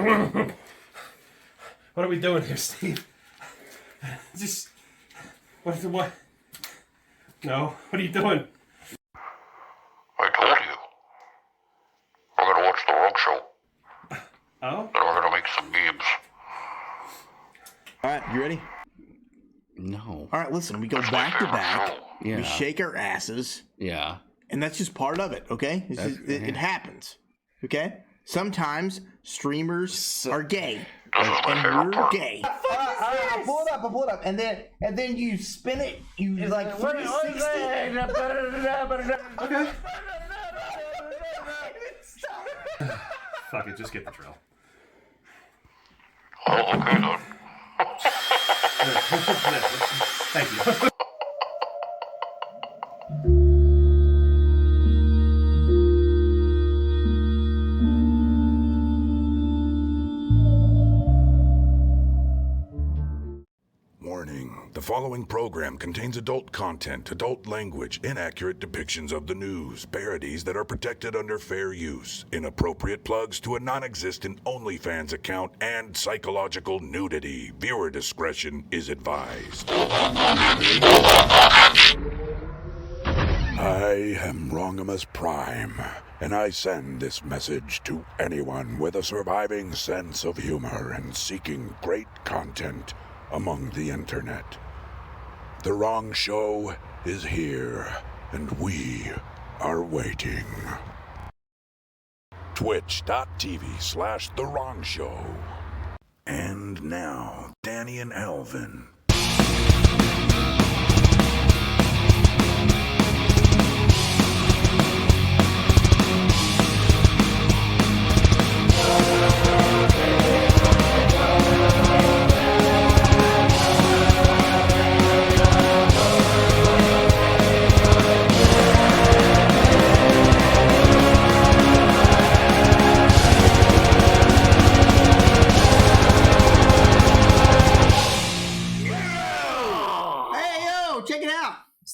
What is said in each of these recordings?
What are we doing here, Steve? Just... What? No, what are you doing? I told you. We're gonna watch the wrong show. Oh? And we're gonna make some memes. All right, you ready? No. All right, listen, we go back to back. Yeah. We shake our asses. Yeah. And that's just part of it, okay? It happens, okay? Sometimes streamers are gay. And we're gay. I pull it up, and then you spin it. You like 360. Okay. Fuck it, just get the drill. Oh, okay then. Thank you. Warning. The following program contains adult content, adult language, inaccurate depictions of the news, parodies that are protected under fair use, inappropriate plugs to a non-existent OnlyFans account, and psychological nudity. Viewer discretion is advised. I am Wrongimus Prime, and I send this message to anyone with a surviving sense of humor and seeking great content among the internet. The Wrong Show is here, and we are waiting. Twitch.tv/The Wrong Show. And now, Danny and Alvin.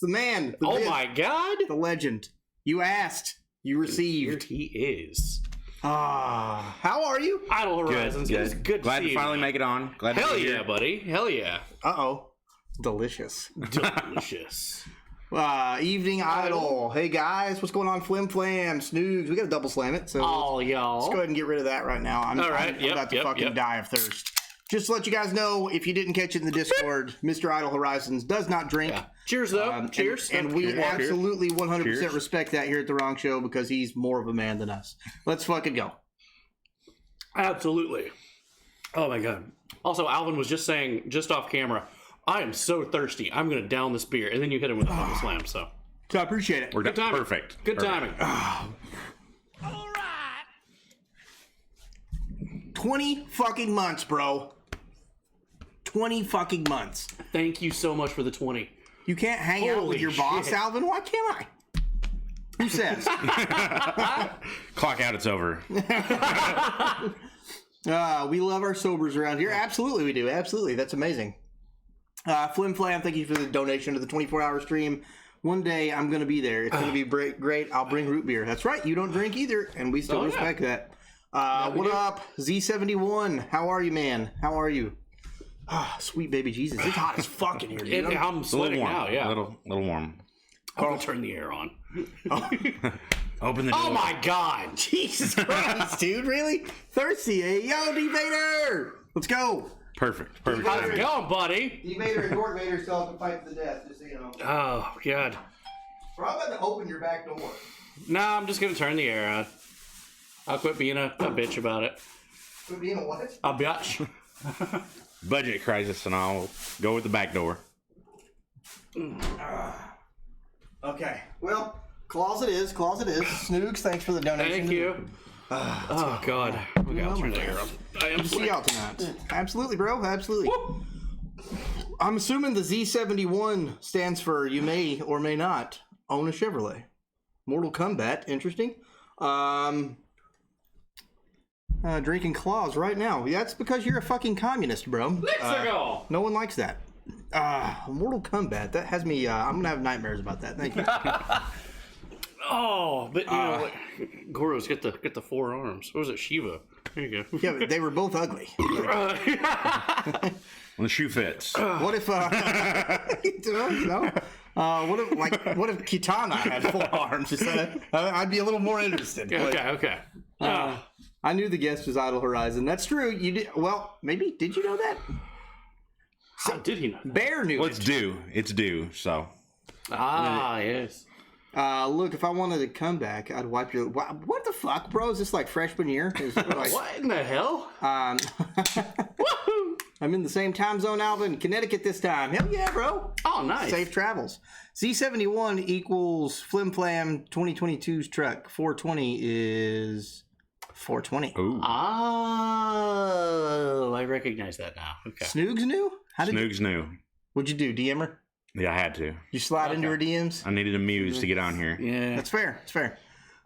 The man. The oh my God. The legend. You asked. You received. Here he is. How are you? Idolhorizons. It's good Glad to see to finally you, make it on. Glad Hell to be yeah, here. buddy. Hell yeah. Uh-oh. Delicious. Delicious. Evening Idol. Hey guys, what's going on? Flim Flam, Snoogs. We got to double slam it. So y'all. Let's go ahead and get rid of that right now. I'm about to fucking die of thirst. Just to let you guys know, if you didn't catch it in the Discord, Mr. Idolhorizons does not drink. Yeah. Cheers, though. Cheers. And we absolutely 100% respect that here at The Wrong Show because he's more of a man than us. Let's fucking go. Absolutely. Oh, my God. Also, Alvin was just saying, just off camera, I am so thirsty. I'm going to down this beer. And then you hit him with a double slam, so. So I appreciate it. We're Good timing. Perfect. Good Perfect. timing. All right. 20 fucking months, bro. 20 fucking months. Thank you so much for the 20. You can't hang out with your boss, Alvin? Why can't I? Who says? Clock out, it's over. We love our sobers around here. Absolutely we do. Absolutely. That's amazing. Flim Flam, thank you for the donation to the 24-hour stream. One day I'm going to be there. It's going to be great. I'll bring root beer. That's right. You don't drink either, and we still respect that. What up, Z71? How are you, man? How are you? Sweet baby Jesus. It's hot as fuck in here, dude. I'm sweating now, yeah. A little warm. I'll turn the air on. Open the door. Oh my God. Jesus Christ, dude. Really? Thirsty, eh? Yo, D-Vader! Let's go. Perfect. How's it going, buddy? D-Vader and Dork Vader still have to fight to the death, just so you know. Oh, God. Bro, I'm about to open your back door. No, I'm just going to turn the air on. I'll quit being a bitch about it. Quit being a what? A bitch. Budget crisis, and I'll go with the back door. Okay. Well, closet is. Snoogs, thanks for the donation. Thank you. Oh, God. Okay, I'll turn the air on. I am See y'all tonight. Absolutely, bro. Absolutely. Woo. I'm assuming the Z71 stands for you may or may not own a Chevrolet. Mortal Kombat. Interesting. Drinking claws right now. Yeah, that's because you're a fucking communist, bro. Mexico! No one likes that. Mortal Kombat. That has me. I'm gonna have nightmares about that. Thank you. but you know what? Goro's get the 4 arms. What was it, Shiva? There you go. Yeah, but they were both ugly. When the shoe fits. What if what if Kitana had 4 arms? I'd be a little more interested. Okay. I knew the guest was Idle Horizon. That's true. You did well. Maybe did you know that? How did he not? Bear knew Well, it. it's due. So Yes. Look, if I wanted to come back, I'd wipe your. What the fuck, bro? Is this like freshman year? Is it like, What in the hell? Woohoo! I'm in the same time zone, Alvin. Connecticut this time. Hell yeah, bro. Oh, nice. Safe travels. Z71 equals Flim Flam 2022's truck. 420 is 420. ooh. Oh, I recognize that now. Okay. Snoog's new? Snoog's new. What'd you do, DM her? Yeah, I had to. You slide into her DMs? I needed a muse to get on here. Yeah. That's fair. It's fair.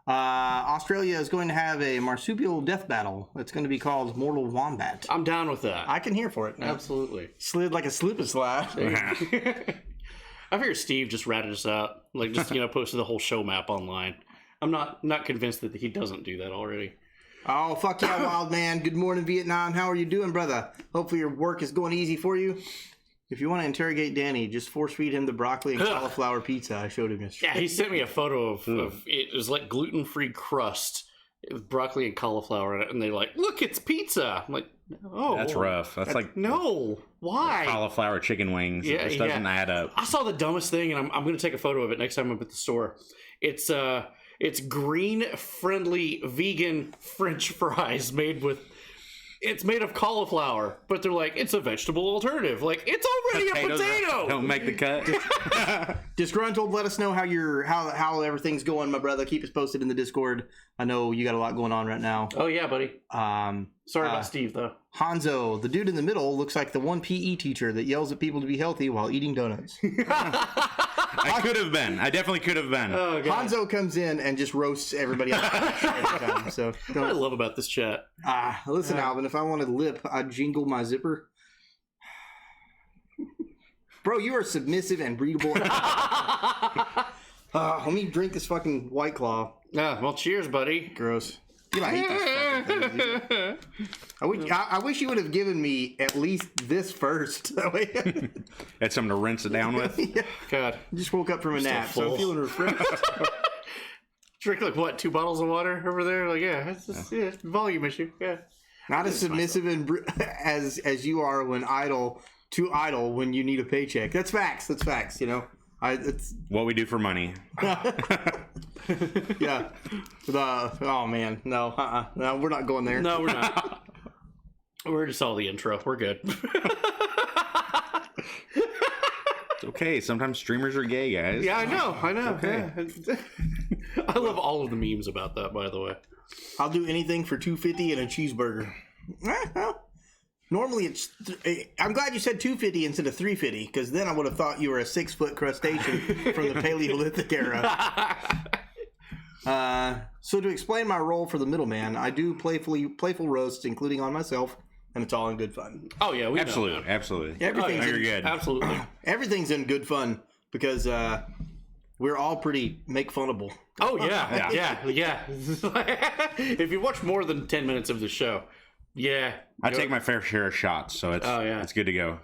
Australia is going to have a marsupial death battle. It's going to be called Mortal Wombat. I'm down with that. I can hear for it. Absolutely. Slid like a slip and slide. I figured Steve just ratted us out. Like, just, posted the whole show map online. I'm not convinced that he doesn't do that already. Oh, fuck yeah, wild man. Good morning, Vietnam. How are you doing, brother? Hopefully your work is going easy for you. If you want to interrogate Danny, just force feed him the broccoli and cauliflower pizza I showed him yesterday. Yeah, he sent me a photo of it was like gluten-free crust with broccoli and cauliflower in it, and they're like, "Look, it's pizza." I'm like, "Oh, That's rough. That's like no. Why?" cauliflower chicken wings. Yeah, This doesn't add up. I saw the dumbest thing, and I'm going to take a photo of it next time I'm at the store. It's green-friendly vegan French fries it's made of cauliflower, but they're like, it's a vegetable alternative. Like, it's already a potato. Don't make the cut. Disgruntled, let us know how everything's going, my brother. Keep us posted in the Discord. I know you got a lot going on right now. Oh yeah, buddy. Sorry about Steve though. Hanzo, the dude in the middle, looks like the one PE teacher that yells at people to be healthy while eating donuts. I could have been. I definitely could have been. Oh, God. Hanzo comes in and just roasts everybody else every time. So What I love about this chat. listen, Alvin, if I wanted lip, I'd jingle my zipper. Bro, you are submissive and breedable. Let me drink this fucking White Claw. Yeah, well, cheers, buddy. Gross. Dude, I hate these fucking things, dude. I wish you would have given me at least this first. That way, Had something to rinse it down with. yeah. God. I just woke up from a nap, so I'm full. feeling refreshed. Drink like what? 2 bottles of water over there? Like, yeah, it's just volume issue. Yeah. Not as submissive and as you are when idle when you need a paycheck. That's facts. That's facts. It's What we do for money. yeah. Oh man, no, no, we're not going there. No, we're not. We're just all the intro. We're good. It's okay. Sometimes streamers are gay, guys. Yeah, I know. Okay. Yeah. I love all of the memes about that, by the way. I'll do anything for $2.50 and a cheeseburger. Well, normally it's. I'm glad you said $2.50 instead of $3.50, because then I would have thought you were a 6-foot crustacean from the Paleolithic era. So to explain my role for the middleman, I do playful roasts, including on myself, and it's all in good fun. Oh, yeah, we Absolutely. know. Absolutely. Everything's You're good. Absolutely. Everything's in good fun because we're all pretty make-funnable. Oh, yeah. If you watch more than 10 minutes of the show, yeah. I take my fair share of shots, so it's good to go.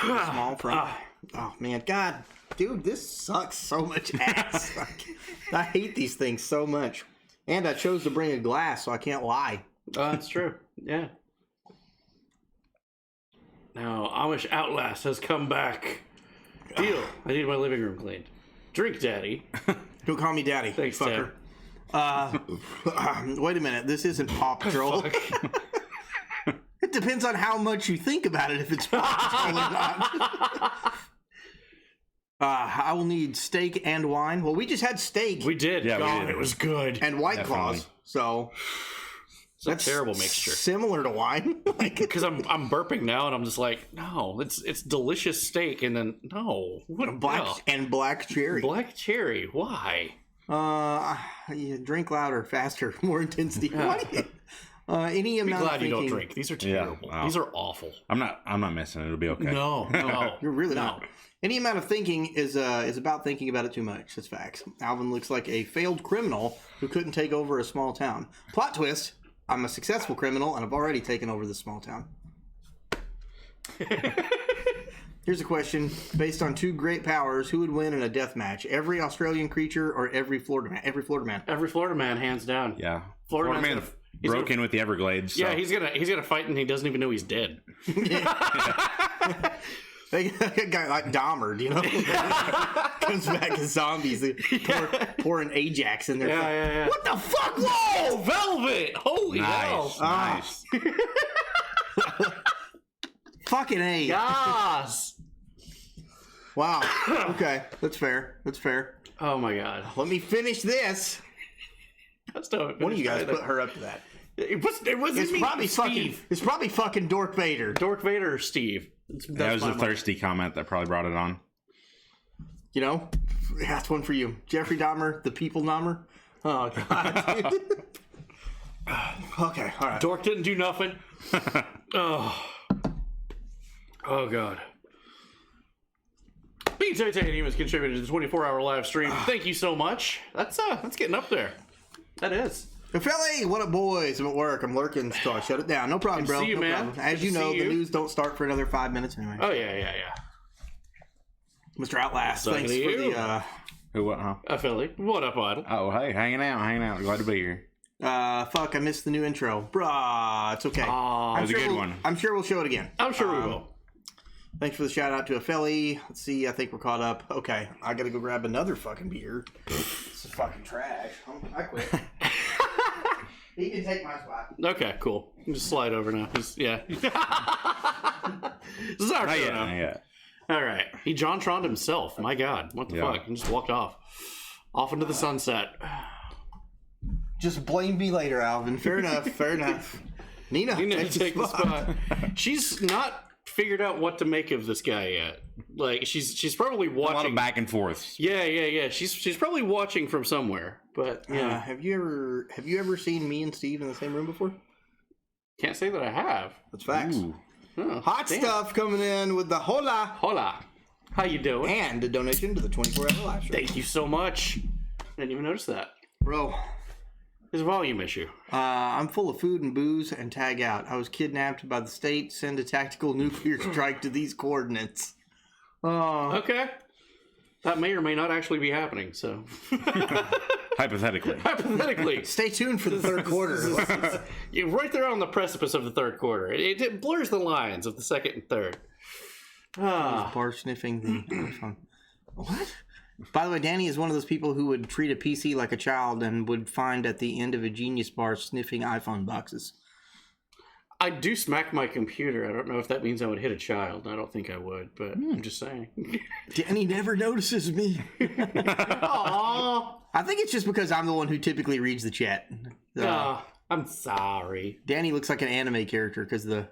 Small front. Oh man, God, dude, this sucks so much ass. I hate these things so much. And I chose to bring a glass, so I can't lie. That's true. Yeah. Now, Amish Outlast has come back. Deal. I need my living room cleaned. Drink, Daddy. Don't call me daddy, Thanks, fucker. Wait a minute, this isn't Paw Patrol. It depends on how much you think about it, if it's Paw Patrol or not. I will need steak and wine. Well, we just had steak. We did. Yeah, we God, did. it was good. And White Definitely. Claws. So It's a terrible mixture. Similar to wine. Because I'm burping now, and I'm just like, no, it's delicious steak, and then no, what black cherry. Black cherry? Why? Yeah, drink louder, faster, more intensity. Any I'm amount glad of you thinking. don't drink. These are terrible. wow. These are awful. I'm not missing it. It'll be okay. No. You're really not. Any amount of thinking is about thinking about it too much. That's facts. Alvin looks like a failed criminal who couldn't take over a small town. Plot twist: I'm a successful criminal and I've already taken over this small town. Here's a question: based on two great powers, who would win in a death match? Every Australian creature or every Florida man? Every Florida man. Every Florida man, hands down. Yeah. Florida Man man's broke in with the Everglades. So. Yeah, he's gonna fight and he doesn't even know he's dead. A guy like Dahmer, you know, comes back as zombies, pouring Ajax in there. Yeah. What the fuck? Whoa, Velvet! Holy hell! Nice. Fucking A. Yes. Wow. Okay, that's fair. That's fair. Oh my god. Let me finish this. That's not One of you guys put her up to that. It wasn't It's me. probably Steve. fucking. It's probably fucking Dork Vader. Dork Vader or Steve. That was the thirsty comment that probably brought it on. You know, that's one for you, Jeffrey Dahmer, the People Dahmer. Oh god. Dude. Okay, all right. Dork didn't do nothing. Oh god. BJ Humans contributed to the 24-hour live stream. Thank you so much. That's getting up there. That is. Philly, what up, boys? I'm at work. I'm lurking, so I shut it down. No problem, bro. see you, no man. problem. As Good you to know, see the you. news don't start for another 5 minutes anyway. Oh yeah. Mr. Outlast, Talking thanks to for you. the. Who, what, huh? Philly. What up, Idol? Oh, hey, hanging out. Glad to be here. Fuck, I missed the new intro. Bruh, it's okay. Aw. That was a good one. I'm sure we'll show it again. I'm sure we will. Thanks for the shout out to Philly. Let's see, I think we're caught up. Okay, I gotta go grab another fucking beer. This is fucking trash. I quit. He can take my spot. Okay, cool. Just slide over now. Yeah. This is our show now. Yeah. All right. He John Troned himself. My God. What the fuck? He just walked off. Off into the sunset. Just blame me later, Alvin. Fair enough. Fair enough. Nina, You need to take the spot. She's not figured out what to make of this guy yet. Like she's probably A lot watching. of back and forth. Yeah. She's probably watching from somewhere. But yeah, Have you ever seen me and Steve in the same room before? can't say that I have. That's facts. Ooh. Oh, Hot damn. stuff coming in with the hola Hola. How you doing? and a donation to the 24-hour live stream. Thank you so much. Didn't even notice that. Bro, There's a volume issue. I'm full of food and booze and tag out. I was kidnapped by the state. Send a tactical nuclear strike to these coordinates. Oh, Okay. That may or may not actually be happening, so. Hypothetically. Hypothetically. stay tuned for the third quarter. You're right there on the precipice of the third quarter. It blurs the lines of the second and third. Bar sniffing the iPhone. What? By the way, Danny is one of those people who would treat a PC like a child and would find at the end of a Genius bar sniffing iPhone boxes. I do smack my computer. I don't know if that means I would hit a child. I don't think I would, but I'm just saying. Danny never notices me. Aww. I think it's just because I'm the one who typically reads the chat. I'm sorry. Danny looks like an anime character because of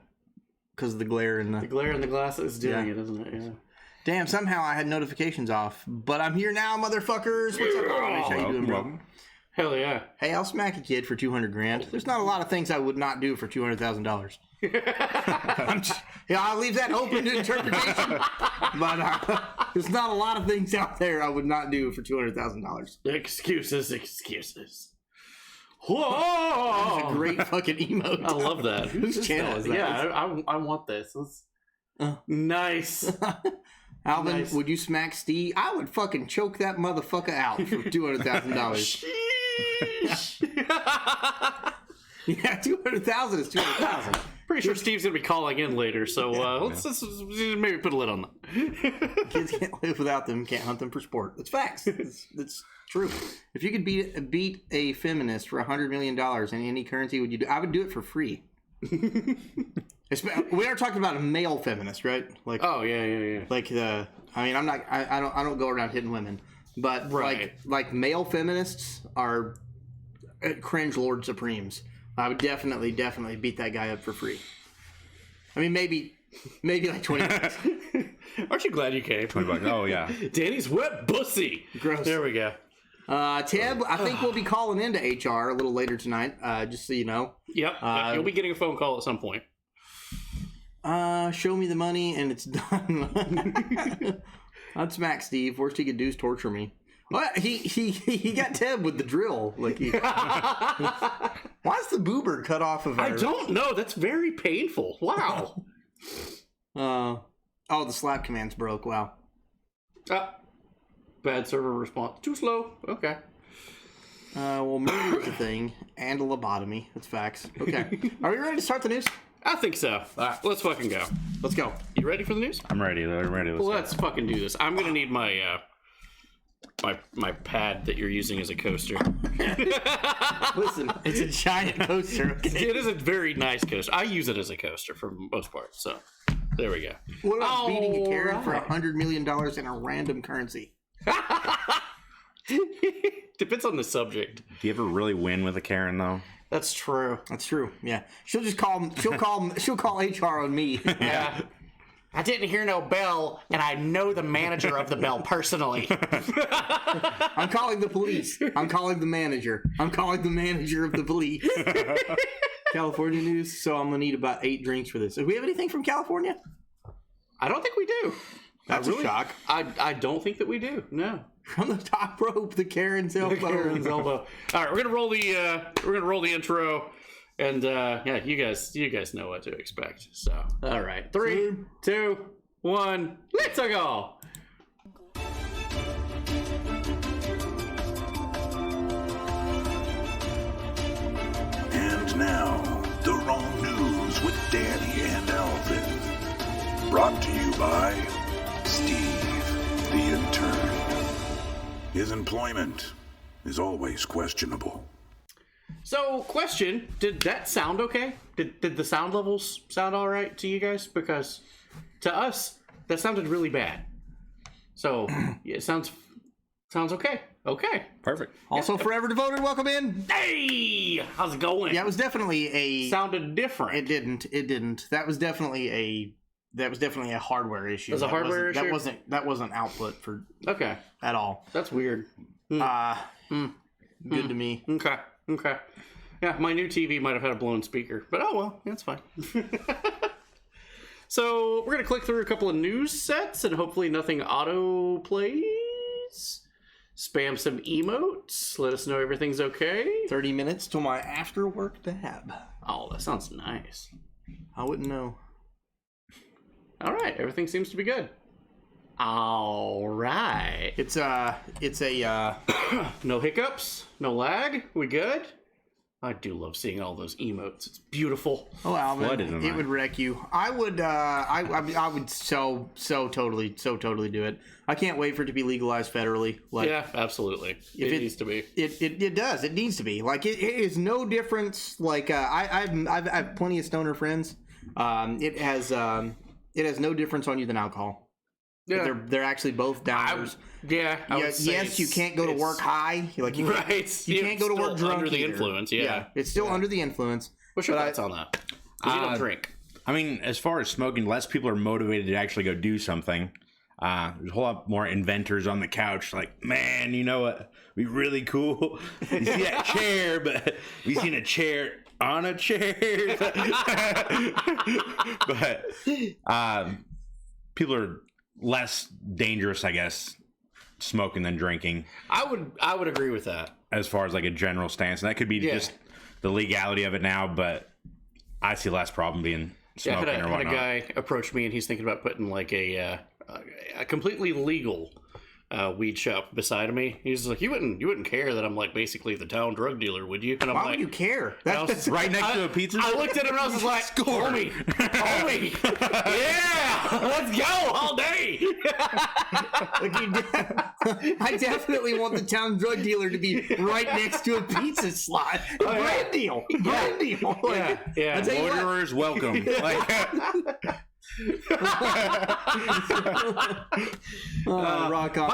the glare and The the. glare in the glass is doing Yeah. it, isn't it? Yeah. Damn! Somehow I had notifications off, but I'm here now, motherfuckers. What's up, Amish? How you doing, bro? Welcome. Hell yeah. Hey, I'll smack a kid for $200,000. There's not a lot of things I would not do for $200,000. I'll leave that open to interpretation. But there's not a lot of things out there I would not do for $200,000. Excuses. Whoa! That's a great fucking emote. I love that. Whose channel is that? Yeah, I want this. Nice. Alvin, Nice. would you smack Steve? I would fucking choke that motherfucker out for $200,000. Yeah, 200,000 is 200,000. Pretty sure Steve's gonna be calling in later, so let's maybe put a lid on that. Kids can't live without them. Can't hunt them for sport. It's facts. It's true. If you could beat a feminist for $100 million in any currency, would you do? I would do it for free. We are talking about a male feminist, right? Like, Oh yeah. like the. I mean, I'm not. I don't go around hitting women, but Right. like male feminists are cringe lord supremes. I would definitely beat that guy up for free. I mean, maybe like 20 bucks. Aren't you glad you came? $20. Oh, yeah. Danny's wet pussy. Gross. There we go. Teb, I think we'll be calling into HR a little later tonight, just so you know. Yep. You'll be getting a phone call at some point. Show me the money and it's done. I'd smack Steve. Worst he could do is torture me. What? He got Teb with the drill. Like why's the boober cut off of our... I don't know. That's very painful. Wow. The slap command's broke. Wow. Bad server response. Too slow. Okay. Well, murder is a thing, and a lobotomy. That's facts. Okay. Are we ready to start the news? I think so. All right, let's fucking go. Let's go. You ready for the news? I'm ready. Let's fucking do this. I'm gonna need my my pad that you're using as a coaster. Listen, it's a giant coaster. Okay? It is a very nice coaster. I use it as a coaster for the most part. So there we go. What about beating a Karen for $100 million in a random currency? Depends on the subject. Do you ever really win with a Karen though? That's true. That's true. Yeah, she'll just call. She'll call HR on me. Yeah. I didn't hear no bell, and I know the manager of the bell personally. I'm calling the police. I'm calling the manager. I'm calling the manager of the police. California news. So I'm gonna need about 8 drinks for this. Do we have anything from California? I don't think we do. That's a shock. I don't think that we do. No. From the top rope, the Karen's elbow. Karen's elbow. All right, we're gonna roll the intro, and yeah, you guys know what to expect. So, all right, 3, 2, 1, let's go. And now, the wrong news with Danny and Alvin. Brought to you by Steve, the intern. His employment is always questionable. So, question, did that sound okay? Did the sound levels sound all right to you guys? Because to us, that sounded really bad. So, yeah, it sounds okay. Okay. Perfect. Also, Forever Devoted, welcome in. Hey! How's it going? Yeah, it was definitely a... Sounded different. It didn't. That was definitely a hardware issue. It was a hardware issue? That wasn't output for... Okay. At all. That's weird. Good to me. Okay. Yeah, my new TV might have had a blown speaker, but oh well, that's fine. So we're gonna click through a couple of news sets and hopefully nothing auto plays. Spam some emotes. Let us know everything's okay. 30 minutes till my after work dab. Oh, that sounds nice. I wouldn't know. All right, everything seems to be good. All right. It's a no hiccups, no lag. We good? I do love seeing all those emotes. It's beautiful. Oh, Alvin, it would wreck you. I would so totally do it. I can't wait for it to be legalized federally. Like, yeah, absolutely. It needs to be. It does. It needs to be. Like it is no difference. Like I have plenty of stoner friends. It has no difference on you than alcohol. Yeah. They're actually both downers. Yes, you can't go to work high. Like you can't go to work drunk under the either. influence. Yeah, it's still under the influence. What's your thoughts on that? Because you don't drink. I mean, as far as smoking, less people are motivated to actually go do something. There's a whole lot more inventors on the couch. Like, man, you know what? Be really cool. You see that chair, but we seen a chair on a chair. But people are less dangerous, I guess, smoking than drinking. I would agree with that. As far as like a general stance, and that could be just the legality of it now, but I see less problem being smoking or whatnot. I had a guy approach me, and he's thinking about putting like a completely legal weed shop beside of me. He's like, you wouldn't care that I'm like basically the town drug dealer, would you? And I'm Why like, would you care? That's right next to a pizza. I looked at him and I was just like, homie, yeah, let's go all day. I definitely want the town drug dealer to be right next to a pizza slot. Brand deal. Like, yeah. Orderers welcome. Rock on.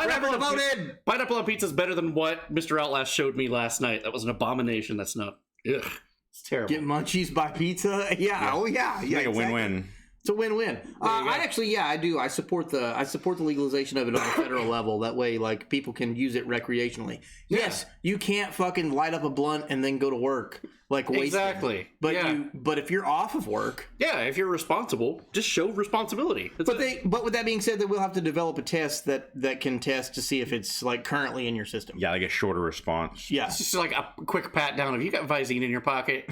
Pineapple on pizza is better than what Mr. Outlast showed me last night. That was an abomination. That's not. Ugh, it's terrible. Get munchies by pizza. Yeah. Oh yeah. Like a win-win. It's a win-win. I do. I support the legalization of it on the federal level. That way, like, people can use it recreationally. Yes, you can't fucking light up a blunt and then go to work like wasted. Exactly. But if you're off of work, if you're responsible, just show responsibility. But with that being said, that we'll have to develop a test that can test to see if it's like currently in your system. Yeah, like a shorter response. Yeah, It's just like a quick pat down. Have you got Visine in your pocket?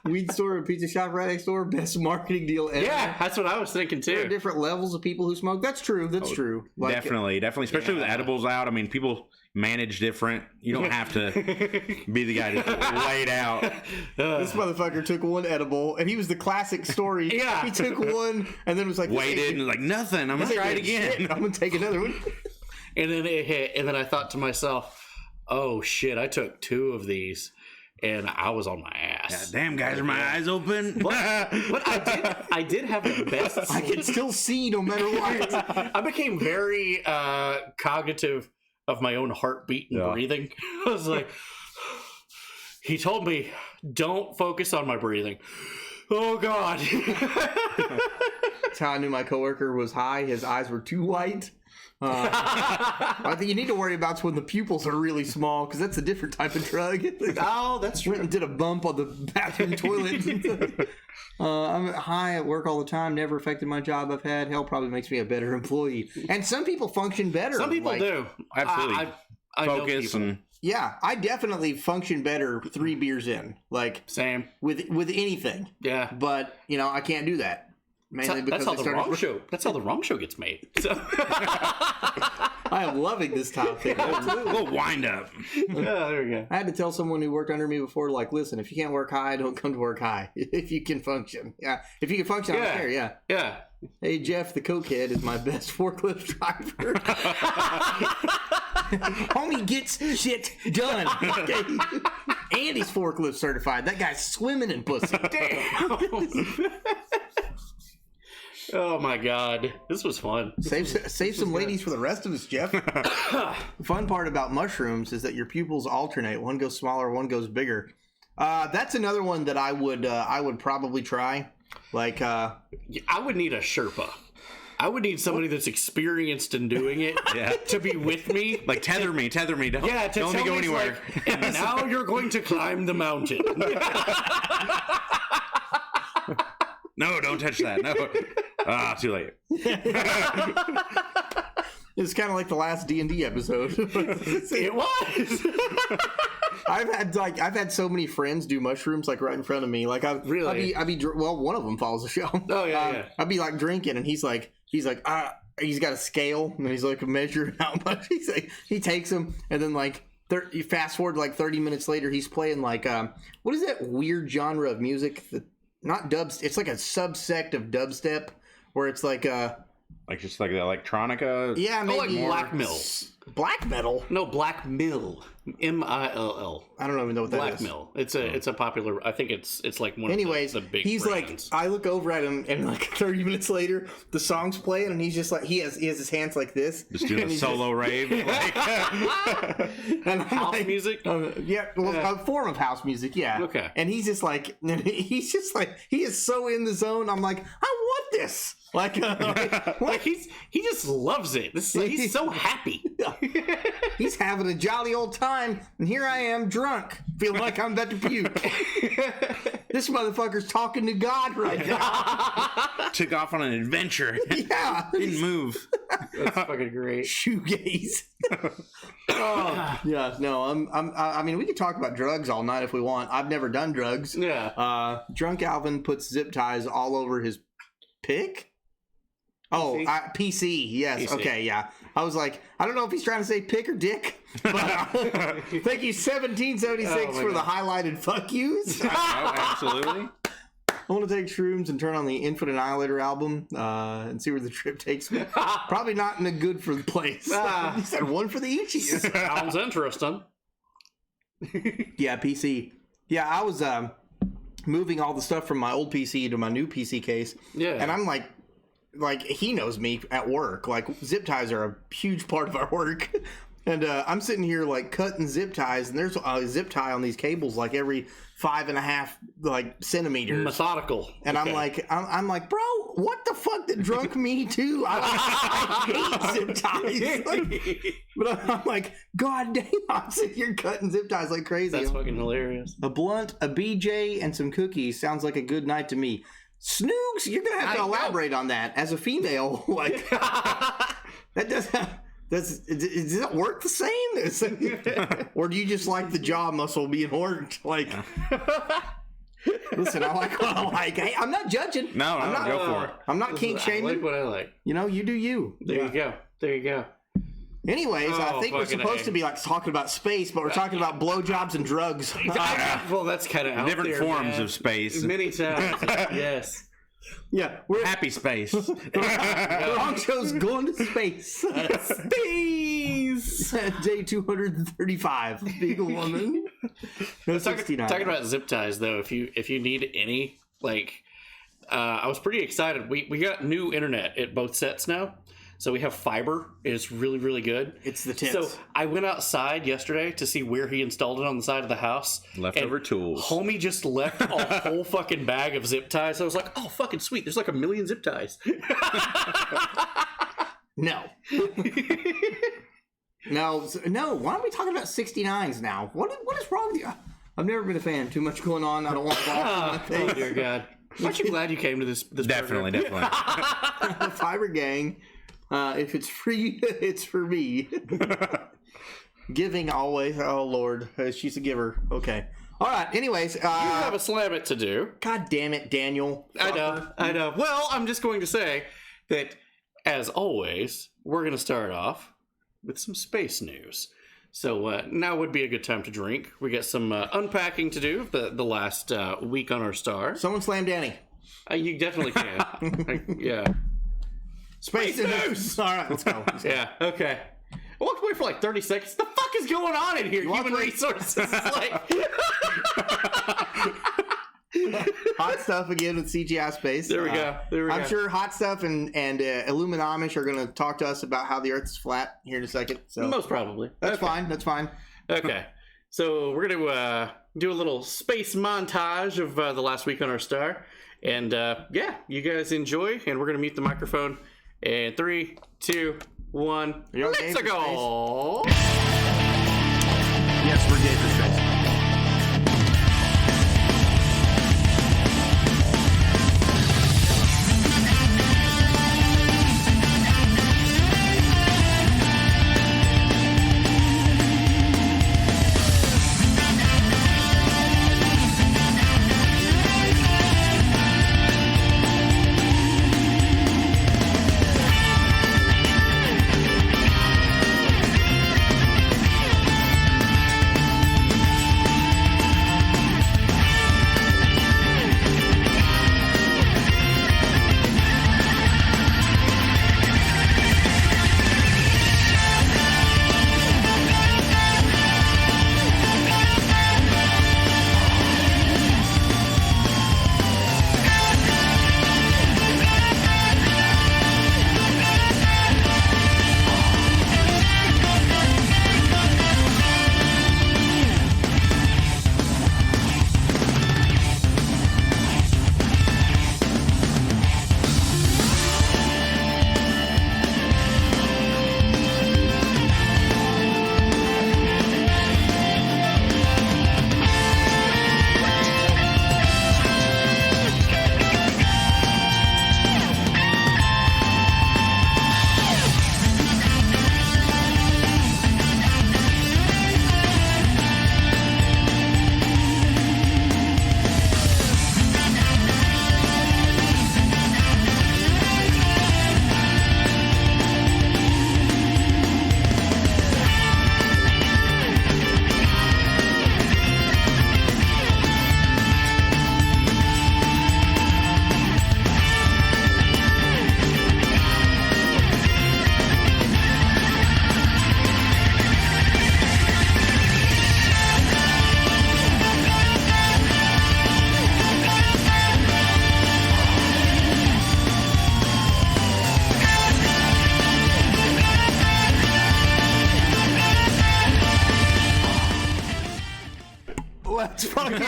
Weed store and pizza shop right next door. Best marketing deal ever. Yeah, that's what I was thinking There are too. different levels of people who smoke. That's true. That's true. Like, Definitely, especially with edibles out. I mean, people manage different. You don't have to be the guy to lay it out. This motherfucker took one edible, and he was the classic story. Yeah. He took one, and then was like, Waited and was like, nothing. I'm gonna try it again. I'm gonna take another one. And then it hit, and then I thought to myself, "Oh shit! I took 2 of these, and I was on my ass." Damn, guys, are my eyes open? But I did have the best. I can still see no matter what. I became very cognitive of my own heartbeat and breathing. I was like, he told me, don't focus on my breathing. Oh, God. That's how I knew my coworker was high. His eyes were too white. I think you need to worry about when the pupils are really small, because that's a different type of drug. Oh, that's true. Went and did a bump on the bathroom toilet. I'm high at work all the time. Never affected my job I've had. Hell, probably makes me a better employee. And some people function better. Some people like, do. Absolutely. I know Focus people. and Yeah, I definitely function better 3 beers in. Like, Same. with anything. Yeah. But, you know, I can't do that. Mainly That's how I the started- wrong show. That's how the wrong show gets made. So. I am loving this topic. we'll wind up. There we go. I had to tell someone who worked under me before, like, listen, if you can't work high, don't come to work high. If you can function. Yeah. If you can function, I don't care. Yeah. Yeah. Hey, Jeff, the cokehead is my best forklift driver. Homie gets shit done. Okay? And he's forklift certified. That guy's swimming in pussy. Damn. Oh my God, this was fun. Save some ladies for the rest of us, Jeff. The fun part about mushrooms is that your pupils alternate. One goes smaller, one goes bigger. That's another one that I would probably try. Like, I would need a Sherpa. I would need somebody that's experienced in doing it to be with me. Like, tether me. Don't, To don't let me go anywhere. Like, and now you're going to climb the mountain. No, don't touch that. No. Too late. it's kind of like the last D&D episode. It was. I've had so many friends do mushrooms like right in front of me. Like I'd be well, one of them follows the show. Oh yeah. I'd be like drinking, and he's like he's got a scale, and he's like measuring how much. He's like, he takes them, and then like you fast forward like 30 minutes later, he's playing like what is that weird genre of music that not dubstep? It's like a subsect of dubstep where it's like just like the electronica. Yeah, maybe like black metal. Black metal? No, Black Mill. M-I-L-L. I don't even know what that is. Black Mill. It's a popular. I think it's like one. Anyways, of the big. he's brands. like, I look over at him, and like 30 minutes later, the song's playing, and he's just like, he has his hands like this, Just doing a solo rave. Like, and I'm house like, music. a form of house music, yeah. Okay. And he's just like, he is so in the zone. I'm like, I want this. Like he just loves it. He's so happy. He's having a jolly old time, and here I am drunk, feeling like I'm about to puke. This motherfucker's talking to God right now. took off on an adventure. Yeah. Didn't move. That's fucking great. Shoegaze. Yeah, no, I mean, we could talk about drugs all night if we want. I've never done drugs. Yeah. Drunk Alvin puts zip ties all over his pick. Oh, PC. Yes. PC. Okay. Yeah. I was like, I don't know if he's trying to say pick or dick. But thank you, 1776, for the highlighted fuck yous. Oh, absolutely. I want to take shrooms and turn on the Infinite Annihilator album and see where the trip takes me. Probably not in a good for the place. He said one for the Ichis. Sounds interesting. Yeah, PC. Yeah, I was moving all the stuff from my old PC to my new PC case. Yeah. And I'm like he knows me at work. Like, zip ties are a huge part of our work. And I'm sitting here like cutting zip ties, and there's a zip tie on these cables like every 5.5 like centimeters. Methodical. And Okay. I'm like, bro, what the fuck that drunk me too? I hate zip ties. Like, but I'm like, God damn, I'm sitting here cutting zip ties like crazy. That's fucking hilarious. A blunt, a BJ, and some cookies sounds like a good night to me. Snoogs, you're gonna have to elaborate on that as a female. Like that doesn't. Does it work the same? Or do you just like the jaw muscle being worked? Like, listen, I like what I like. Hey, I'm not judging. No, I'm not, go for it. I'm not kink I shaming. like what I like. You know, you do you. There you go. There you go. Anyways, I Oh, think we're fucking supposed A. to be like talking about space, but we're talking about blowjobs and drugs. Well, that's kind of Different forms of space. Many times. Yes. Yeah, we're Happy space. wrong show's going to space. Space. Day 235. Big woman. No, 69. Talking about zip ties, though, if you need any, like, I was pretty excited. We got new internet at both sets now. So we have fiber. It's really, really good. It's the tits. So I went outside yesterday to see where he installed it on the side of the house. Leftover and tools. Homie just left a whole fucking bag of zip ties. I was like, oh, fucking sweet. There's like 1 million zip ties. No. No. Why are we talking about 69s now? What is wrong with you? I've never been a fan. Too much going on. I don't want to walk on my Oh, face. dear God. Aren't you glad you came to this Definitely, program? definitely. Fiber gang. If it's free, it's for me. Giving always. Oh, Lord. She's a giver. Okay. All right. Anyways. You have a slam it to do. God damn it, Daniel. I know. Well, I'm just going to say that, as always, we're going to start off with some space news. So now would be a good time to drink. We got some unpacking to do the last week on our star. Someone slam Danny. You definitely can. Yeah. Space news. All right, let's go. Yeah. Okay. I walked away for like 30 seconds. The fuck is going on in here? Human resources. It's like... Hot stuff again with CGI space. There we go. I'm sure Hot Stuff and Illuminamish are going to talk to us about how the Earth is flat here in a second. So Most probably. that's fine. That's fine. Okay. So we're going to do a little space montage of the last week on our star. And yeah, you guys enjoy. And we're going to mute the microphone. And 3, 2, 1. Are y'all game Let's for go. Yes, we're game for space. Let's fucking go,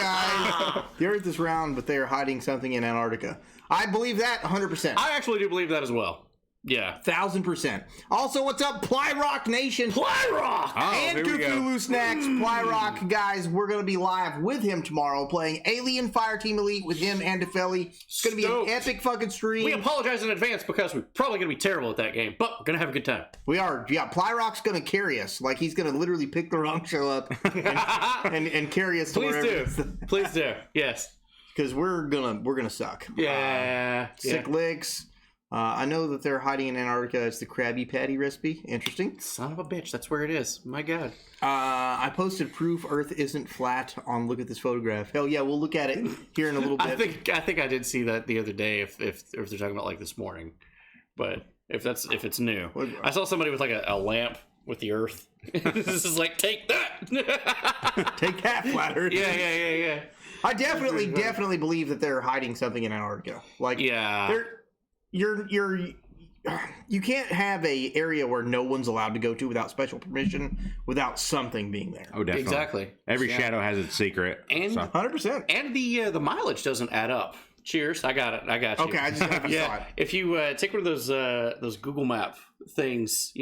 guys. The Earth is round, but they are hiding something in Antarctica. I believe that 100%. I actually do believe that as well. Yeah. 1,000%. Also, what's up, Plyrock Nation? Plyrock! And here we go. Cthulhu Snacks. Plyrock, guys, we're going to be live with him tomorrow, playing Alien Fireteam Elite with him and DeFelli. It's going to be Stoked. an epic fucking stream. We apologize in advance because we're probably going to be terrible at that game, but we're going to have a good time. We are. Yeah, Plyrock's going to carry us. Like, he's going to literally pick the wrong show up and carry us to Please wherever. do. Please do. Yes. Because we're gonna suck. Yeah. Sick licks. I know that they're hiding in Antarctica. It's the Krabby Patty recipe. Interesting. Son of a bitch. That's where it is. My God. I posted proof Earth isn't flat on Look at This Photograph. Hell yeah, we'll look at it here in a little bit. I think I did see that the other day. If they're talking about like this morning, but if it's new, I saw somebody with like a lamp with the Earth. This is like, take that. Take that, flat Earth. Yeah. I definitely believe that they're hiding something in Antarctica. Like, Yeah. You can't have a area where no one's allowed to go to without special permission, without something being there. Oh, definitely. Exactly. Every Yeah. shadow has its secret. And 100%. and the mileage doesn't add up. Cheers. I got it. I got you. Okay, I just got you saw it. If you take one of those Google Map things,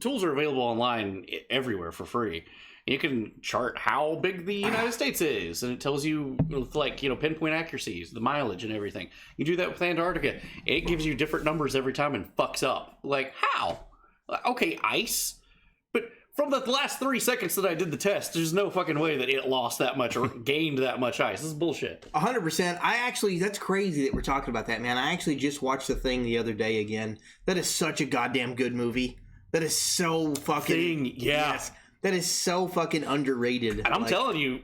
tools are available online everywhere for free. You can chart how big the United States is, and it tells you with pinpoint accuracies, the mileage and everything. You do that with Antarctica. It gives you different numbers every time and fucks up. Like, how? Okay, ice. But from the last 3 seconds that I did the test, there's no fucking way that it lost that much or gained that much ice. This is bullshit. 100%. That's crazy that we're talking about that, man. I actually just watched The Thing the other day again. That is such a goddamn good movie. That is so fucking... Thing, yeah. Yes. That is so fucking underrated. And I'm telling you,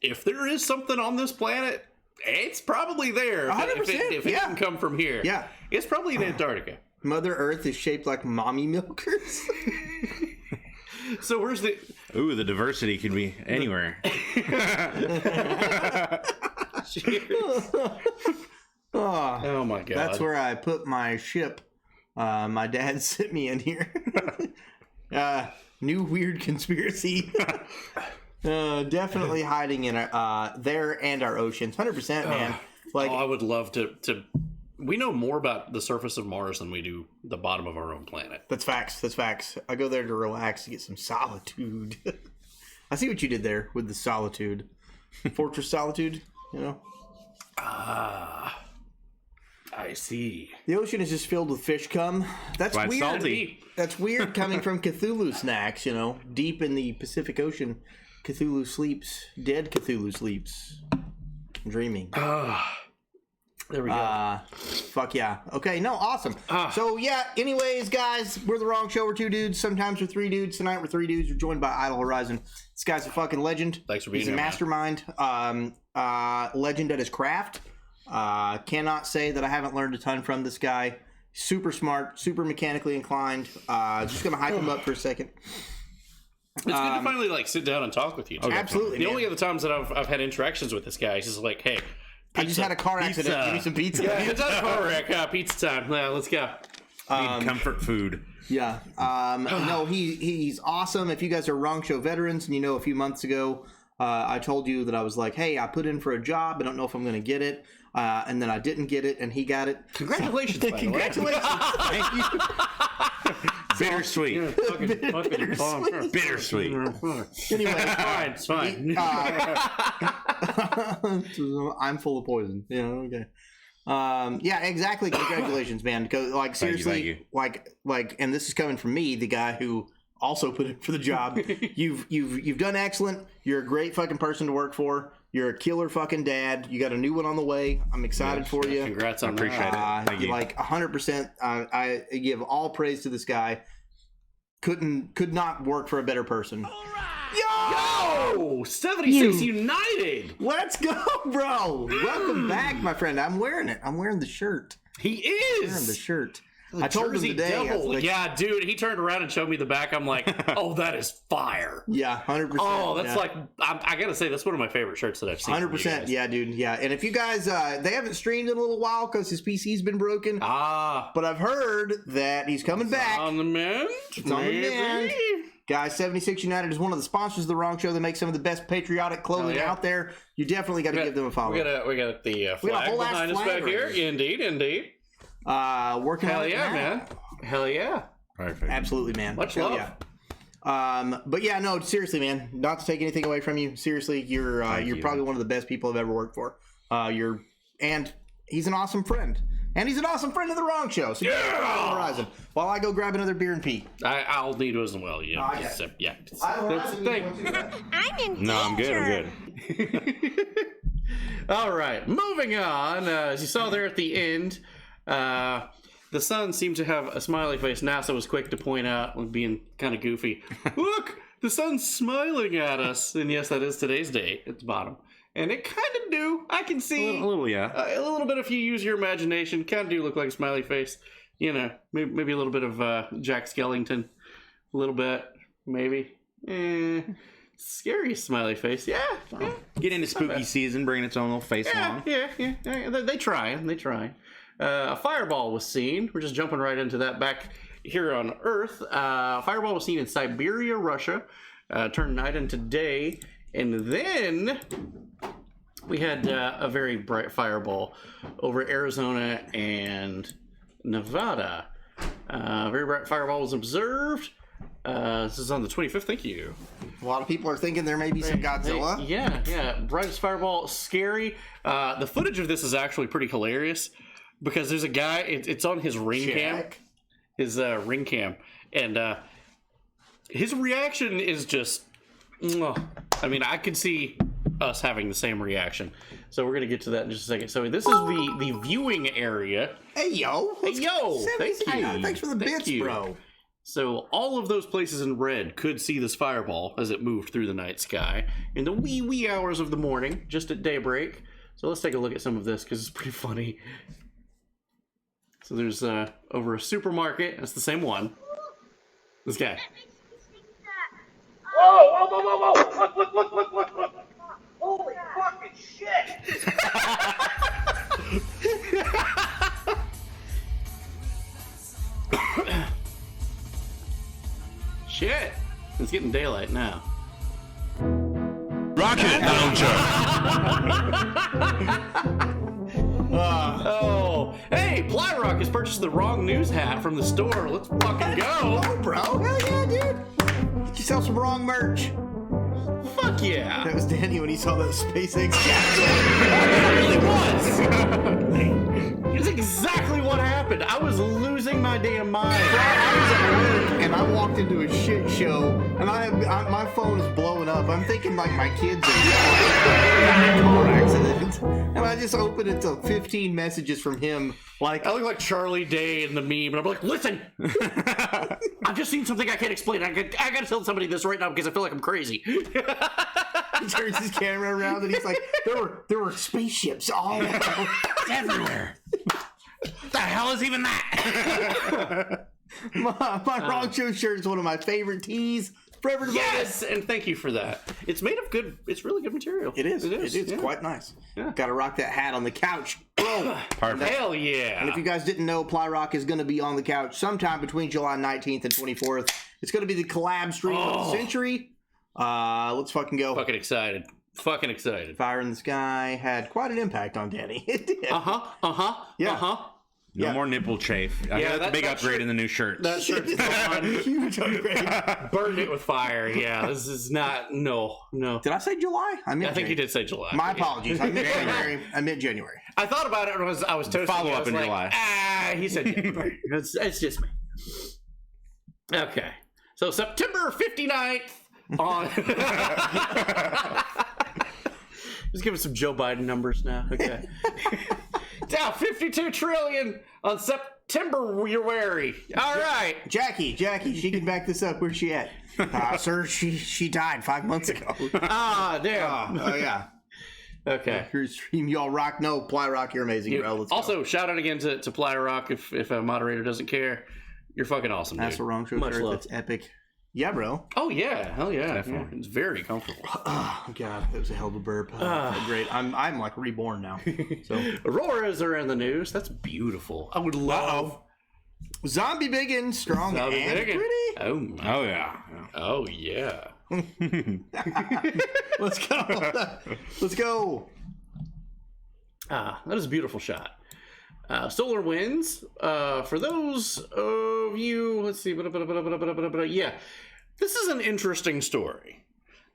if there is something on this planet, it's probably there. 100%, If it yeah. can come from here. Yeah. It's probably in Antarctica. Mother Earth is shaped like mommy milkers. So where's the... Ooh, the diversity can be anywhere. Oh my God. That's where I put my ship. My dad sent me in here. New weird conspiracy. Definitely hiding in there and our oceans. 100%, man. I would love to... We know more about the surface of Mars than we do the bottom of our own planet. That's facts. I go there to relax, to get some solitude. I see what you did there with the solitude. Fortress solitude, I see. The ocean is just filled with fish cum. That's Why it's weird. salty. That's weird coming from Cthulhu Snacks, deep in the Pacific Ocean. Cthulhu sleeps. Dead Cthulhu sleeps. Dreaming. There we go. Fuck yeah. Okay, no, awesome. So yeah, anyways, guys, we're the wrong show. We're 2 dudes. Sometimes we're 3 dudes. Tonight we're 3 dudes. We're joined by Idolhorizons. This guy's a fucking legend. Thanks for being He's here, a man. mastermind. Legend at his craft. Cannot say that I haven't learned a ton from this guy. Super smart, super mechanically inclined. Just gonna hype him up for a second. It's good to finally sit down and talk with you. Absolutely, The man. only other times that I've had interactions with this guy, he's just like, hey, I just had a car accident. Give me some pizza. Yeah, it's a car wreck. Pizza time. Yeah, let's go. Need comfort food. Yeah. No, he's awesome. If you guys are Wrong Show veterans, and a few months ago, I told you that I was like, hey, I put in for a job. I don't know if I'm going to get it. And then I didn't get it, and he got it. Congratulations, by the way. Congratulations. Thank you. Bittersweet. Bittersweet. Anyway, It's fine. I'm full of poison. Okay. Yeah, exactly. Congratulations, man. Because seriously, thank like, and this is coming from me, the guy who also put in for the job. You've done excellent. You're a great fucking person to work for. You're a killer fucking dad. You got a new one on the way. I'm excited for you. Congrats on Appreciate that. it. Thank you. 100%. I give all praise to this guy. Could not work for a better person. Yo! 76 United! Let's go, bro. Welcome back, my friend. I'm wearing it. I'm wearing the shirt. He I'm wearing the is! shirt. I told him Jersey today. I was Devil. like, Yeah, dude, he turned around and showed me the back. I'm like, oh, that is fire. yeah, 100%. Oh, that's yeah. like, I gotta say, that's one of my favorite shirts that I've seen. 100%. Yeah, dude. Yeah. And if you guys, they haven't streamed in a little while because his PC's been broken. Ah. But I've heard that he's coming back. On the mend? It's on the mend. Guys, 76 United is one of the sponsors of the Wrong Show. They make some of the best patriotic clothing out there. You definitely got to give them a follow. We got the flag behind us back here. Indeed. Working Hell on it yeah, now. man. Hell yeah. Perfect. Absolutely, man. Much Hell love. yeah. But yeah, no, seriously, man. Not to take anything away from you. Seriously, you're probably one of the best people I've ever worked for. And he's an awesome friend. And he's an awesome friend of the Wrong Show. So Idolhorizons. While I go grab another beer and pee. I'll need to as well. Yeah. Okay. Yeah. I'm in No, I'm good. All right, moving on. As you saw there at the end, the sun seemed to have a smiley face. NASA was quick to point out, like being kind of goofy. Look, the sun's smiling at us. And yes, that is today's date at the bottom. And it kind of do. I can see A little, yeah. a little bit if you use your imagination. Kind of do look like a smiley face. You know, maybe a little bit of Jack Skellington. A little bit, maybe. Scary smiley face. Yeah. Get into spooky season, bringing its own little face along. Yeah. They try. A fireball was seen. We're just jumping right into that back here on Earth. Fireball was seen in Siberia, Russia. Turned night into day. And then we had a very bright fireball over Arizona and Nevada. Very bright fireball was observed. This is on the 25th. Thank you. A lot of people are thinking there may be some Godzilla. Yeah. Brightest fireball, scary. The footage of this is actually pretty hilarious because there's a guy. It's on his ring cam. His ring cam, and his reaction is just. I mean, I could see us having the same reaction. So we're gonna get to that in just a second. So this is the viewing area. Hey yo. Thank you. Thanks for the bits, bro. So all of those places in red could see this fireball as it moved through the night sky in the wee hours of the morning, just at daybreak. So let's take a look at some of this because it's pretty funny. So there's over a supermarket. That's the same one. This guy. Whoa! Look! Holy fucking shit! Shit! It's getting daylight now. Rocket launcher! Oh, hey, Plyrock has purchased the wrong news hat from the store. Let's fucking go. Oh, bro. Hell yeah, dude. Get yourself some wrong merch. Fuck yeah. That was Danny when he saw that SpaceX capsule. It really was. It's exactly what happened. I was losing my damn mind. I was at work and I walked into a shit show and my phone is blowing up. I'm thinking like my kids are in a car accident. And I just opened it to 15 messages from him. Like, I look like Charlie Day in the meme, and I'm like, listen, I've just seen something I can't explain. I gotta tell somebody this right now because I feel like I'm crazy. he turns his camera around and he's like, there were spaceships all Everywhere. What the hell is even that? my Wrong Show shirt is one of my favorite tees. Forever devoted. Yes, and thank you for that. It's made of good. It's really good material. It is. It's It's quite nice. Yeah. Got to rock that hat on the couch. Bro. Perfect. Hell yeah. And if you guys didn't know, Plyrock is going to be on the couch sometime between July 19th and 24th. It's going to be the collab stream of the century. Let's fucking go. Fucking excited. Fire in the Sky had quite an impact on Danny. It did. Yeah. No more nipple chafe. That's a big upgrade in the new shirts. That shirt's gone. Huge upgrade. Burned it with fire. Yeah, this is not. No. Did I say July? I think you did say July. My apologies. I meant January. I thought about it when I was toasting. Follow up in July. He said January. It's just me. Okay. So September 59th on. Just give us some Joe Biden numbers now. Okay. Down 52 trillion on September. You're wary. All right. Jackie, she can back this up. Where's she at? Sir, she died 5 months ago. Damn. Oh yeah. Okay. Your stream, y'all rock. No, Plyrock, you're amazing, bro. Let's also, go. shout out again to Plyrock if a moderator doesn't care. You're fucking awesome, dude. That's the Wrong Show Much shirt. love. That's epic. Yeah, bro. Oh yeah, hell yeah. Definitely. It's very comfortable. Oh god, that was a hell of a burp. Great. I'm like reborn now. So Auroras are in the news. That's beautiful. I would love Zombie big and strong Zombie and big and- pretty. Oh my. Oh, yeah. Oh yeah. Let's go. Let's go. That is a beautiful shot. Solar winds. For those of you, let's see. Yeah, this is an interesting story.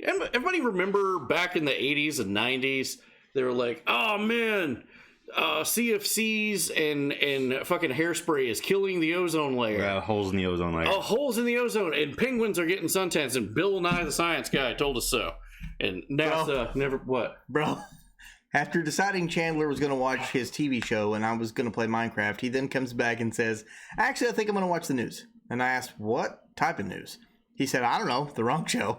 Everybody remember back in the 80s and 90s, they were like, oh man, CFCs and fucking hairspray is killing the ozone layer. Yeah, holes in the ozone layer. Oh, holes in the ozone, and penguins are getting suntans, and Bill Nye the Science Guy told us so. And NASA never, what? Bro, after deciding Chandler was going to watch his TV show and I was going to play Minecraft, he then comes back and says, actually, I think I'm going to watch the news. And I asked, what type of news? He said, I don't know, the wrong show.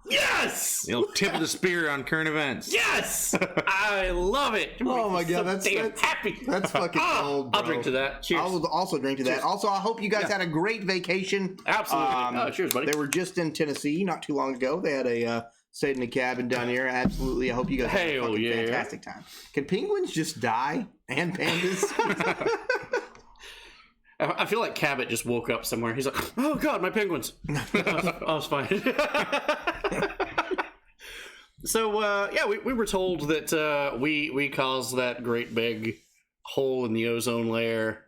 Yes! You know, tip of the spear on current events. Yes! I love it. Oh my god, that's happy. That's fucking gold, bro. I'll drink to that. Cheers. I will also drink to that. Cheers. Also, I hope you guys had a great vacation. Absolutely. Cheers, buddy. They were just in Tennessee not too long ago. They had a stayed in a cabin down here. Absolutely. I hope you guys had a fucking fantastic time. Can penguins just die? And pandas? I feel like Cabot just woke up somewhere. He's like, oh god, my penguins. I was fine. So, yeah, we were told that we caused that great big hole in the ozone layer.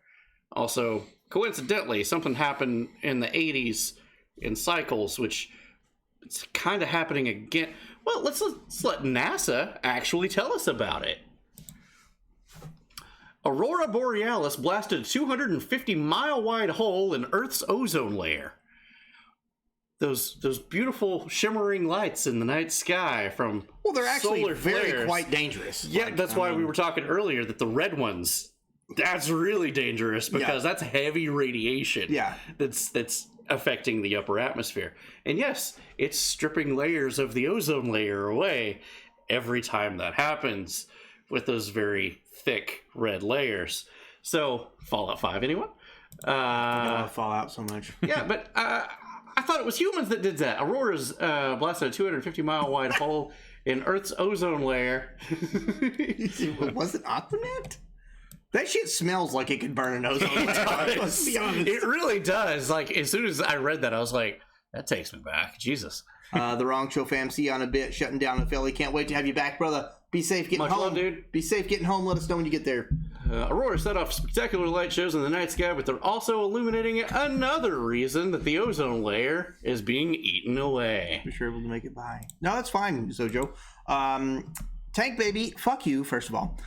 Also, coincidentally, something happened in the 80s in cycles, which it's kind of happening again. Well, let's let NASA actually tell us about it. Aurora Borealis blasted a 250-mile-wide hole in Earth's ozone layer. Those beautiful shimmering lights in the night sky from well, they're actually solar very flares. quite dangerous. Yeah, that's why we were talking earlier that the red ones, that's really dangerous because that's heavy radiation. Yeah. That's affecting the upper atmosphere. And yes, it's stripping layers of the ozone layer away every time that happens with those very thick red layers. So, Fallout 5, anyone? I Fallout so much. Yeah, but I thought it was humans that did that. Aurora's blasted a 250-mile wide hole in Earth's ozone layer. Was it Aquanet? That shit smells like it could burn an ozone layer. Let's be honest. It really does. Like, as soon as I read that, I was like, that takes me back. Jesus. The Wrong Show fam, see you on a bit, shutting down in Philly. Can't wait to have you back, brother. Be safe getting Much home. love, dude. Be safe getting home. Let us know when you get there. Aurora set off spectacular light shows in the night sky, but they're also illuminating another reason that the ozone layer is being eaten away. Be sure able to make it by. No, that's fine, Zojo. Tank Baby, fuck you, first of all.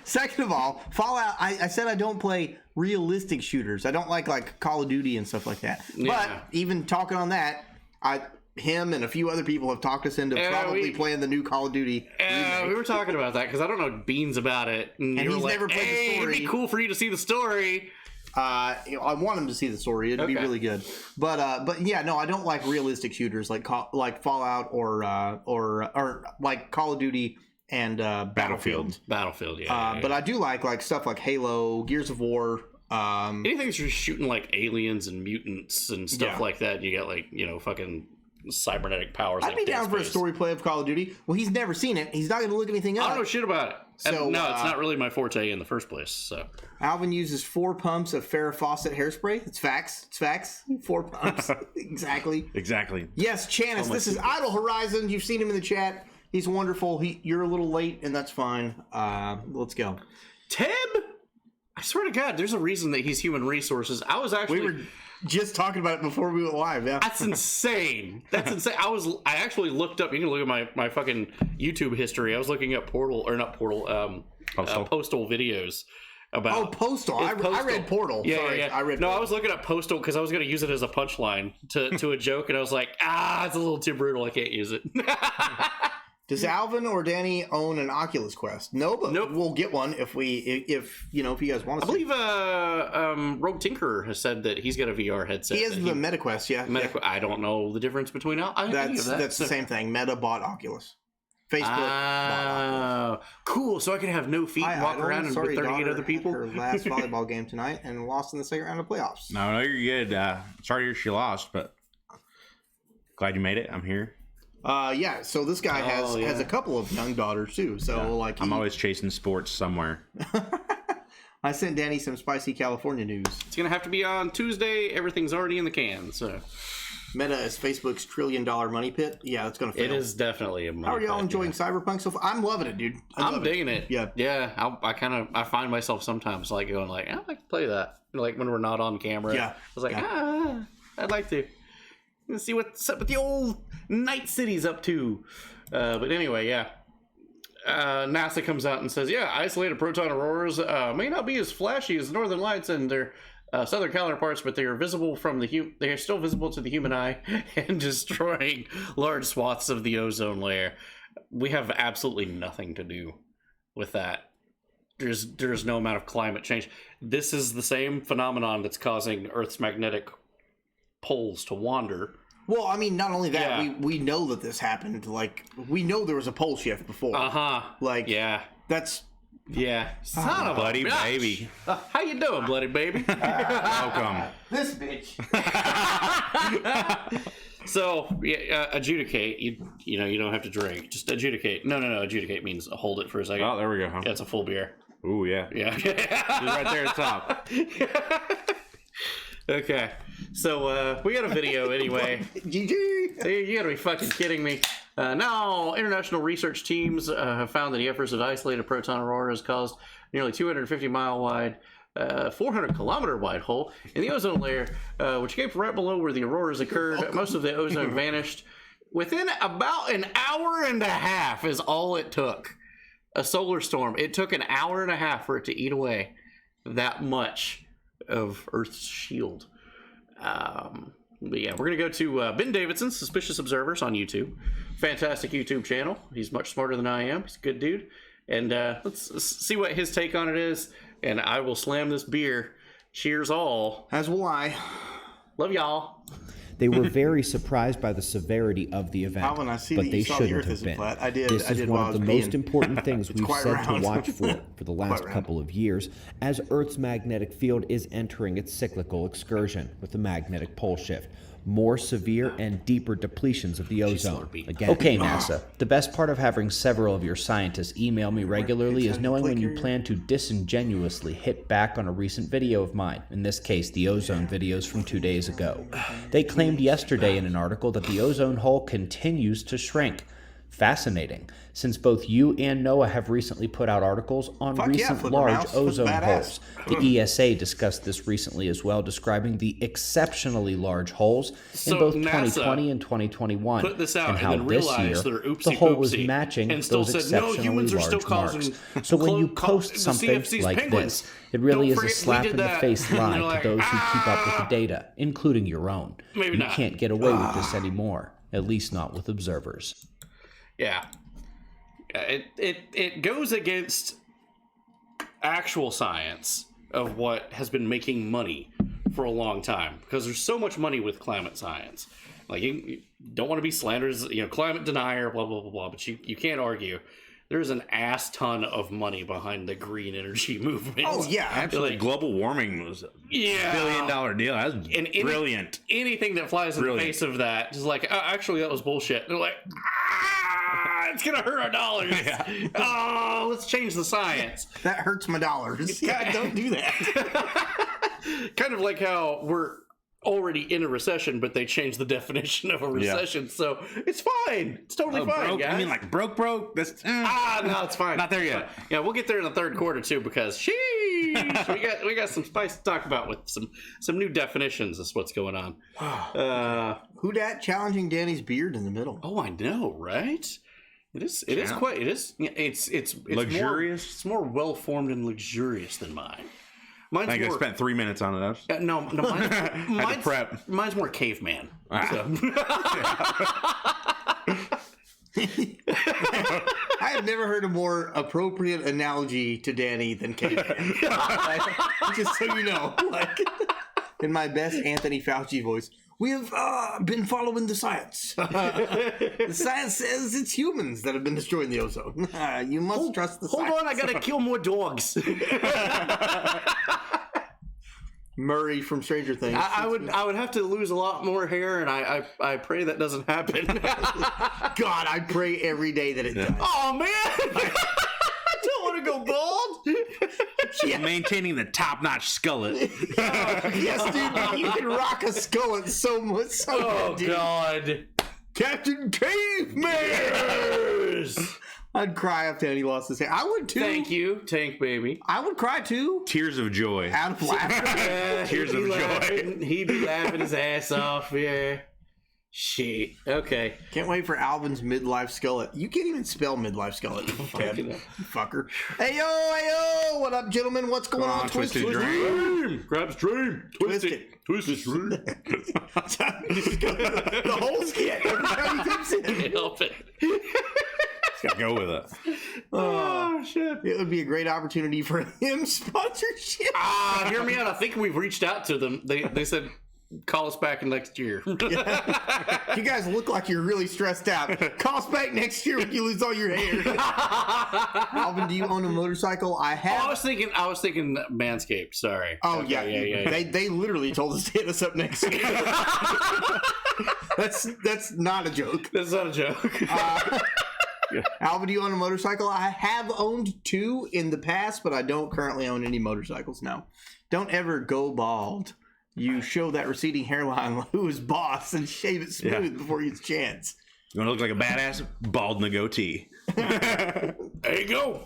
Second of all, Fallout, I said I don't play realistic shooters. I don't like Call of Duty and stuff like that. Yeah. But even talking on that, him and a few other people have talked us into probably playing the new Call of Duty remake. We were talking about that because I don't know beans about it. And you were he's like, never played the story. It'd be cool for you to see the story. I want him to see the story. It'd be really good. But yeah, no, I don't like realistic shooters like Fallout or like Call of Duty and Battlefield. Battlefield, yeah. But I do like stuff like Halo, Gears of War. Anything that's just shooting like aliens and mutants and stuff like that. You got like, fucking cybernetic powers. I'd be down for a story play of Call of Duty. Well, he's never seen it. He's not going to look anything up. I don't know shit about it. So, no, it's not really my forte in the first place. So Alvin uses 4 pumps of Farrah Fawcett hairspray. It's facts. 4 pumps. Exactly. Yes, Chanis. This is Idolhorizons. You've seen him in the chat. He's wonderful. You're a little late, and that's fine. Let's go. Teb? I swear to God, there's a reason that he's human resources. We were just talking about it before we went live. Yeah, that's insane. That's insane. I actually looked up. You can look at my fucking YouTube history. I was looking up Postal videos about. Postal. I read Portal. Yeah, Sorry, yeah. I read. No, Portal. I was looking up Postal because I was going to use it as a punchline to a joke, and I was like, it's a little too brutal. I can't use it. Does Alvin or Danny own an Oculus Quest? No, but we'll get one if you guys want to. I believe Rogue Tinkerer has said that he's got a VR headset. He has the MetaQuest, yeah. I don't know the difference between that's the same thing. Meta bought Oculus. Facebook bought Oculus. Cool. So I can have no feet and walk around and with 38 other people. Her last volleyball game tonight and lost in the second round of playoffs. No, you're good. Sorry to hear she lost, but glad you made it. I'm here. Yeah, so this guy has a couple of young daughters too. So I'm always chasing sports somewhere. I sent Danny some spicy California news. It's gonna have to be on Tuesday. Everything's already in the can, so. Meta is Facebook's $1 trillion money pit. Yeah, it's gonna fail. It is definitely a money How are y'all pit, enjoying Cyberpunk so far? I'm loving it, dude. I'm digging it. Yeah. Yeah. I find myself sometimes like going like, I'd like to play that. Like when we're not on camera. Yeah. I was like, I'd like to. Let's see what's up with the old Night City's up to. But anyway, yeah. NASA comes out and says, yeah, isolated proton auroras may not be as flashy as Northern Lights and their southern counterparts, but they are visible from they are still visible to the human eye and destroying large swaths of the ozone layer. We have absolutely nothing to do with that. There's no amount of climate change. This is the same phenomenon that's causing Earth's magnetic poles to wander. Well, I mean, not only that, Yeah. we know that this happened. Like, we know there was a pole shift before. Like, Yeah. that's... Yeah. Son of a Buddy bitch. baby. How you doing, bloody baby? Welcome. This bitch. So, adjudicate. You know, you don't have to drink. Just adjudicate. No. Adjudicate means hold it for a second. Oh, there we go. Huh? Yeah, it's a full beer. Ooh, yeah. Yeah. She's right there at the top. Okay. So, we got a video anyway. GG. You gotta be fucking kidding me. Now, international research teams have found that the efforts of isolated proton auroras caused nearly 250-mile wide, 400-kilometer wide hole in the ozone layer, which came from right below where the auroras occurred. Most of the ozone vanished within about an hour and a half is all it took. A solar storm. It took an hour and a half for it to eat away that much of Earth's shield. But yeah, we're going to go to Ben Davidson's Suspicious Observers on YouTube. Fantastic YouTube channel. He's much smarter than I am. He's a good dude. And let's see what his take on it is. And I will slam this beer. Cheers all. As will I. Love y'all. They were very surprised by the severity of the event, Alvin, I see but that they you saw the shouldn't Earth have isn't been. flat. I did This while is one I of the was most peeing. important things we've quite said round. to watch for the last round. couple of years, as Earth's magnetic field is entering its cyclical excursion with the magnetic pole shift. More severe and deeper depletions of the ozone. Again. Okay, NASA. The best part of having several of your scientists email me regularly is knowing when you plan to disingenuously hit back on a recent video of mine, in this case, the ozone videos from 2 days ago. They claimed yesterday in an article that the ozone hole continues to shrink. Fascinating, since both you and NOAA have recently put out articles on recent Flipper large Mouse. ozone Badass. holes. The ESA discussed this recently as well, describing the exceptionally large holes So in both NASA 2020 and 2021, put this out and and how then this realized year they're oopsie the hole was poopsie matching and still those said, "No, exceptionally humans are still large marks. causing So when you the post something CFC's like penguins. this, it really Don't is a forget we slap did in the that." face And lie they're to like, those who keep up with the data, including your own. Maybe You not. can't get away with this anymore, at least not with observers. Yeah. It goes against actual science of what has been making money for a long time, because there's so much money with climate science. Like, you don't want to be slanderous, climate denier, blah, blah, blah, blah, but you can't argue. There's an ass ton of money behind the green energy movement. Oh, yeah. Absolutely. Like, Global warming was a yeah. billion-dollar deal. That was And brilliant. Anything that flies in the face of that is like, actually, that was bullshit. They're like, it's going to hurt our dollars. Oh, let's change the science. That hurts my dollars. Yeah, don't do that. Kind of like how we're already in a recession, but they changed the definition of a recession, so it's fine. It's totally fine, broke? guys. I mean, like broke? That's no, it's fine. Not there yet. Yeah, we'll get there in the third quarter too, because sheesh, we got some spice to talk about with some new definitions. Is what's going on. Who dat challenging Danny's beard in the middle? Oh, I know, right? It's Luxurious? It's more well formed and luxurious than mine. Mine's I think I more, spent 3 minutes on it. no, mine's prep. Mine's more caveman. So. I have never heard a more appropriate analogy to Danny than caveman. Just so you know, like in my best Anthony Fauci voice, we have been following the science. The science says it's humans that have been destroying the ozone. You must trust the science. Hold on, I gotta kill more dogs. Murray from Stranger Things. I would have to lose a lot more hair, and I pray that doesn't happen. God, I pray every day that it does. Oh man, I don't want to go bald. Maintaining the top-notch skillet. Yes, dude, you can rock a skillet so much. Oh, dude. God. Captain Caveman! I'd cry if Danny lost his hair. I would too. Thank you, Tank Baby. I would cry too. Tears of joy. Out of laughter. Tears He'd of be joy. laughing. He'd be laughing his ass off, yeah. Shit. Okay. Can't wait for Alvin's midlife skillet. You can't even spell midlife skillet. Ted. You fucker. Hey yo, what up, gentlemen? What's going on? Twisted Twist Dream. Grab stream. Twist it. Twist it. The whole skit. Every time he comes in. Help it. Gotta go with it. Oh, shit. It would be a great opportunity for him sponsorship. Hear me out. I think we've reached out to them. They said, call us back in next year. You guys look like you're really stressed out. Call us back next year when you lose all your hair. Alvin, do you own a motorcycle? I have. I was thinking Manscaped. Sorry. Oh, Okay, yeah. They literally told us to hit us up next year. That's not a joke. That's not a joke. Alvin, do you own a motorcycle? I have owned 2 in the past, but I don't currently own any motorcycles now. Don't ever go bald. You show that receding hairline who is boss and shave it smooth before you get a chance. You want to look like a badass? Bald in a goatee. There you go.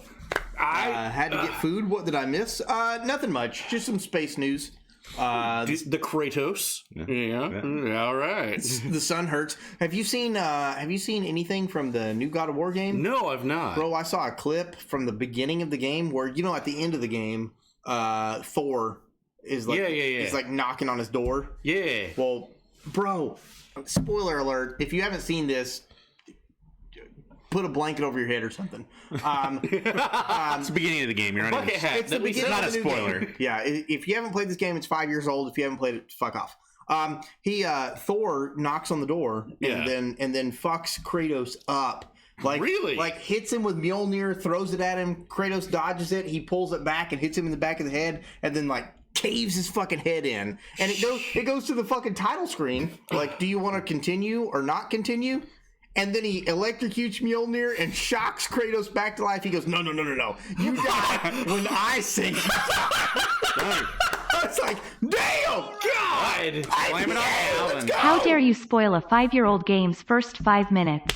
I had to get food. What did I miss? Nothing much. Just some space news. The Kratos. Yeah. All right. The sun hurts. Have you seen anything from the new God of War game? No, I've not. Bro, I saw a clip from the beginning of the game where, at the end of the game, Thor is like is like knocking on his door. Yeah. Well, bro, spoiler alert, if you haven't seen this, put a blanket over your head or something. It's the beginning of the game. You're not Bucket hat. It's the beginning not of a the new spoiler. game. Yeah, if you haven't played this game, it's 5 years old. If you haven't played it, fuck off. Thor knocks on the door and then fucks Kratos up. Like hits him with Mjolnir, throws it at him. Kratos dodges it. He pulls it back and hits him in the back of the head, and then caves his fucking head in. And it goes to the fucking title screen. Like, do you want to continue or not continue? And then he electrocutes Mjolnir and shocks Kratos back to life. He goes, no. You die when I say you die. It's like, damn! God! Blame it on Alvin. Let's go! How dare you spoil a 5-year-old game's first 5 minutes?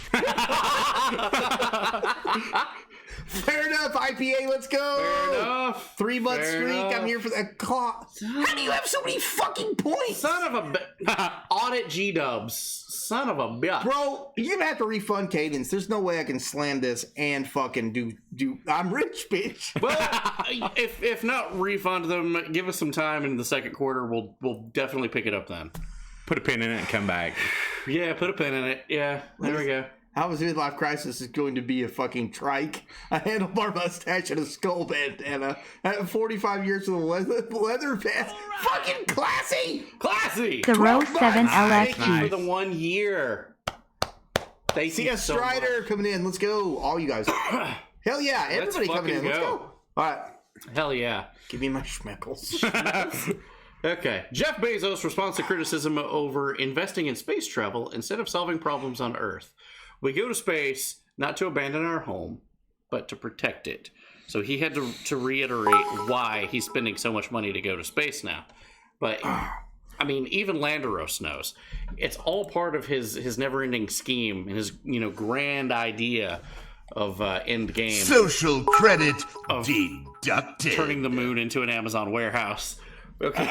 Fair enough, IPA, let's go! Fair enough. 3-month Fair streak, enough. I'm here for that clock. How do you have so many fucking points? Son of a audit G-dubs. Son of a bitch. Bro, you're gonna have to refund Cadence. There's no way I can slam this and fucking do I'm rich, bitch. Well, if not refund them, give us some time in the second quarter. We'll definitely pick it up then. Put a pin in it and come back. Yeah, put a pin in it. Yeah, there we go. Alvin's midlife crisis is going to be a fucking trike, a handlebar mustache, and a skull bandana. At 45 years with a leather vest. Fucking classy! Classy! The Row 7 Thank you LFG. for the 1 year. Thank See you a so Strider much. coming in. Let's go, all you guys. Hell yeah, everybody coming in. fucking Let's go. go. All right, Hell yeah. give me my schmeckles. Okay. Jeff Bezos responds to criticism over investing in space travel instead of solving problems on Earth. We go to space not to abandon our home, but to protect it. So he had to reiterate why he's spending so much money to go to space now. But, I mean, even Landeros knows. It's all part of his never-ending scheme and his, grand idea of end game. Social credit deducted. Turning the moon into an Amazon warehouse. Okay.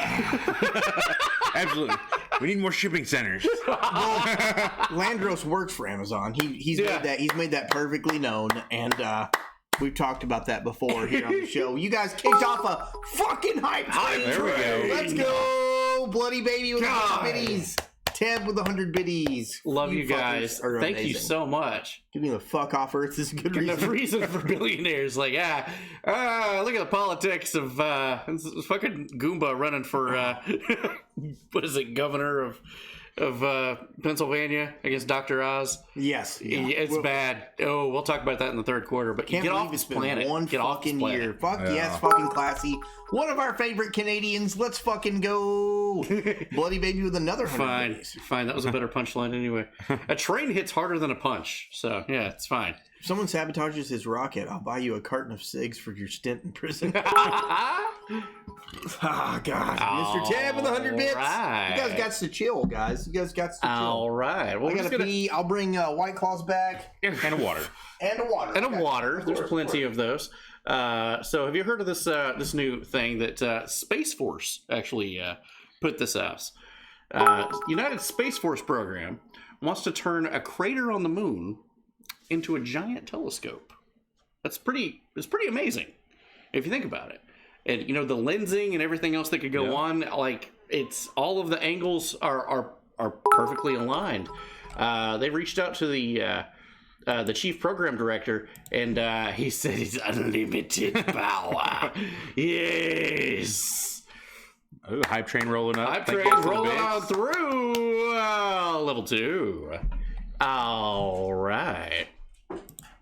Absolutely. We need more shipping centers. Landros works for Amazon. He's made that perfectly known, and we've talked about that before here on the show. You guys kicked off a fucking hype train. There we go. Let's go, Bloody Baby with 100 biddies. Ted with 100 biddies. Love you guys. fuckers are Thank you amazing. so much. Give me the fuck off Earth. This is a good The reason. reason for billionaires, like, look at the politics of this fucking Goomba running for what is it, governor of Pennsylvania against Dr. Oz. Yes. Yeah. It's bad. Oh, we'll talk about that in the third quarter. But Can't get believe off it's this been planet. one Get off this fucking planet. year. Fuck yes, fucking classy. One of our favorite Canadians. Let's fucking go. Bloody Baby with another 100 biddies. Fine. That was a better punchline anyway. A train hits harder than a punch. So, yeah, it's fine. If someone sabotages his rocket, I'll buy you a carton of cigs for your stint in prison. God. Mr. Tab with 100 bits. Right. You guys got to chill, guys. You guys got to chill. All right. Well, I gotta pee. I'll bring White Claws back. And a water. And a water. And a water. There's plenty of those. So have you heard of this this new thing that Space Force actually put this out? United Space Force program wants to turn a crater on the moon into a giant telescope. It's pretty amazing if you think about it. And you know, the lensing and everything else that could go on, like it's all of the angles are perfectly aligned. They reached out to the chief program director, and he said it's unlimited power. Yes. Ooh, hype train rolling up. Hype train rolling on through level 2. All right.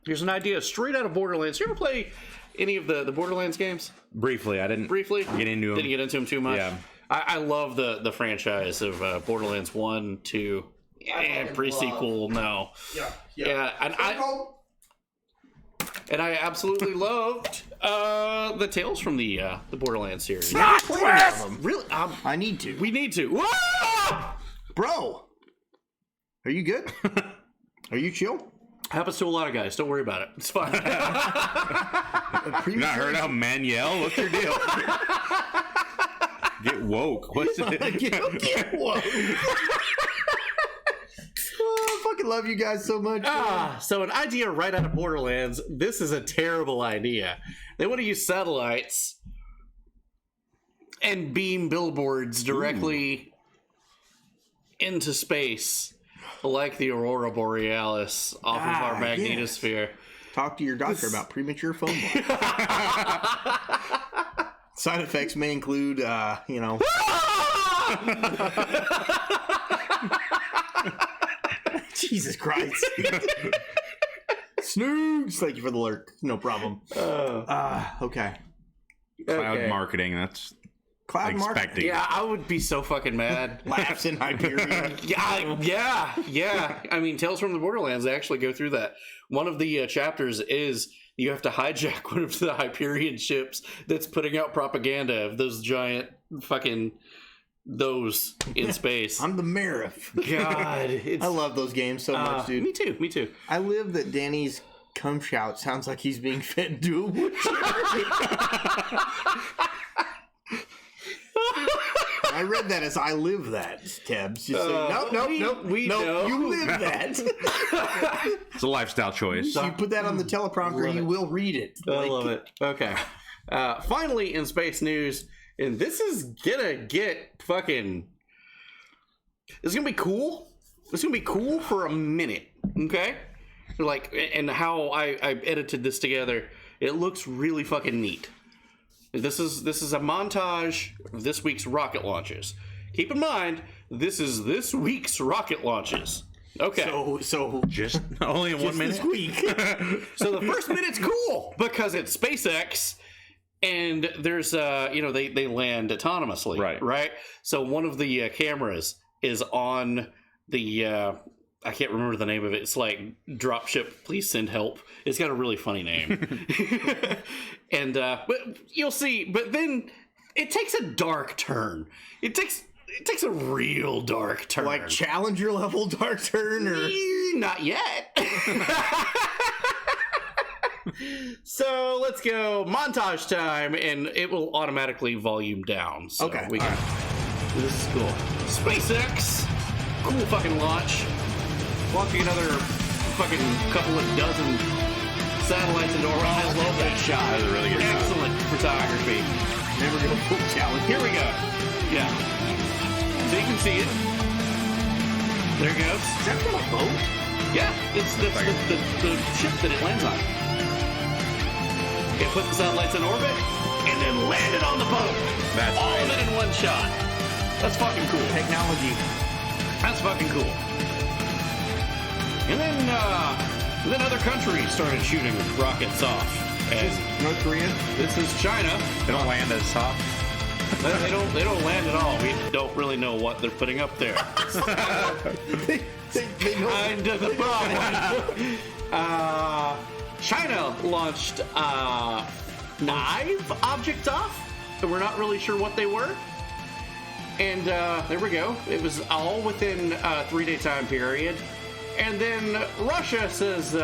Here's an idea straight out of Borderlands. You ever play any of the Borderlands games? Briefly, I didn't get into them. Didn't get into them too much. Yeah. I love the franchise of Borderlands 1, 2, and pre-sequel. No. Yeah. And I absolutely loved the Tales from the Borderlands series. Not Wes! Really? I need to. We need to. Whoa! Bro, are you good? Are you chill? Happens to a lot of guys. Don't worry about it. It's fine. You not heard how men yell? What's your deal? Get woke. What's it? Get woke. I fucking love you guys so much. So an idea right out of Borderlands. This is a terrible idea. They want to use satellites and beam billboards directly into space, like the Aurora Borealis off of our magnetosphere. Yes. Talk to your doctor about premature phone call. Side effects may include, Jesus Christ. Snoogs. Thank you for the alert. No problem. Okay. Cloud marketing. That's Cloud marketing. Yeah, I would be so fucking mad. Laughs in Hyperion. Yeah. I mean, Tales from the Borderlands, they actually go through that. One of the chapters is you have to hijack one of the Hyperion ships that's putting out propaganda of those giant fucking those in space. I'm the mayor. God, I love those games so much, dude. Me too. I live that Danny's cum shout sounds like he's being fed into a wheelchair. I read that as I live that, Tebs. You say, nope, we know. You live that. It's a lifestyle choice. You put that on the teleprompter, you will read it. I love it. Okay. Finally, in space news, and this is gonna get fucking... It's gonna be cool. It's gonna be cool for a minute, okay? Like, and how I edited this together, it looks really fucking neat. This is a montage of this week's rocket launches. Keep in mind, this is this week's rocket launches. Okay. So just only in 1 minute. This week. So the first minute's cool because it's SpaceX, and there's they land autonomously. Right. So one of the cameras is on the I can't remember the name of it. It's like Dropship, Please Send Help. It's got a really funny name. And but you'll see, but then it takes a dark turn. It takes a real dark turn. Like Challenger level dark turn, or not yet. So let's go montage time, and it will automatically volume down. So okay. This is cool. SpaceX, cool fucking launch. Launching another fucking couple of dozen satellites into orbit. I love that shot. That was a really good shot. Excellent photography. Never gonna pull challenge. Here we go. Yeah. So you can see it. There it goes. Is that from a boat? Yeah. It's the ship that it lands on. It put the satellites in orbit and then landed on the boat. That's all of it in one shot. That's fucking cool. Technology. That's fucking cool. And then other countries started shooting rockets off. And North Korea? This is China. They don't land as soft. They don't land at all. We don't really know what they're putting up there. they kind of the problem. China launched 5 objects off, and we're not really sure what they were. And there we go. It was all within a 3-day time period. And then Russia says,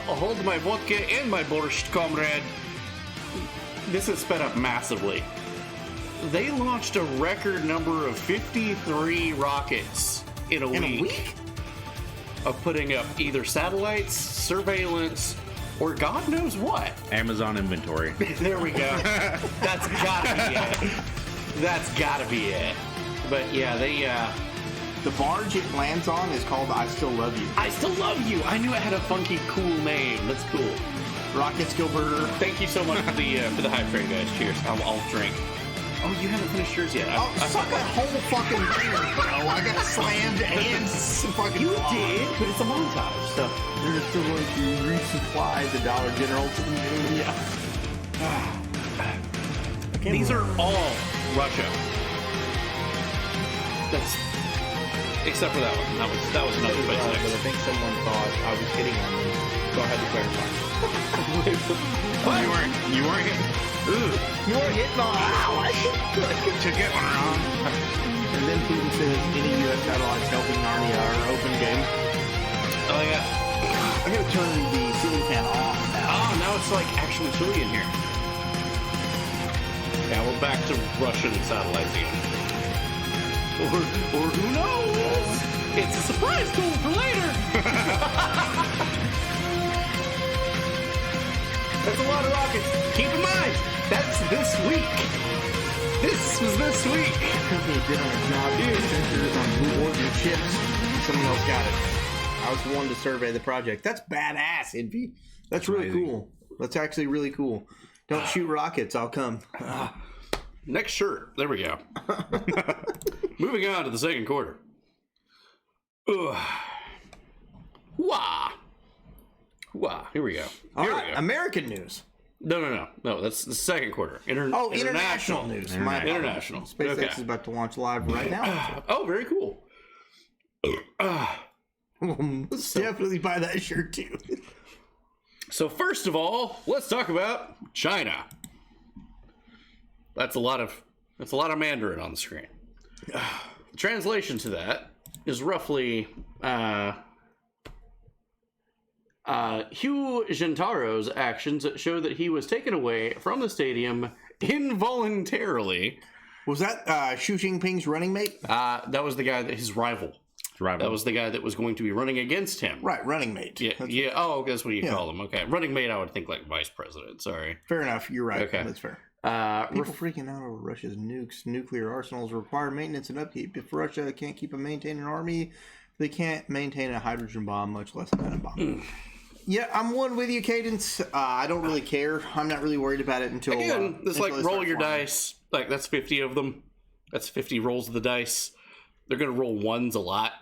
hold my vodka and my borscht, comrade. This is sped up massively. They launched a record number of 53 rockets in a week of putting up either satellites, surveillance, or God knows what. Amazon inventory. There we go. That's gotta be it. That's gotta be it. But yeah, they The barge it lands on is called I Still Love You. I Still Love You. I knew it had a funky, cool name. That's cool. Rocket Skill Burger. Thank you so much for the hype train, guys. Cheers. I'll drink. Oh, you haven't finished yours yet. Oh, suck a whole fucking beer, bro. I got slammed and fucking. You did, but it's a montage, so. They're still going to resupply the Dollar General to the moon. Yeah. These are all Russia. That's except for that one. That was another But I SpaceX. think someone thought I was hitting on them, so I had to clarify. You weren't hitting. You weren't hitting on. Ow! I To get one wrong. And then Putin says any U.S. satellites helping Narnia are open game. Oh yeah. I'm gonna turn the ceiling fan off now. Oh, now it's like actually chilly in here. Yeah, we're back to Russian satellites again. Or who knows? It's a surprise goal for later. That's a lot of rockets. Keep in mind, that's this week. This was this week. The company did on a job here. Sensors on Blue Origin ships. Someone else got it. I was the one to survey the project. That's badass, Envy. That's really cool. That's actually really cool. Don't shoot rockets. I'll come. Next shirt. There we go. Moving on to the second quarter. Ugh. Wah. Wah. Here we go. All right, American news. No. That's the second quarter. International news. My apologies. International. SpaceX Okay. is about to launch live right now. Oh, very cool. Let's definitely buy that shirt too. So first of all, let's talk about China. That's a lot of Mandarin on the screen. The translation to that is roughly Hugh Gentaro's actions show that he was taken away from the stadium involuntarily. Was that Xi Jinping's running mate? That was the guy his rival. That was the guy that was going to be running against him. Right, running mate. Yeah. Oh, that's what you call him. Okay, running mate. I would think like vice president. Sorry. Fair enough. You're right. Okay. That's fair. People freaking out over Russia's nukes. Nuclear arsenals require maintenance and upkeep. If Russia can't keep and maintain an army, they can't maintain a hydrogen bomb, much less an atom bomb. Yeah, I'm one with you, Cadence. I don't really care. I'm not really worried about it until again. It's like they roll start your flying. dice. Like that's 50 of them. That's 50 rolls of the dice. They're gonna roll ones a lot.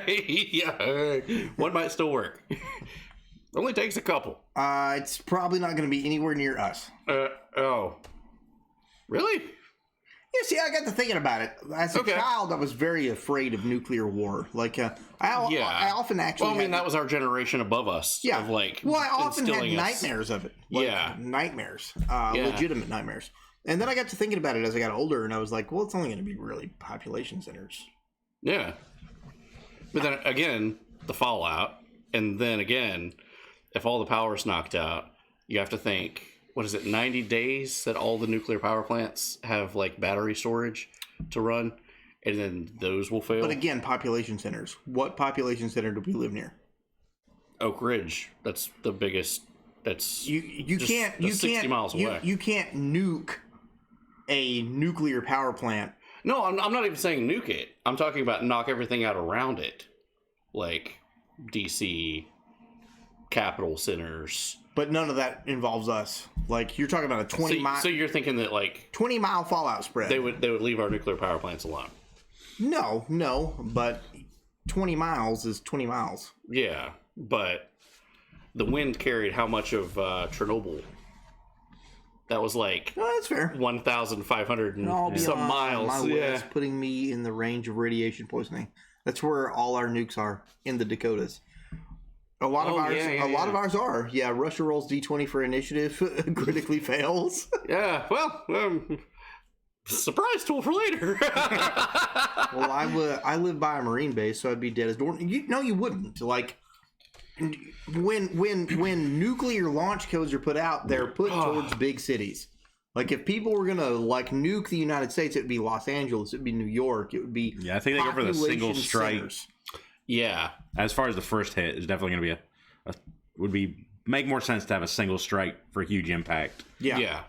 Yeah, one might still work. Only takes a couple. It's probably not going to be anywhere near us. Oh, really? Yeah, see, I got to thinking about it. As a child, I was very afraid of nuclear war. Like, I often actually. Well, I mean, that was our generation above us. Yeah. Of like, well, I often had instilling us. nightmares of it. Like, Yeah. nightmares. Legitimate nightmares. And then I got to thinking about it as I got older, and I was like, well, it's only going to be really population centers. Yeah. But then again, the fallout, and then again, if all the power's knocked out, you have to think, what is it, 90 days that all the nuclear power plants have like battery storage to run, and then those will fail. But again, population centers. What population center do we live near? Oak Ridge. That's the biggest. That's you just can't 60 miles away. You can't nuke a nuclear power plant. No, I'm not even saying nuke it. I'm talking about knock everything out around it, like DC, capital centers. But none of that involves us. Like, you're talking about a 20-mile... So you're thinking that, like... 20-mile fallout spread. They would leave our nuclear power plants alone. No, but 20 miles is 20 miles. Yeah, but the wind carried how much of Chernobyl? That was like... No, that's fair. 1,500 and some miles. My list, putting me in the range of radiation poisoning. That's where all our nukes are, in the Dakotas. A lot of ours are. Yeah, Russia rolls D20 for initiative, critically fails. Yeah, well, surprise tool for later. Well, I live by a Marine base, so I'd be dead as door. No, you wouldn't. Like, when nuclear launch codes are put out, they're put towards big cities. Like, if people were gonna nuke the United States, it would be Los Angeles, it would be New York, it would be I think they go for the single strike. Centers. Yeah, As far as the first hit is definitely going to be make more sense to have a single strike for huge impact. yeah.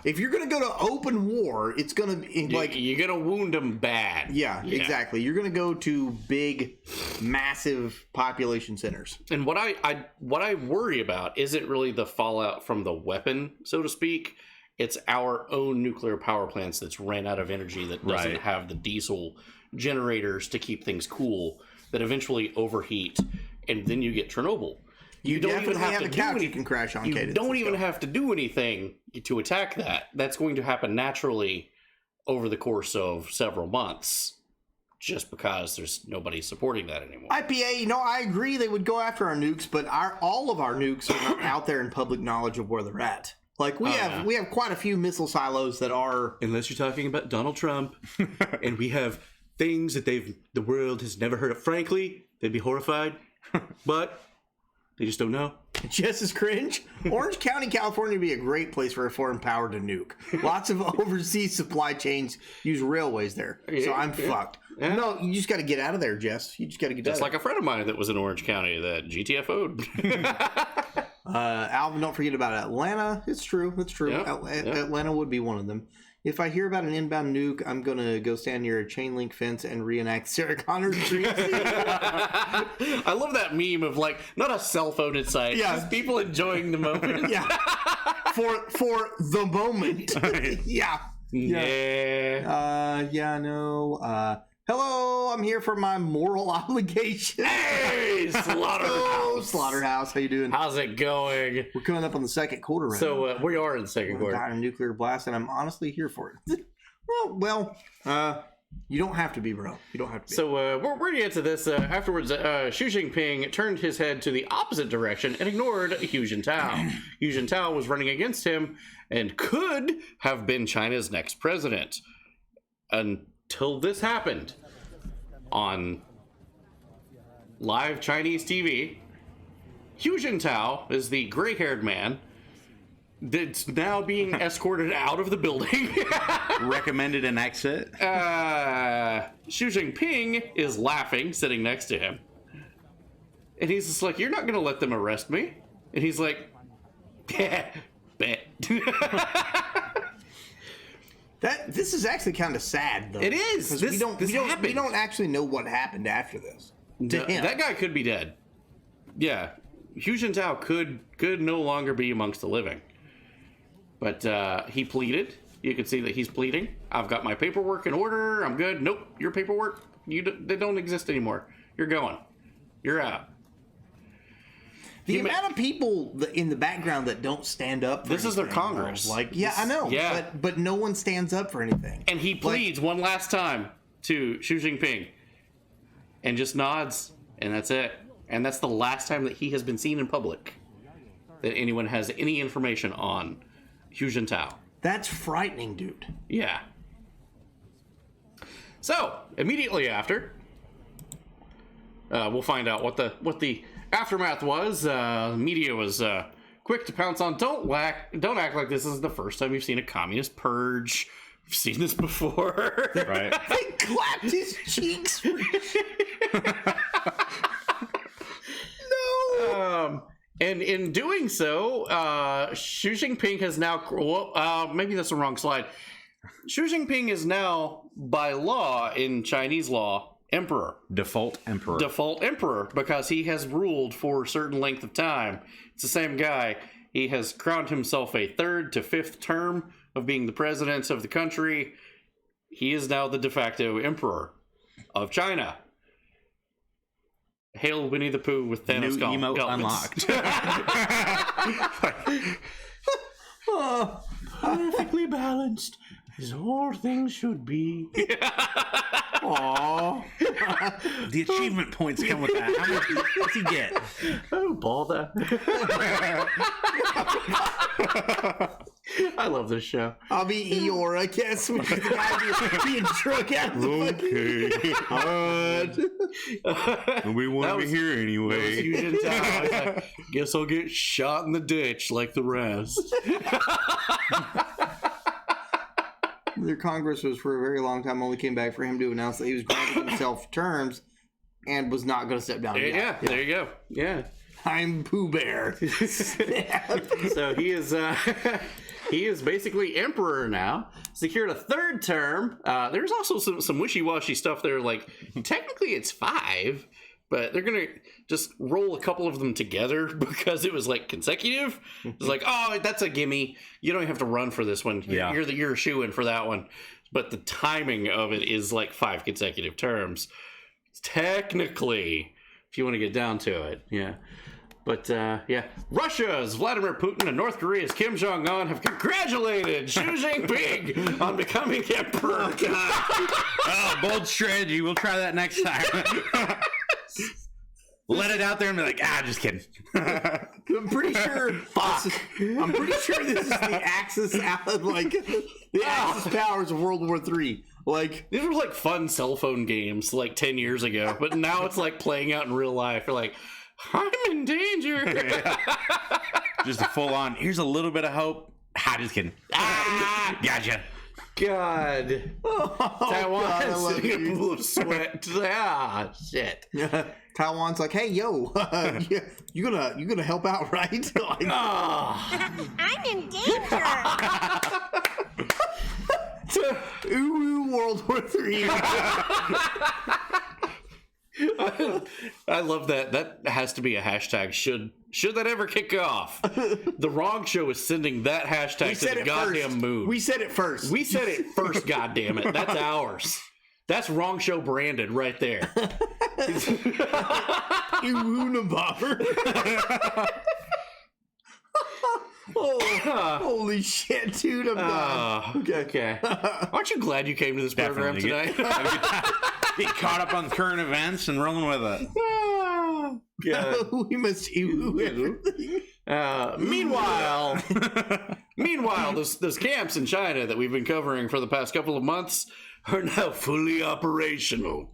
If you're gonna go to open war, it's gonna be You're gonna wound them bad. Yeah, exactly. You're gonna go to big, massive population centers. And what I worry about isn't really the fallout from the weapon, so to speak. It's our own nuclear power plants that's ran out of energy that doesn't have the diesel generators to keep things cool that eventually overheat, and then you get Chernobyl. You don't even have to do anything. You can crash on. You don't even have to do anything to attack that. That's going to happen naturally over the course of several months, just because there's nobody supporting that anymore. IPA, I agree they would go after our nukes, but all of our nukes are not out there in public knowledge of where they're at. Like, we have quite a few missile silos that are... Unless you're talking about Donald Trump, and we have things that the world has never heard of. Frankly, they'd be horrified, but they just don't know. Just as cringe. Orange County, California would be a great place for a foreign power to nuke. Lots of overseas supply chains use railways there, so I'm fucked. Yeah. No, you just got to get out of there, Jess. You just got to get out of there. Just like a friend of mine that was in Orange County that GTFO'd. Alvin, don't forget about Atlanta. It's true. Yep. Atlanta would be one of them. If I hear about an inbound nuke, I'm going to go stand near a chain link fence and reenact Sarah Connor's dream scene. I love that meme of, not a cell phone in sight. Yeah. Just people enjoying the moment. Yeah. For the moment. Yeah. No. Hello, I'm here for my moral obligation. Hey, Slaughterhouse. Slaughterhouse, how you doing? How's it going? We're coming up on the second quarter right now. So we are in the second quarter. Dying a nuclear blast, and I'm honestly here for it. You don't have to be, bro. You don't have to be. So we're going to get to this. Afterwards, Xi Jinping turned his head to the opposite direction and ignored Hu Jintao. Hu Jintao was running against him and could have been China's next president. Until this happened on live Chinese TV. Hu Jintao is the gray-haired man that's now being escorted out of the building. Recommended an exit. Xi Jinping is laughing, sitting next to him. And he's just like, "You're not going to let them arrest me?" And he's like, "Yeah, bet." This is actually kind of sad, though. It is. We don't actually know what happened after this. That guy could be dead. Yeah, Hu Jintao could no longer be amongst the living. But he pleaded. You can see that he's pleading. I've got my paperwork in order. I'm good. Nope, your paperwork, they don't exist anymore. You're going. You're out. The amount of people in the background that don't stand up for this is their Congress. I know. Yeah. But no one stands up for anything. And he pleads one last time to Xi Jinping and just nods, and that's it. And that's the last time that he has been seen in public that anyone has any information on Hu Jintao. That's frightening, dude. Yeah. So, immediately after, we'll find out what the aftermath was. The media was quick to pounce on. Don't act like this is the first time you've seen a communist purge. We've seen this before. Right. They clapped his cheeks. No. And in doing so, Xi Jinping has now... maybe that's the wrong slide. Xi Jinping is now, by law, in Chinese law, emperor. Default emperor, because he has ruled for a certain length of time. It's the same guy. He has crowned himself a 3rd to 5th term of being the president of the country. He is now the de facto emperor of China. Hail Winnie the Pooh with Thanos new emote unlocked. Perfectly balanced. as all things should be. Aww. The achievement points come with that. How much does he get? Oh, bother. I love this show. I'll be Eeyore, I guess, which is the guy being drunk out of the Okay. We want to hear anyway. Fusion Town. I was like, guess I'll get shot in the ditch like the rest. Their Congress was for a very long time only came back for him to announce that he was granting himself terms and was not going to step down. Yeah, there you go. Yeah. I'm Pooh Bear. So he is he is basically emperor now. Secured a third term. There's also some wishy-washy stuff there. Like technically it's 5, but they're gonna just roll a couple of them together because it was like consecutive. It's like, oh, that's a gimme. You don't have to run for this one. Yeah. You're a shoo-in for that one. But the timing of it is like 5 consecutive terms. Technically, if you want to get down to it, yeah. But, yeah, Russia's Vladimir Putin and North Korea's Kim Jong-un have congratulated Xi Jinping on becoming emperor. Oh, bold strategy. We'll try that next time. Let it out there and be like, just kidding. I'm pretty sure. I'm pretty sure this is the Axis, the Axis powers of World War III. Like, these were like fun cell phone games like 10 years ago, but now it's like playing out in real life. You're like, I'm in danger. Just a full on, here's a little bit of hope. Just kidding. Gotcha. God. Taiwan sitting in a pool of sweat. Shit. Taiwan's like, hey, yo, you gonna help out, right? Like, I'm in danger. Ooh, World War III. I love that. That has to be a hashtag. Should that ever kick off? The Wrong Show is sending that hashtag to the goddamn moon. We said it first. We said it first, goddamn it. That's ours. That's Wrong Show branded right there. You Unabomber. Holy shit, dude, I'm done. Okay. Aren't you glad you came to this program Definitely. tonight? Get caught up on current events and rolling with it. We must do everything. Meanwhile, those camps in China that we've been covering for the past couple of months are now fully operational.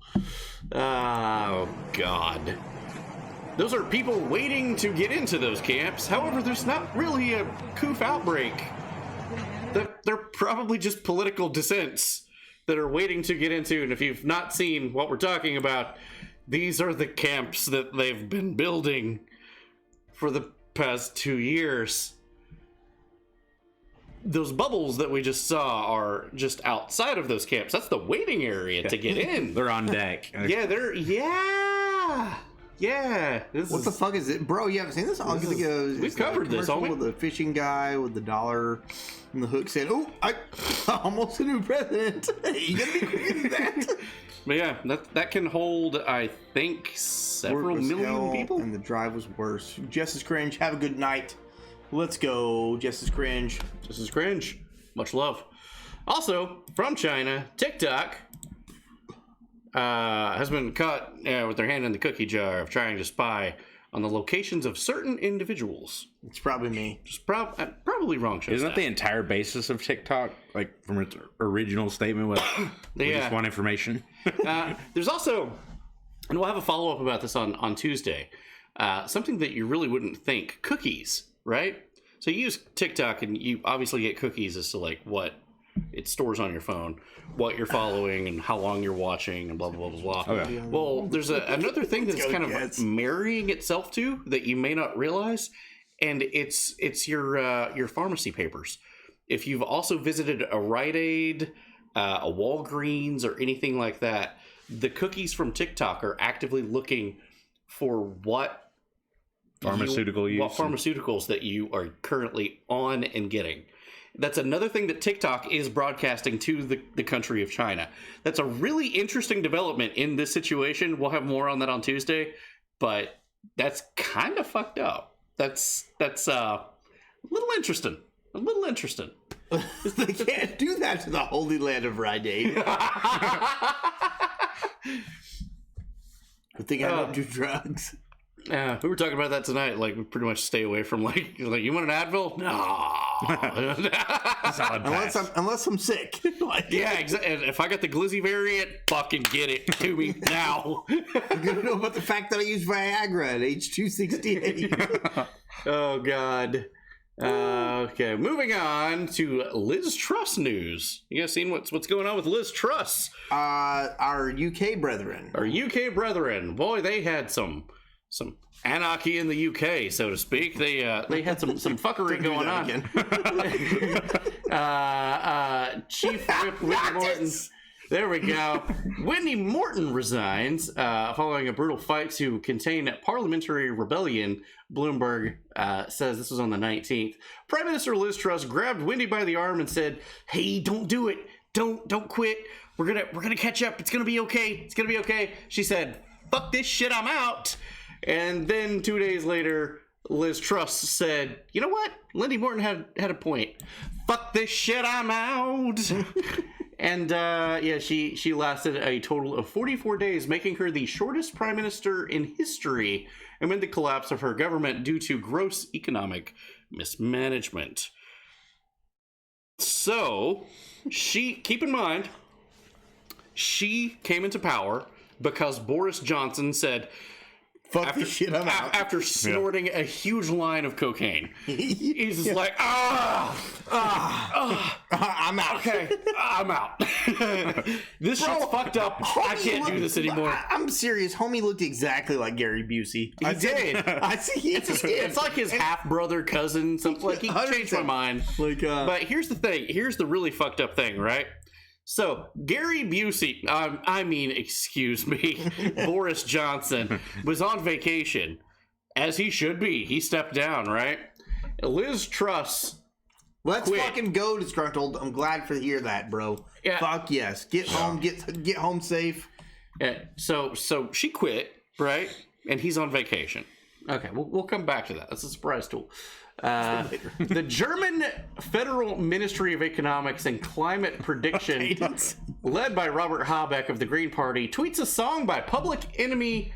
Oh, God. Those are people waiting to get into those camps. However, there's not really a coof outbreak. They're probably just political dissents that are waiting to get into. And if you've not seen what we're talking about, these are the camps that they've been building for the past 2 years. Those bubbles that we just saw are just outside of those camps. That's the waiting area to get in. They're on deck. Yeah. What the fuck is it, bro? You haven't seen this? We've covered this, haven't we? With the fishing guy with the dollar and the hook said, "Oh, I almost a new president." You gotta be quicker than that. But yeah, that can hold, I think, several million people. And the drive was worse. Justice Cringe, have a good night. Let's go, Justice Cringe. Justice Cringe, much love. Also, from China, TikTok has been caught with their hand in the cookie jar of trying to spy on the locations of certain individuals. It's probably me. Just probably Wrong Show. Isn't that the entire basis of TikTok? Like from its original statement was, we just want information. There's also, and we'll have a follow-up about this on Tuesday, something that you really wouldn't think, cookies, right? So you use TikTok and you obviously get cookies as to like what it stores on your phone, what you're following and how long you're watching and blah, blah, blah, blah, blah. Okay. Well, there's another thing that's kind of marrying itself to that you may not realize, and it's your pharmacy papers. If you've also visited a Rite Aid, a Walgreens, or anything like that, the cookies from TikTok are actively looking for what pharmaceuticals that you are currently on and getting. That's another thing that TikTok is broadcasting to the country of China. That's a really interesting development in this situation. We'll have more on that on Tuesday, but that's kind of fucked up. That's a little interesting. They can't do that to the holy land of Rydane. Good thing I don't do drugs. Yeah, we were talking about that tonight. Like, we pretty much stay away from like you want an Advil? No. unless I'm sick. Like, yeah, exactly. And if I got the glizzy variant, fucking get it to me now. You don't know about the fact that I use Viagra at age 268. Oh God. Okay, moving on to Liz Truss news. You guys seen what's going on with Liz Truss? Our UK brethren. Boy, they had some anarchy in the UK, so to speak. They had some fuckery going on. Chief Whip Wendy Morton. There we go. Wendy Morton resigns following a brutal fight to contain parliamentary rebellion. Bloomberg says this was on the 19th. Prime Minister Liz Truss grabbed Wendy by the arm and said, "Hey, don't do it. Don't quit. We're gonna catch up. It's gonna be okay. It's gonna be okay." She said, "Fuck this shit. I'm out." And then 2 days later, Liz Truss said, "You know what? Wendy Morton had a point. Fuck this shit. I'm out." And she lasted a total of 44 days, making her the shortest prime minister in history amid the collapse of her government due to gross economic mismanagement. So, keep in mind, she came into power because Boris Johnson said, "Fuck this shit, I'm out." After snorting a huge line of cocaine. He's just like, I'm out. Okay, I'm out. This shit's fucked up. I can't do this anymore. I'm serious. Homie looked exactly like Gary Busey. He did. I see. It's like his half-brother cousin. Something like he changed my mind. But here's the thing. Here's the really fucked up thing, right? So, Gary Busey, excuse me, Boris Johnson, was on vacation, as he should be. He stepped down, right? Liz Truss Let's quit. fucking go, Disgruntled. I'm glad to hear that, bro. Yeah. Fuck yes. Get home, get home safe. Yeah, so she quit, right? And he's on vacation. Okay, we'll come back to that. That's a surprise tool. The German Federal Ministry of Economics and Climate Prediction, led by Robert Habeck of the Green Party, tweets a song by Public Enemy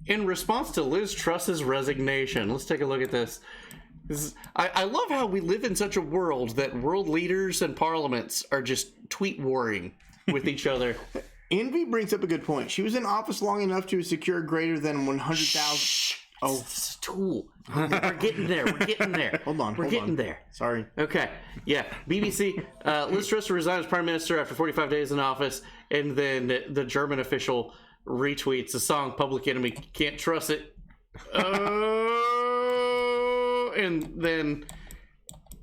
in response to Liz Truss's resignation. Let's take a look at this. I love how we live in such a world that world leaders and parliaments are just tweet warring with each other. Envy brings up a good point. She was in office long enough to secure greater than 100,000... Oh, it's a tool. We're getting there. Hold on. We're getting there. Sorry. Okay. Yeah. BBC. Liz Truss resigned as prime minister after 45 days in office, and then the German official retweets the song "Public Enemy." Can't trust it. And then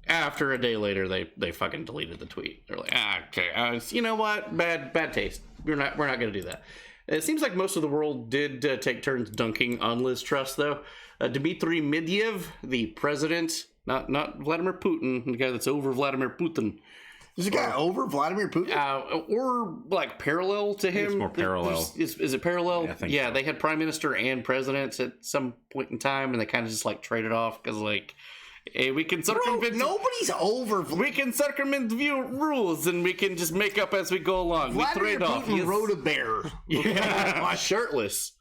after a day later, they fucking deleted the tweet. They're like, okay, you know what? Bad taste. We're not gonna do that. It seems like most of the world did take turns dunking on Liz Truss, though. Dmitry Medvedev, the president, not Vladimir Putin, the guy that's over Vladimir Putin. Is the guy over Vladimir Putin? Or like parallel to him? It's more parallel. Is it parallel? Yeah, I think so. They had prime minister and presidents at some point in time, and they kind of just like traded off because like, hey, we can circumvent. Nobody's over. We can circumvent rules, and we can just make up as we go along. Vladimir we trade off. Putin rode a bear. Yeah, shirtless.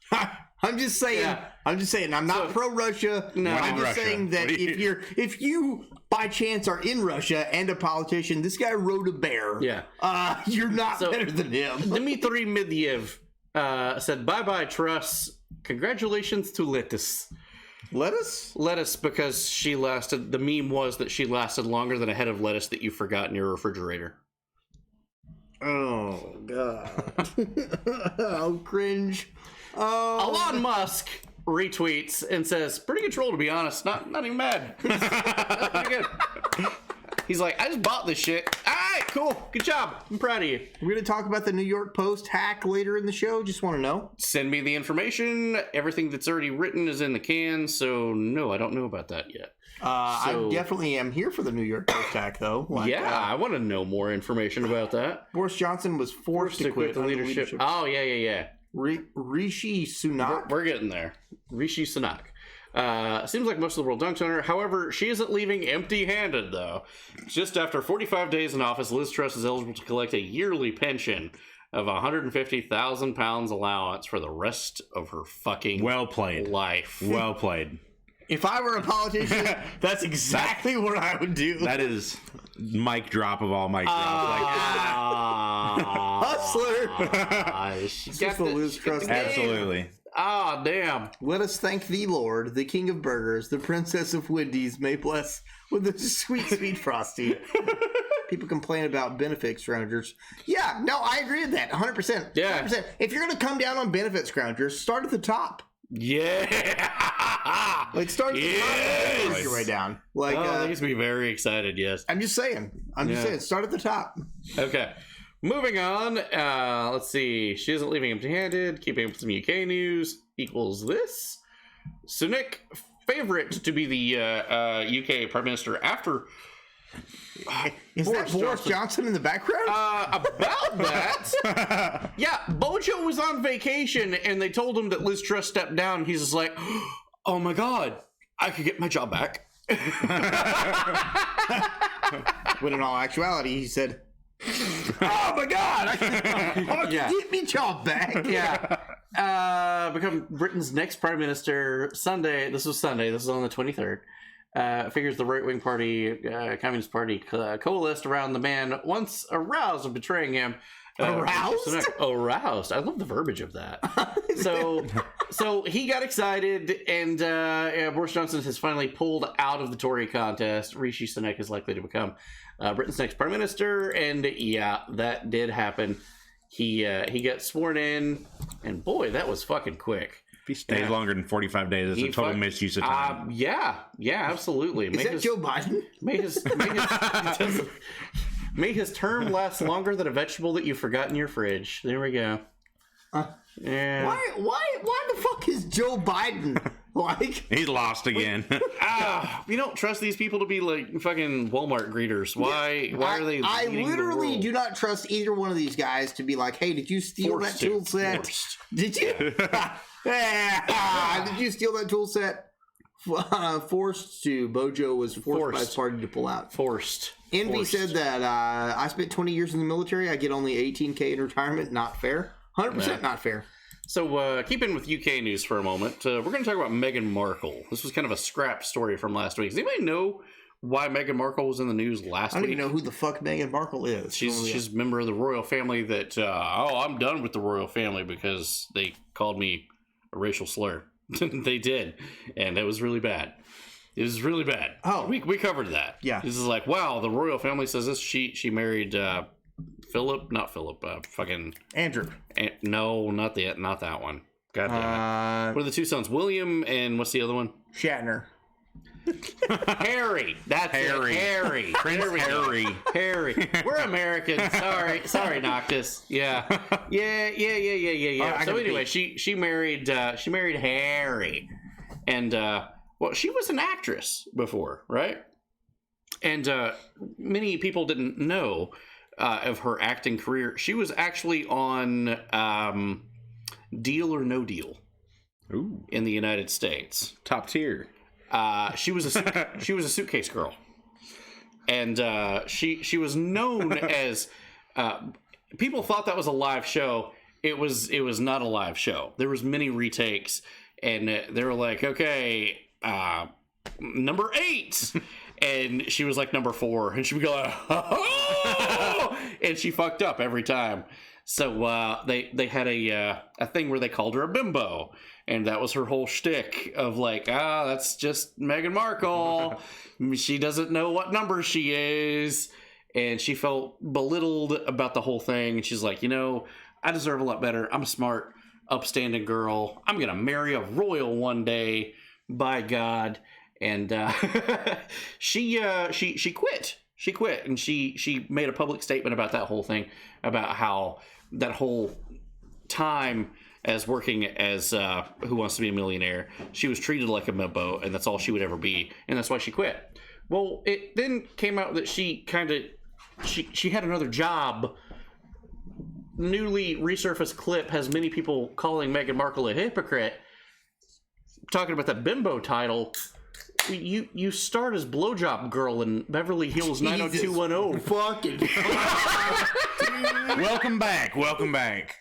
I'm just saying. Yeah. I'm not pro Russia. No. I'm just Russia. saying that if you by chance are in Russia and a politician, this guy rode a bear. Yeah. You're not better than him. Dmitry Medvedev said, "Bye-bye, Truss. Congratulations to Lettuce." Lettuce, because she lasted. The meme was that she lasted longer than a head of lettuce that you forgot in your refrigerator. Oh god. Oh, cringe. Oh. Elon Musk retweets and says, "Pretty good troll, to be honest. Not even mad. Pretty good." He's like, "I just bought this shit. All right, cool. Good job. I'm proud of you." We're going to talk about the New York Post hack later in the show. Just want to know. Send me the information. Everything that's already written is in the can, so no, I don't know about that yet. I definitely am here for the New York Post hack, though. I want to know more information about that. Boris Johnson was forced to quit the leadership. Oh, yeah. Rishi Sunak. We're getting there. Rishi Sunak. Seems like most of the world dunks on her. However, she isn't leaving empty-handed, though. Just after 45 days in office, Liz Truss is eligible to collect a yearly pension of 150,000 pounds allowance for the rest of her fucking life. Well played. If I were a politician, that's exactly what I would do. That is mic drop of all mic drops. Hustler. She's Just the Liz Truss. Absolutely. Ah, damn. Let us thank the Lord, the King of Burgers, the Princess of Wendy's, may bless with the sweet frosty. People complain about benefit scroungers. Yeah, no, I agree with that. 100%. Yeah. 100%. If you're going to come down on benefit scroungers, start at the top. Yeah. Like, start at the top and work your way down. Like, that makes me very excited, yes. I'm just saying. Start at the top. Okay. Moving on. Let's see. She isn't leaving empty-handed. Keeping up with some UK news equals this. Sunak, favorite to be the UK Prime Minister after... Is that Boris Johnson in the background? About that, yeah, Bojo was on vacation and they told him that Liz Truss stepped down. He's just like, oh my god, I could get my job back. When in all actuality, he said, oh my god, I can get my job back. Yeah. Become Britain's next Prime Minister Sunday. This was Sunday. This is on the 23rd. Figures the right-wing party, Communist Party, coalesced around the man once aroused of betraying him. Aroused? Aroused. I love the verbiage of that. So he got excited, and Boris Johnson has finally pulled out of the Tory contest. Rishi Sunak is likely to become Britain's next prime minister, and yeah, that did happen. He got sworn in, and boy, that was fucking quick. If he stays longer than 45 days, it's a total misuse of time. Yeah, absolutely. Is that Joe Biden? May his term last longer than a vegetable that you forgot in your fridge. There we go. Yeah. Why the fuck is Joe Biden like? He's lost again. We don't trust these people to be like fucking Walmart greeters. Why are they? I literally do not trust either one of these guys to be like, hey, did you steal that tool set? Did you? Did you steal that tool set? Forced to. Bojo was forced by his party to pull out. Envy said that I spent 20 years in the military. I get only $18K in retirement. Not fair. 100% not fair. So keeping with UK news for a moment, we're going to talk about Meghan Markle. This was kind of a scrap story from last week. Does anybody know why Meghan Markle was in the news last week? I don't even know who the fuck Meghan Markle is. She's a member of the royal family that, I'm done with the royal family because they called me a racial slur. They did. And it was really bad. It was really bad. Oh. We covered that. Yeah. This is like, wow, the royal family says this. She married fucking Andrew. No, not that one. God damn it. What are the two sons? William and what's the other one? Shatner. Harry. That's Harry. Harry. Prince Harry. Harry. We're Americans. Sorry, Noctis. Yeah. So anyway, she married Harry, and well, she was an actress before, right? And many people didn't know of her acting career. She was actually on Deal or No Deal. Ooh. In the United States. Top tier. She was a suitcase girl, and she was known as. People thought that was a live show. It was not a live show. There was many retakes, and they were like, okay, number 8. And she was like number 4, and she would go like, oh! And she fucked up every time. So they had a thing where they called her a bimbo, and that was her whole shtick of like, that's just Meghan Markle. She doesn't know what number she is, and she felt belittled about the whole thing. And she's like, I deserve a lot better. I'm a smart, upstanding girl. I'm gonna marry a royal one day, by God. And she quit. She quit, and she made a public statement about that whole thing, about how that whole time as working as Who Wants to Be a Millionaire, she was treated like a bimbo, and that's all she would ever be, and that's why she quit. Well, it then came out that she had another job. Newly resurfaced clip has many people calling Meghan Markle a hypocrite. talking about that bimbo title, you start as blowjob girl in Beverly Hills 90210. Fucking Welcome back. Welcome back.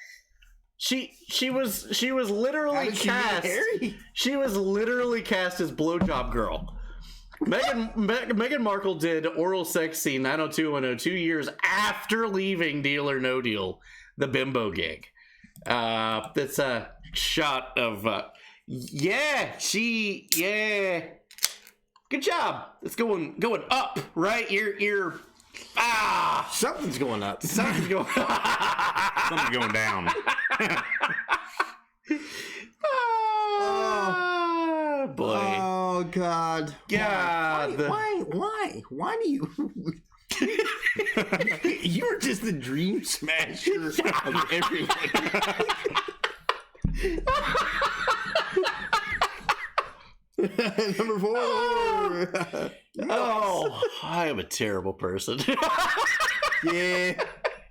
She was literally cast. She was literally cast as blowjob girl. Meghan Markle did oral sex scene 90210 2 years after leaving Deal or No Deal, the bimbo gig. That's a shot of good job. It's going up, right? You're something's going up. Something's going Something's going down. Boy. Oh God. Why do you? You're just the dream smasher of everyone. Number 4. Oh, I am a terrible person.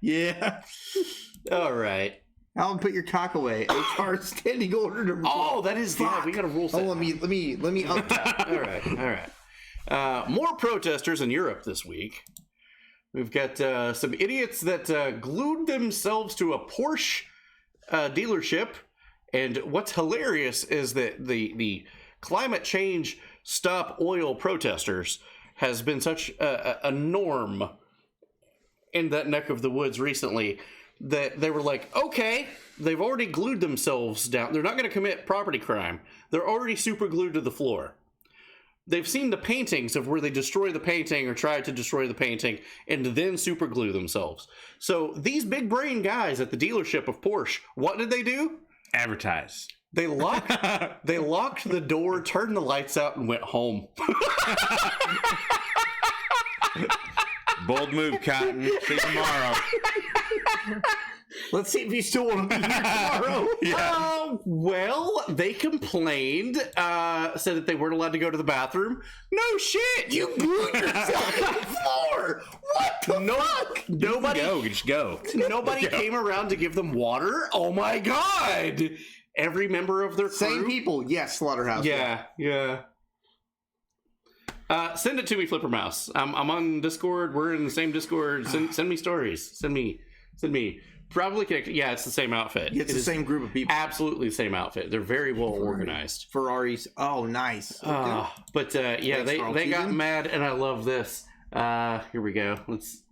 Yeah. All right. Alan, put your cock away. HR standing order number 4. Oh, that is we got a rule set. Oh, let me up that. All right. More protesters in Europe this week. We've got some idiots that glued themselves to a Porsche dealership, and what's hilarious is that the climate change stop oil protesters has been such a norm in that neck of the woods recently that they were like, okay, they've already glued themselves down. They're not going to commit property crime. They're already super glued to the floor. They've seen the paintings of where they destroy the painting or try to destroy the painting and then super glue themselves. So these big brain guys at the dealership of Porsche, what did they do? Advertise. They locked the door, turned the lights out, and went home. Bold move, Cotton. See you tomorrow. Let's see if you still want to be here tomorrow. Well, they complained, said that they weren't allowed to go to the bathroom. No shit! You glued yourself to the floor! What the fuck? Nobody Just go. Nobody came around to give them water? Oh my god! Every member of their crew? Same people, yes, Slaughterhouse. Yeah. Send it to me, Flipper Mouse. I'm on Discord. We're in the same Discord. Send me stories. Send me. Probably connected. Yeah, it's the same outfit. It's the same group of people. Absolutely the same outfit. They're very well organized. Ferraris. Oh, nice. Okay. But they got mad, and I love this. Here we go. Let's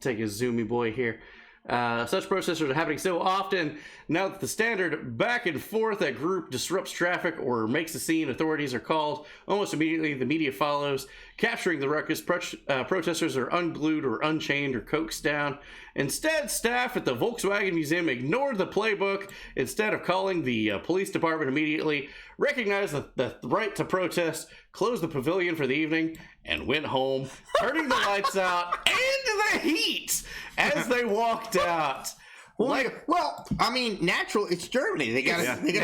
take a zoomy boy here. Such protesters are happening so often now that the standard back and forth at group disrupts traffic or makes a scene. Authorities are called. Almost immediately, the media follows, capturing the ruckus. Protesters are unglued or unchained or coaxed down. Instead, staff at the Volkswagen Museum ignored the playbook. Instead of calling the police department immediately, recognized the right to protest, closed the pavilion for the evening, and went home, turning the lights out and the heat as they walked out. Well, I mean, natural. It's Germany. They got it.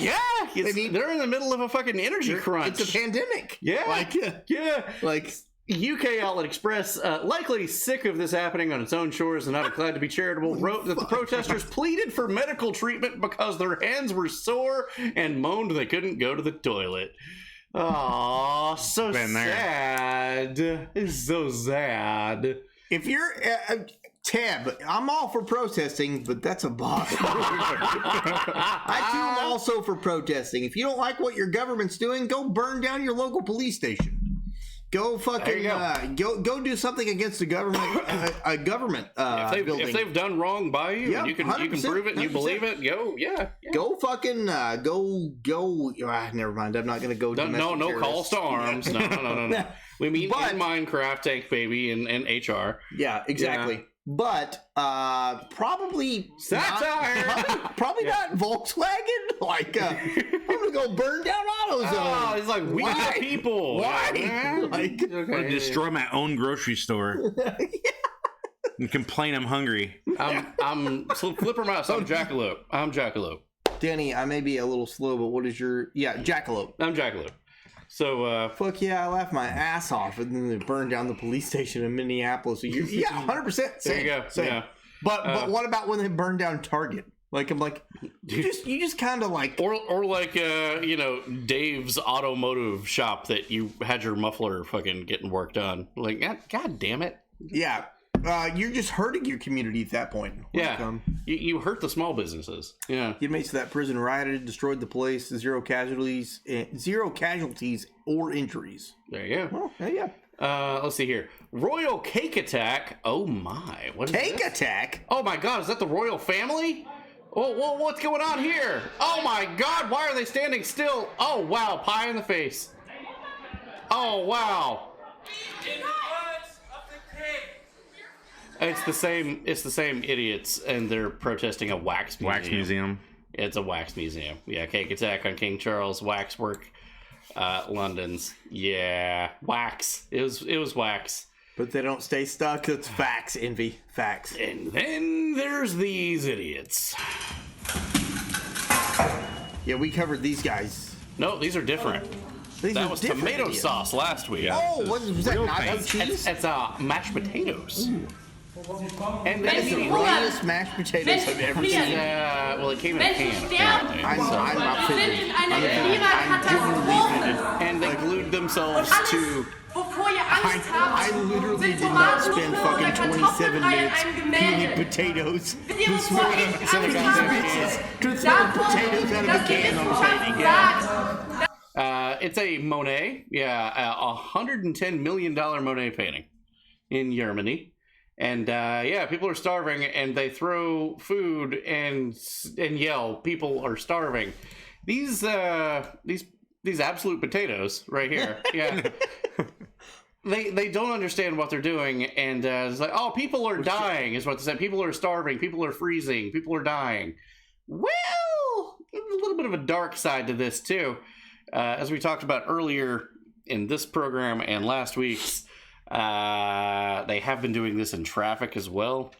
Yeah, they're in the middle of a fucking energy crunch. It's a pandemic. Yeah, like UK Outlet Express, likely sick of this happening on its own shores and not inclined to be charitable, wrote that the protesters pleaded for medical treatment because their hands were sore and moaned they couldn't go to the toilet. Oh, so sad. It's so sad. If you're Tab, I'm all for protesting, but that's a boss. I too am also for protesting. If you don't like what your government's doing, go burn down your local police station. Go fucking go do something against a government building. If they've done wrong by you, and you can prove it and you believe it. Go fucking go. Never mind. I'm not gonna go. No calls to arms. No. We mean in Minecraft, Tank Baby, and HR. Yeah, exactly. Yeah. But probably satire. Probably not Volkswagen. Like I'm gonna go burn down AutoZone. Oh, it's like we the people. Why? Like, I'm gonna destroy my own grocery store. And complain I'm hungry. I'm Flipper Mouse. I'm Jackalope. Danny, I may be a little slow, but what is your Jackalope? I'm Jackalope. So fuck yeah, I laughed my ass off, and then they burned down the police station in Minneapolis. So 100%. There you go. Same. Yeah. But what about when they burned down Target? Like, I'm like, you just kind of like... Or like, you know, Dave's automotive shop that you had your muffler fucking getting worked on. Like, God damn it. Yeah. You're just hurting your community at that point. Yeah. You hurt the small businesses. Yeah. Inmates of that prison rioted, destroyed the place, zero casualties or injuries. There you go. Oh, yeah. Let's see here. Royal cake attack. Oh my. What is Cake this? attack? Oh my God, is that the royal family? Oh, what's going on here? Oh my God, why are they standing still? Oh wow, pie in the face. Oh wow. It's the same idiots, and they're protesting a wax museum. Wax museum. It's a wax museum. Yeah, cake attack on King Charles waxwork. London's. Yeah, wax. It was wax. But they don't stay stuck. It's facts, Envy. Facts. And then there's these idiots. Yeah, we covered these guys. No, these are different. That was tomato sauce last week. Oh, was that nacho cheese? It's mashed potatoes. Ooh. And that is the greatest mashed potatoes I've ever seen. Well, it came in a can, apparently. I'm offended. And they glued themselves to... I literally did not spend fucking 27 minutes peeling potatoes this morning. To throw potatoes out of a can on painting. It's a Monet, a $110 million Monet painting in Germany. And people are starving, and they throw food and yell, "People are starving." These absolute potatoes right here, yeah. They don't understand what they're doing, and it's like, oh, people are dying, is what they said. People are starving, people are freezing, people are dying. Well, a little bit of a dark side to this too, as we talked about earlier in this program and last week's. They have been doing this in traffic as well.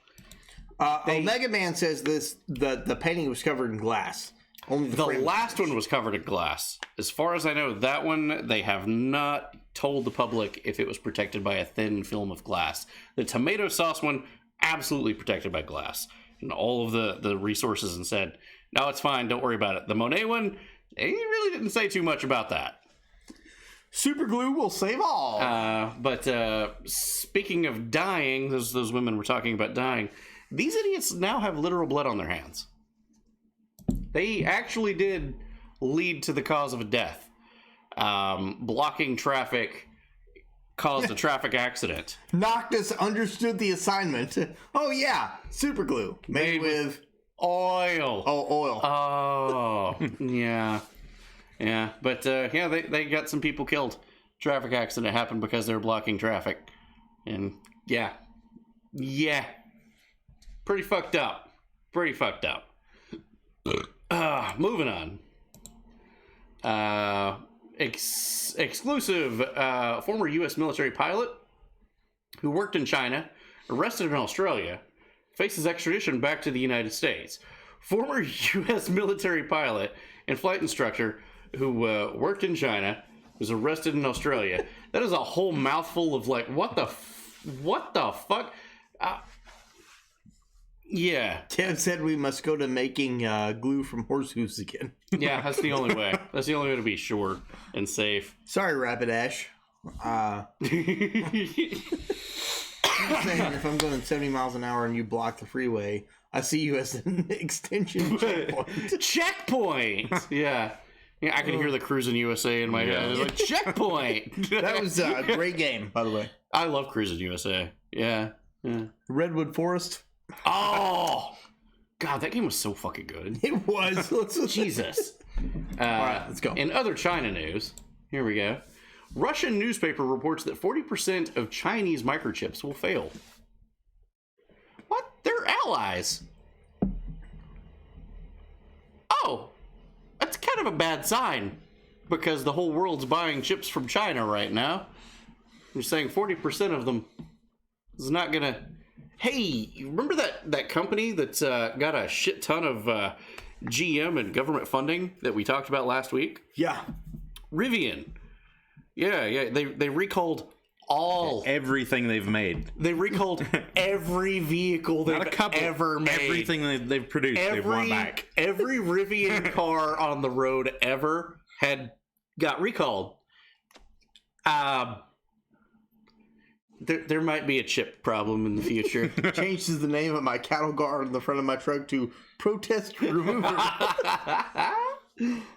Omega Man says the painting was covered in glass. Only the last one was covered in glass. As far as I know, that one they have not told the public if it was protected by a thin film of glass. The tomato sauce one, absolutely protected by glass. And all of the resources and said, no, it's fine, don't worry about it. The Monet one, they really didn't say too much about that. Super glue will save all. But speaking of dying, those women were talking about dying. These idiots now have literal blood on their hands. They actually did lead to the cause of a death. Blocking traffic caused a traffic accident. Noctis understood the assignment. Oh yeah, super glue made with oil. Oh, oil. Oh, yeah. Yeah, but they got some people killed. Traffic accident happened because they were blocking traffic. And yeah. Pretty fucked up. Moving on. Exclusive former U.S. military pilot who worked in China, arrested in Australia, faces extradition back to the United States. Former U.S. military pilot and flight instructor who worked in China, was arrested in Australia. That is a whole mouthful of like, what the fuck? Yeah. Ted said we must go to making glue from horse hooves again. Yeah, that's the only way. That's the only way to be sure and safe. Sorry, Rapidash. Saying if I'm going 70 miles an hour and you block the freeway, I see you as an extension checkpoint. Checkpoint! Yeah. Yeah, I can hear the Cruising USA in my head. It's like, checkpoint! That was a great game, by the way. I love Cruising USA. Yeah. Redwood Forest. Oh! God, that game was so fucking good. It was. Jesus. All right, let's go. In other China news, here we go. Russian newspaper reports that 40% of Chinese microchips will fail. What? They're allies. Oh! That's kind of a bad sign, because the whole world's buying chips from China right now. You're saying 40% of them is not gonna... Hey, you remember that company that's got a shit ton of GM and government funding that we talked about last week? Yeah. Rivian. Yeah, they recalled everything they've made. They recalled every vehicle they've ever made. Everything they've produced, they've brought back. Every Rivian car on the road ever got recalled. There might be a chip problem in the future. Changes the name of my cattle guard on the front of my truck to Protest Remover.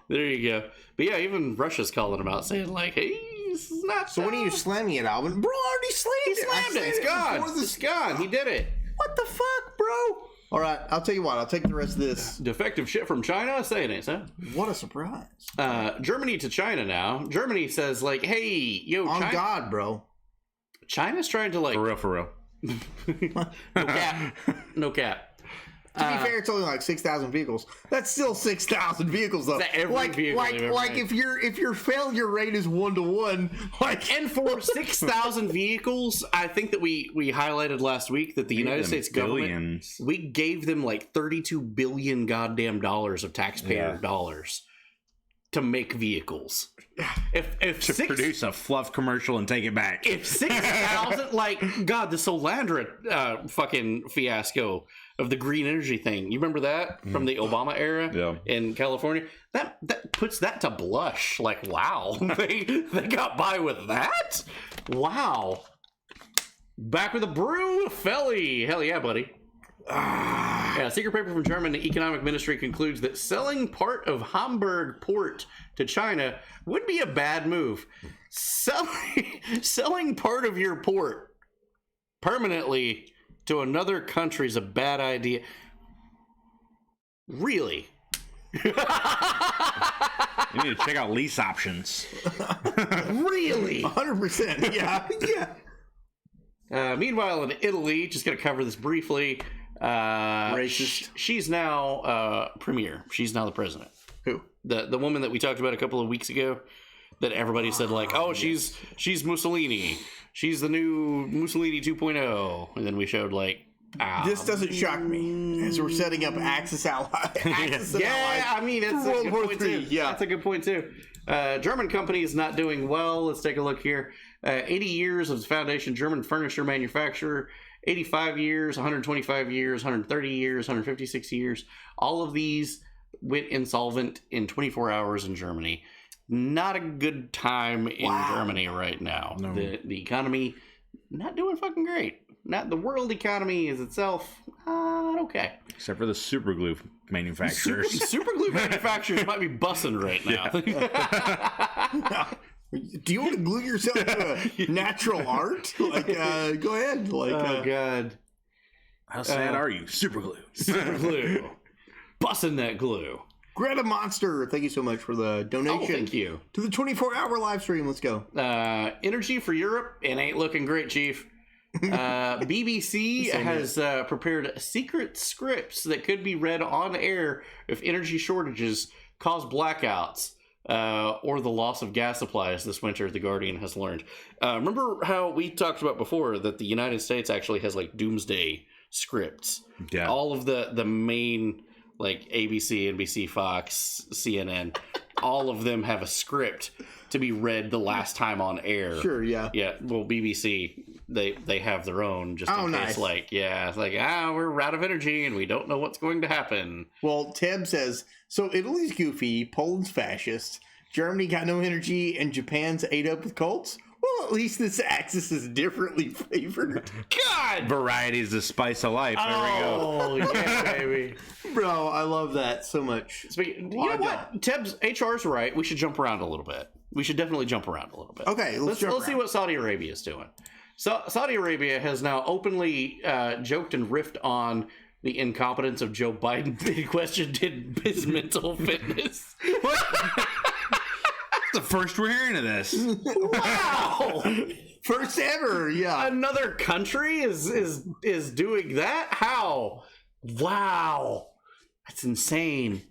There you go. But yeah, even Russia's calling him out, saying like, "Hey, this is not." So when are you slamming it, Alvin? Bro, I already slammed it. He slammed it. It's gone. It's gone. He did it. What the fuck, bro? All right, I'll tell you what. I'll take the rest of this. Defective shit from China? Say it, huh? What a surprise. Germany to China now. Germany says like, "Hey, yo, on China, God, bro." China's trying to like For real. no cap. No cap. To be fair, it's only like 6,000 vehicles. That's still 6,000 vehicles, though. Every vehicle if your failure rate is 1-to-1, and for 6,000 vehicles, I think that we highlighted last week that the United States government, we gave them like $32 billion goddamn dollars of taxpayer dollars to make vehicles. If Produce a fluff commercial and take it back. If 6,000, like, God, the Solandra fucking fiasco of the green energy thing. You remember that from the Obama era in California? That puts that to blush. Like, wow, they got by with that? Wow. Back with a brew, Felly. Hell yeah, buddy. Yeah, secret paper from German economic ministry concludes that selling part of Hamburg port to China would be a bad move. Selling part of your port permanently to another country is a bad idea. Really? You need to check out lease options. Really? 100%. Yeah. Meanwhile, in Italy, just going to cover this briefly. Racist. She's now premier. She's now the president. Who? The woman that we talked about a couple of weeks ago. That everybody said like, oh, she's Mussolini. She's the new Mussolini 2.0. And then we showed like, this doesn't shock me as we're setting up Axis allies. I mean, it's a good point too. Yeah, that's a good point too. German company is not doing well. Let's take a look here. 80 years of the foundation, German furniture manufacturer. 85 years, 125 years, 130 years, 156 years. All of these went insolvent in 24 hours in Germany. Not a good time in Germany right now. No. The economy not doing fucking great. Not the world economy is itself not okay. Except for the super glue manufacturers. Super glue manufacturers might be bussing right now. Do you want to glue yourself to a natural art? Like, go ahead. Like, oh, God. How sad are you? Super glue. Super glue. Bussing that glue. Greta Monster, thank you so much for the donation. Oh, thank you. To the 24-hour live stream. Let's go. Energy for Europe. It ain't looking great, Chief. BBC has prepared secret scripts that could be read on air if energy shortages cause blackouts. Or the loss of gas supplies this winter, The Guardian has learned. Remember how we talked about before that the United States actually has like doomsday scripts? Yeah. All of the main like ABC, NBC, Fox, CNN, all of them have a script to be read the last time on air. Sure, yeah. Yeah, well, BBC, they have their own just in case, like, it's like, we're out of energy and we don't know what's going to happen. Well, Teb says, so Italy's goofy, Poland's fascist, Germany got no energy, and Japan's ate up with cults? Well, at least this axis is differently favored. God! Variety is the spice of life. There we go. Oh, yeah, baby. Bro, I love that so much. You know what? Teb's HR's right. We should jump around a little bit. We should definitely jump around a little bit. Okay, let's see what Saudi Arabia is doing. So Saudi Arabia has now openly joked and riffed on the incompetence of Joe Biden. They questioned his mental fitness. The first we're hearing of this. Wow. First ever, yeah. Another country is doing that? How? Wow. That's insane.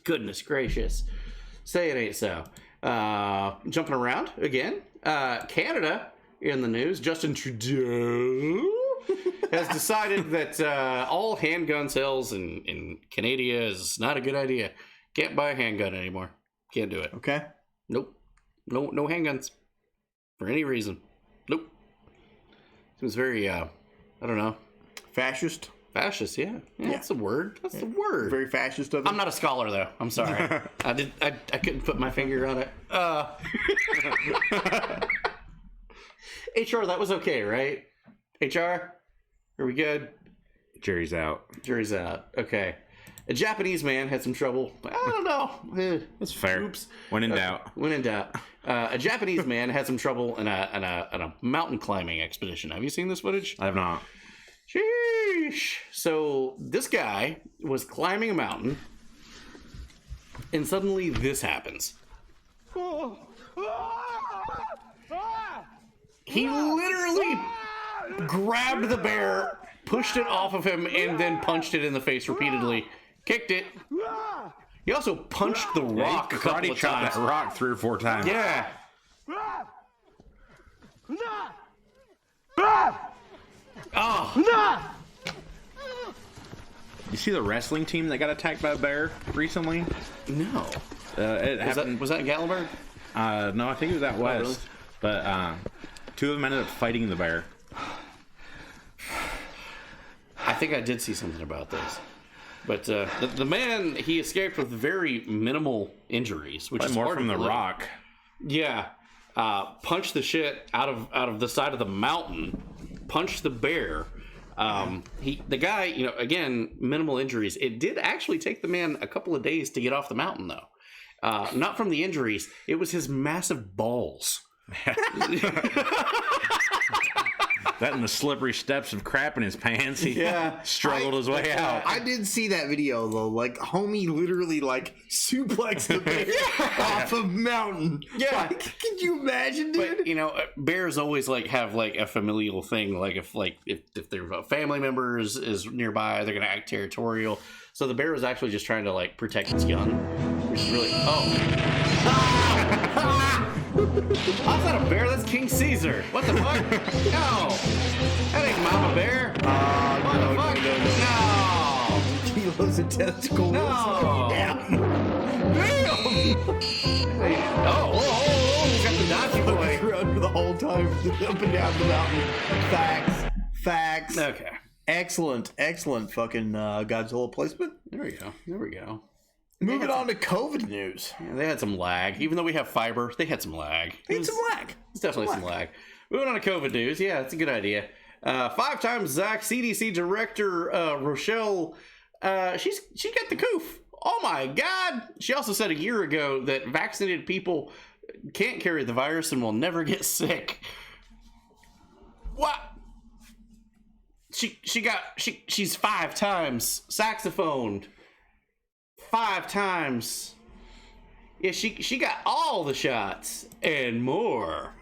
Goodness gracious. Say it ain't so. Jumping around again. Canada in the news. Justin Trudeau has decided that all handgun sales in Canada is not a good idea. Can't buy a handgun anymore. Can't do it. Okay. Nope. No handguns. For any reason. Seems very, I don't know. Fascist. Fascist, yeah. That's the word. That's the word. Very fascist of it. I'm not a scholar, though. I'm sorry. I couldn't put my finger on it. HR, that was okay, right? HR? Are we good? Jury's out. Jury's out. Okay. A Japanese man had some trouble. I don't know. That's fair. Oops. When in doubt. When in doubt. A Japanese man had some trouble in a mountain climbing expedition. Have you seen this footage? I have not. Sheesh. So this guy was climbing a mountain, and suddenly this happens. He literally grabbed the bear, pushed it off of him, and then punched it in the face repeatedly. Kicked it. He also punched the rock a couple Karate of chopped times. that rock 3 or 4 times. Yeah. Oh. You see the wrestling team that got attacked by a bear recently? No. It happened. Was that in Gatlinburg? No, I think it was out west. really? But 2 of them ended up fighting the bear. I think I did see something about this. But the man, he escaped with very minimal injuries, which Probably is more hard from to the believe. rock. Yeah. Punched the shit out of the side of the mountain. Punched the bear. The guy, again, minimal injuries. It did actually take the man a couple of days to get off the mountain, though. Not from the injuries. It was his massive balls. That and the slippery steps of crap in his pants. He struggled his way out. I did see that video though. Like, homie literally like suplexed the bear off a mountain. Yeah. Like, can you imagine, dude? But bears always have a familial thing. Like if their family member is nearby, they're gonna act territorial. So the bear was actually just trying to protect its young, which is really That's not a bear, that's King Caesar. What the fuck? No. That ain't Mama Bear. What the fuck? No. Kilos of testicles. No. Damn. Oh, he's got the dodgy boy. Run the whole time up and down the mountain. Facts. Okay. Excellent fucking Godzilla placement. There we go. Moving on to COVID news. Yeah, they had some lag. Even though we have fiber, they had some lag. It's some lag. It's definitely some lag. Moving on to COVID news. Yeah, it's a good idea. 5 times Zach CDC director Rochelle, she got the coof. Oh my God. She also said a year ago that vaccinated people can't carry the virus and will never get sick. What? She's 5 times saxophoned. 5 times. Yeah, she got all the shots and more.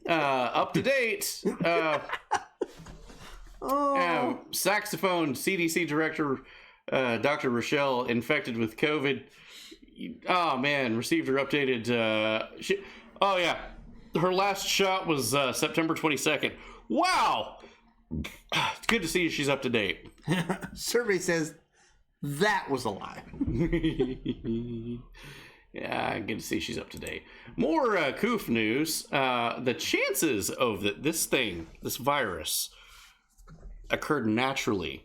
Up to date. Saxophone CDC director Dr. Rochelle infected with COVID. Oh man, received her updated. Her last shot was September 22nd. Wow. It's good to see she's up to date. Survey says that was a lie. Yeah, good to see she's up to date. More coof news. The chances of this virus, occurred naturally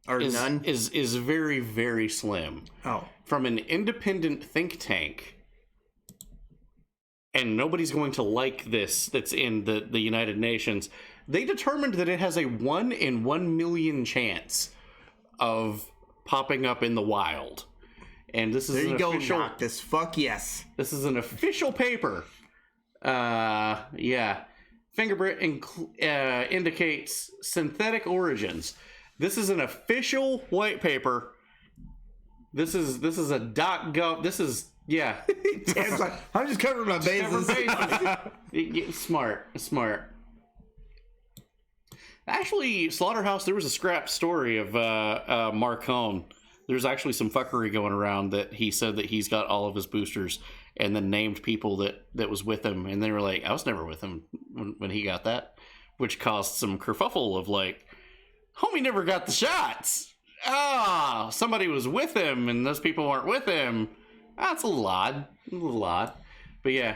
is very, very slim. Oh. From an independent think tank, and nobody's going to like this that's in the United Nations, they determined that it has a 1 in 1 million chance of popping up in the wild. And this is there you go, official, Noctis. Fuck yes. This is an official paper. Fingerprint indicates synthetic origins. This is an official white paper. This is a .gov. This is Dan's like, I'm just covering my bases. Smart. Actually, Slaughterhouse, there was a scrap story of Marcone. There's actually some fuckery going around that he said that he's got all of his boosters and then named people that was with him. And they were like, I was never with him when he got that, which caused some kerfuffle of homie never got the shots. Somebody was with him and those people weren't with him. That's a little odd. But yeah,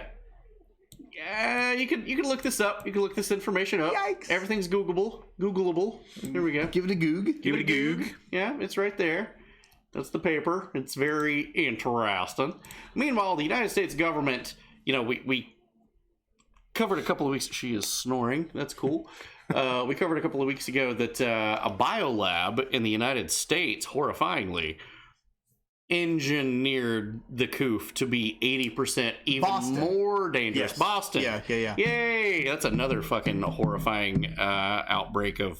You can look this up. You can look this information up. Yikes. Everything's Googleable. Here we go. Give it a goog. Give it a goog. Yeah, it's right there. That's the paper. It's very interesting. Meanwhile, the United States government, we covered a couple of weeks. She is snoring. That's cool. We covered a couple of weeks ago that a biolab in the United States, horrifyingly, engineered the coof to be 80% even more dangerous. Yes. Boston. Yeah. Yay! That's another fucking horrifying outbreak of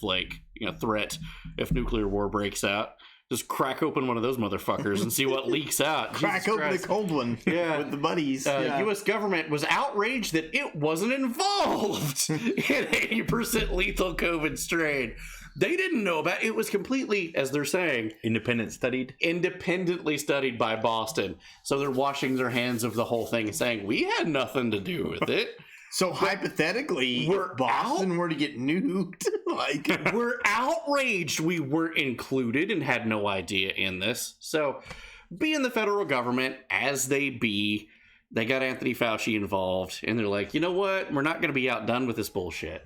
threat if nuclear war breaks out. Just crack open one of those motherfuckers and see what leaks out. Crack open the cold one. Yeah. With the buddies. U.S. government was outraged that it wasn't involved in 80% lethal COVID strain. They didn't know about it. It was completely, as they're saying, independently studied by Boston. So they're washing their hands of the whole thing and saying, we had nothing to do with it. So hypothetically, if Boston were to get nuked, we're outraged we weren't included and had no idea in this. So being the federal government, as they be, they got Anthony Fauci involved, and they're like, you know what? We're not going to be outdone with this bullshit.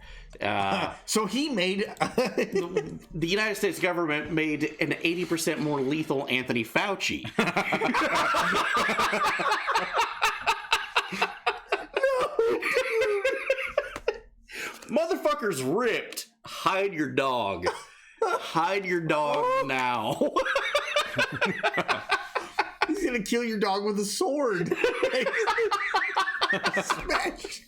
So he made... the United States government made an 80% more lethal Anthony Fauci. Motherfucker's ripped. Hide your dog. Hide your dog now. He's gonna kill your dog with a sword. Smash.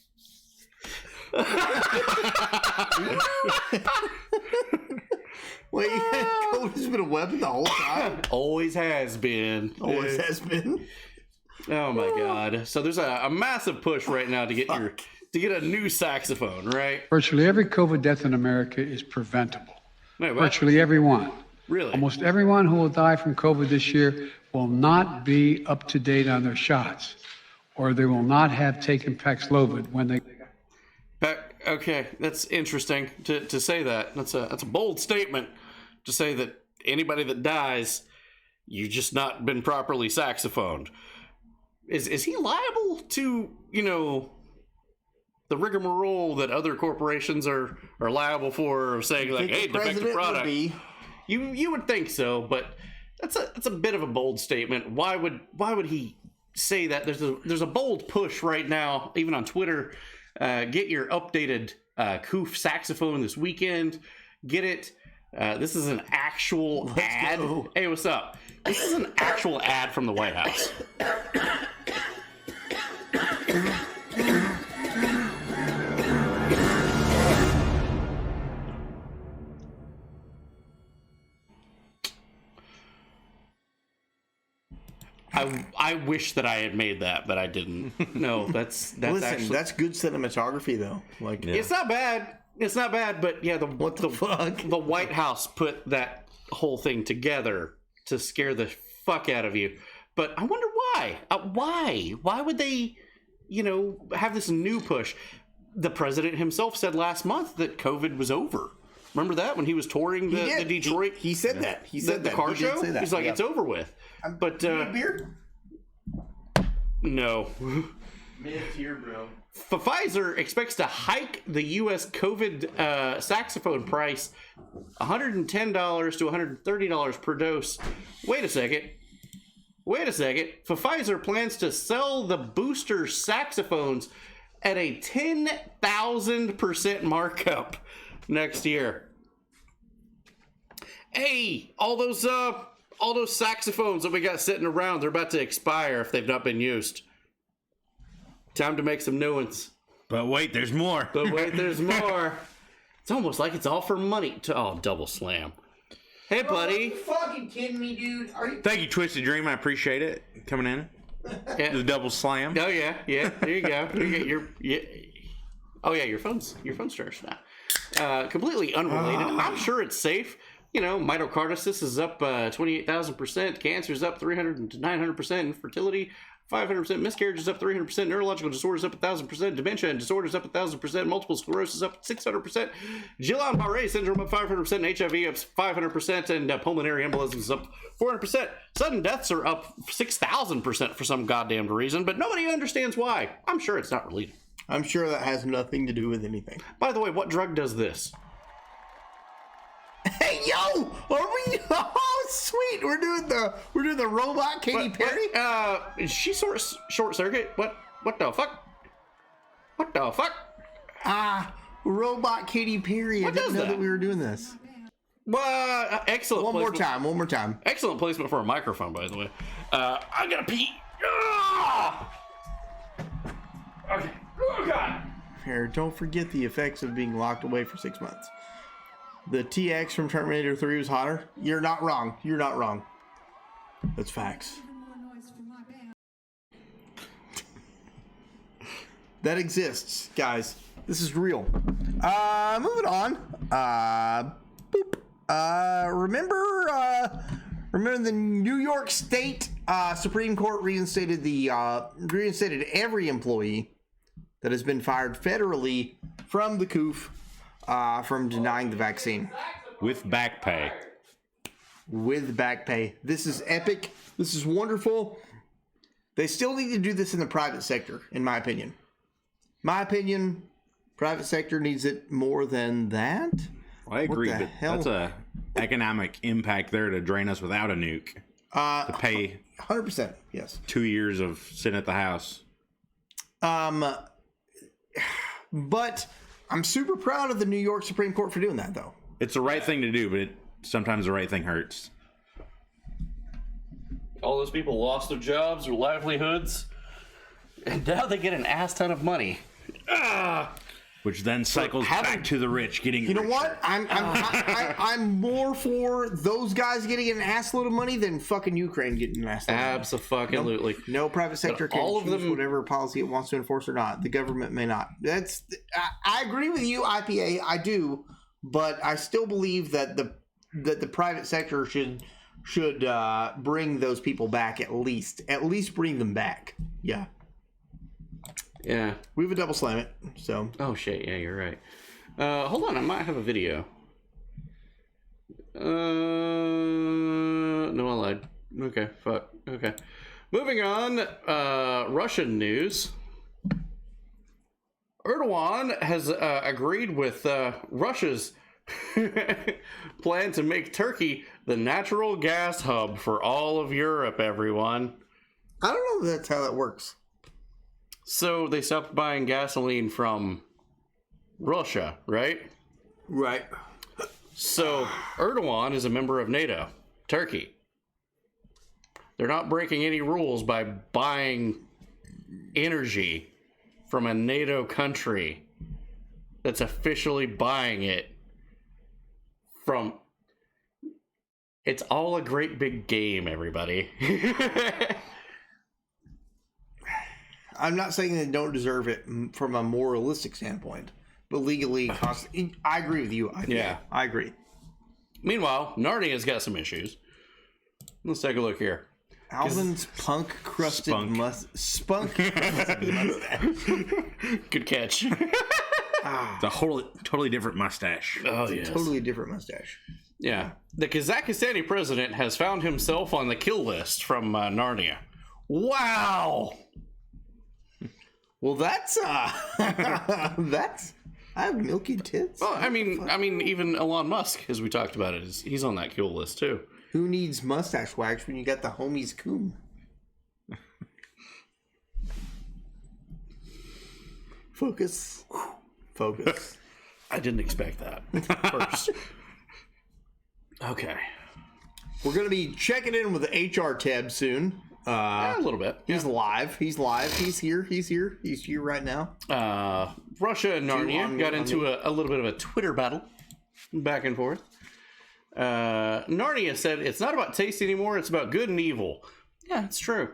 Wait, COVID's been a weapon the whole time? Always has been. Always has been. Oh my god. So there's a massive push right now to get a new saxophone, right? Virtually every COVID death in America is preventable. Wait, what? Virtually everyone. Really? Almost everyone who will die from COVID this year will not be up to date on their shots, or they will not have taken Paxlovid when they... Okay, that's interesting to say that. That's a bold statement to say that anybody that dies, you've just not been properly saxophoned. Is he liable to, the rigmarole that other corporations are liable for, saying like, hey, defective product? You would think so, but that's a bit of a bold statement. Why would he say that? There's a bold push right now, even on Twitter. Get your updated Koof saxophone this weekend. Get it. This is an actual ad. Go. Hey, what's up? This is an actual ad from the White House. I wish that I had made that, but I didn't. No, that's Listen, actually... that's good cinematography, though. It's not bad. It's not bad, but yeah, what the fuck? The White House put that whole thing together to scare the fuck out of you. But I wonder why. Why would they, have this new push? The president himself said last month that COVID was over. Remember that when he was touring the Detroit? He said that. He said the that. car He did show. say that. He's like, Yeah. it's over with. But beer? No. Minutes here, bro. Pfizer expects to hike the U.S. COVID saxophone price $110 to $130 per dose. Wait a second. Pfizer plans to sell the booster saxophones at a 10,000% markup next year. Hey, all those saxophones that we got sitting around, they're about to expire if they've not been used. Time to make some new ones. But wait, there's more. It's almost like it's all for money. Double slam. Hey, buddy. Are you fucking kidding me, dude? Thank you, Twisted Dream. I appreciate it. Coming in. Yeah. The double slam. Oh, yeah. There you go. Your phone's charged now. Completely unrelated. I'm sure it's safe. Myocarditis is up 28,000%. Cancer is up 300 to 900%. Infertility, 500%. Miscarriage is up 300%. Neurological disorders up 1,000%. Dementia and disorders up 1,000%. Multiple sclerosis up 600%. Guillain-Barré syndrome up 500%. HIV up 500%. And pulmonary embolism is up 400%. Sudden deaths are up 6,000% for some goddamn reason, but nobody understands why. I'm sure it's not related. I'm sure that has nothing to do with anything. By the way, what drug does this? Hey, yo! Are we? Oh, sweet! We're doing the robot Katy Perry. Is she short circuit? What the fuck? What the fuck? Robot Katy Perry. I didn't know that we were doing this. Well, excellent. One more time. Excellent placement for a microphone, by the way. I gotta pee. Ah! Okay. Oh God. Here, don't forget the effects of being locked away for 6 months. The TX from Terminator 3 was hotter. You're not wrong. You're not wrong. That's facts. That exists, guys. This is real. Moving on. Remember the New York State Supreme Court reinstated every employee that has been fired federally from the COOF from denying the vaccine. With back pay. With back pay. This is epic. This is wonderful. They still need to do this in the private sector, in my opinion. Private sector needs it more than that. Well, I agree, but that's a economic impact there to drain us without a nuke. To pay 100%, yes. 2 years of sitting at the house. But I'm super proud of the New York Supreme Court for doing that, though. It's the right thing to do, but sometimes the right thing hurts. All those people lost their jobs, their livelihoods, and now they get an ass ton of money. Which then cycles back to the rich getting. You know what? I'm more for those guys getting an assload of money than fucking Ukraine getting an assload. Absolutely. No private sector can choose whatever policy it wants to enforce or not. The government may not. I agree with you, IPA. I do, but I still believe that the private sector should bring those people back at least bring them back. Yeah. Yeah. We have a double slam it, so. Oh, shit. Yeah, you're right. Hold on. I might have a video. No, I lied. Okay, fuck. Okay. Moving on. Russian news. Erdogan has agreed with Russia's plan to make Turkey the natural gas hub for all of Europe, everyone. I don't know if that's how that works. So they stopped buying gasoline from Russia, right? Right. So Erdogan is a member of NATO, Turkey. They're not breaking any rules by buying energy from a NATO country that's officially buying it from... It's all a great big game, everybody. I'm not saying they don't deserve it from a moralistic standpoint, but legally, I agree with you. I agree. Meanwhile, Narnia's got some issues. Let's take a look here. Alvin's punk-crusted spunk. Good catch. It's a totally different mustache. Oh, yes. Totally different mustache. Yeah. The Kazakhstani president has found himself on the kill list from Narnia. Wow! Well, that's I have milky tits. Well, I mean, even Elon Musk, as we talked about it, he's on that kill list too. Who needs mustache wax when you got the homies coon? Focus. I didn't expect that first. Okay. We're gonna be checking in with the HR tab soon. A little bit. He's live. He's here. He's here right now. Russia and Narnia got into a little bit of a Twitter battle, back and forth. Narnia said it's not about taste anymore, it's about good and evil. Yeah, it's true.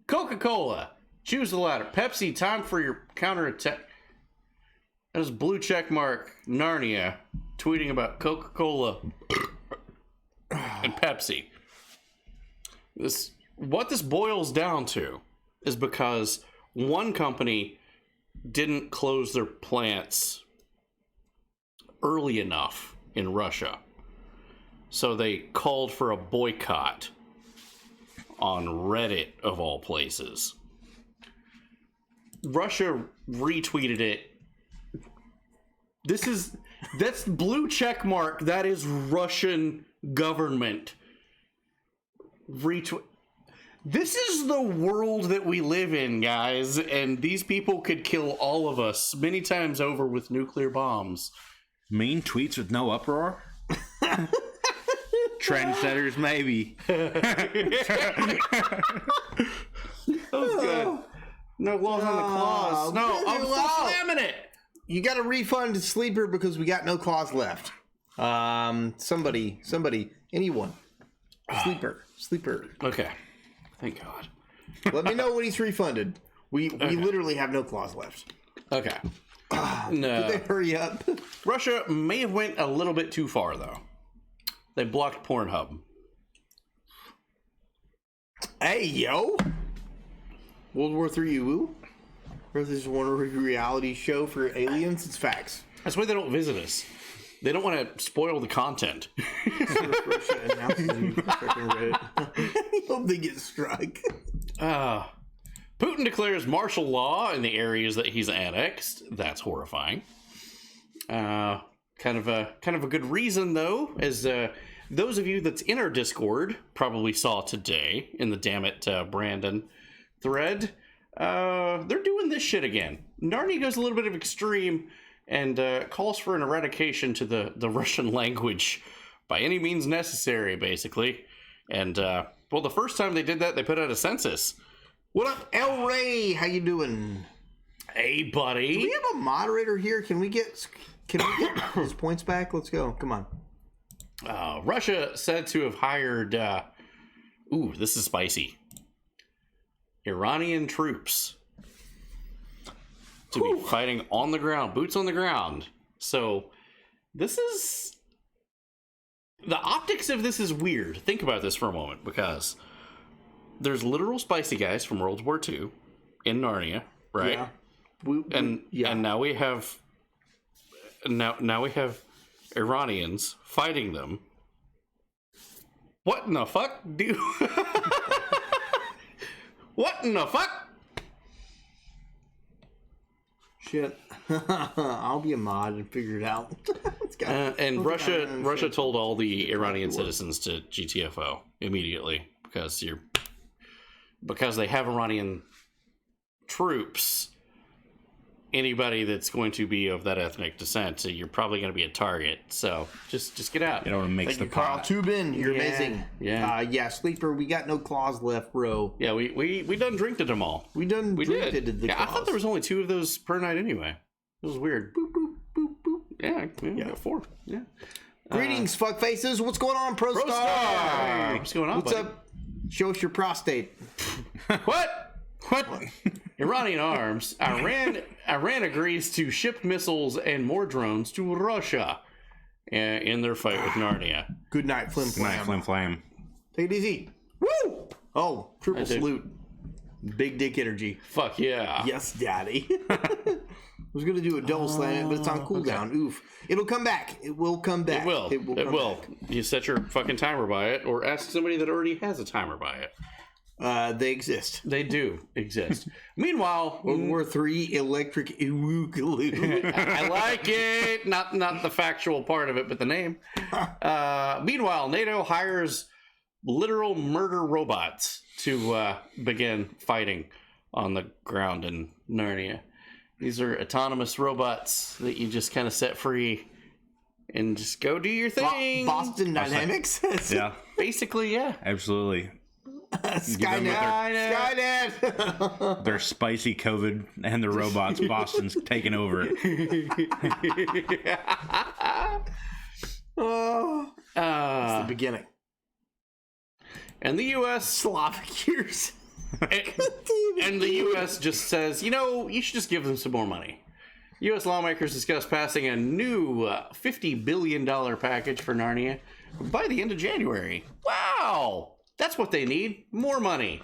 Coca-Cola, choose the latter. Pepsi, time for your counterattack. That was blue check mark Narnia tweeting about Coca-Cola and Pepsi. What this boils down to is because one company didn't close their plants early enough in Russia. So they called for a boycott on Reddit, of all places. Russia retweeted it. That's blue check mark. That is Russian government. Retweet. This is the world that we live in, guys, and these people could kill all of us many times over with nuclear bombs. Mean tweets with no uproar? Trendsetters, maybe. That was good. No claws on the claws. No, I'm still slamming it. You got a refund to Sleeper because we got no claws left. Somebody, anyone. Sleeper. Okay. Thank God. Let me know when he's refunded. We literally have no claws left. Okay. No. Did they hurry up? Russia may have went a little bit too far, though. They blocked Pornhub. Hey, yo! World War III, woo? Earth is one reality show for aliens? It's facts. That's why they don't visit us. They don't want to spoil the content. I hope they get struck. Putin declares martial law in the areas that he's annexed. That's horrifying. Kind of a good reason, though, as those of you that's in our Discord probably saw today in the Damn It Brandon thread. They're doing this shit again. Narnia goes a little bit of extreme and calls for an eradication to the Russian language by any means necessary, basically. And, well, the first time they did that, they put out a census. What up, El Rey? How you doing? Hey, buddy. Do we have a moderator here? Can we get his points back? Let's go. Come on. Russia said to have hired, ooh, this is spicy, Iranian troops to be fighting on the ground, boots on the ground. So this is, the optics of this is weird. Think about this for a moment, because there's literal spicy guys from World War II in Narnia, right? Yeah. And now we have Iranians fighting them. What in the fuck, dude? What in the fuck? Shit. I'll be a mod and figure it out. And Russia told all the Iranian citizens to GTFO immediately because they have Iranian troops. Anybody that's going to be of that ethnic descent, you're probably going to be a target. So just get out. You don't want to mix the Carl pot. Tubin, you're amazing. Yeah. Sleeper, we got no claws left, bro. Yeah, we done drinked them all. We did. I thought there was only 2 of those per night anyway. It was weird. Boop, boop, boop, boop. Yeah, we got 4. Yeah. Greetings, fuckfaces. What's going on, Pro Star? What's going on, What's up? Show us your prostate. What? Iranian arms. Iran agrees to ship missiles and more drones to Russia in their fight with Narnia. Good night, Flim Flam. Good night, Flim Flam. Take it easy. Woo! Oh, triple salute. Big dick energy. Fuck yeah. Yes, daddy. I was going to do a double slam, but it's on cooldown. Okay. Oof. It'll come back. It will come back. It will. You set your fucking timer by it, or ask somebody that already has a timer by it. They exist. They do exist. Meanwhile, World War III electric I like it. Not the factual part of it, but the name. Meanwhile, NATO hires literal murder robots to begin fighting on the ground in Narnia. These are autonomous robots that you just kind of set free and just go do your thing. Boston Dynamics? Yeah. Basically, yeah. Absolutely. Skynet! Their spicy COVID and the robots. Boston's taking over. It's the beginning. And the U.S. Slavic years. And the U.S. just says, you should just give them some more money. U.S. lawmakers discuss passing a new $50 billion package for Narnia by the end of January. Wow! That's what they need. More money.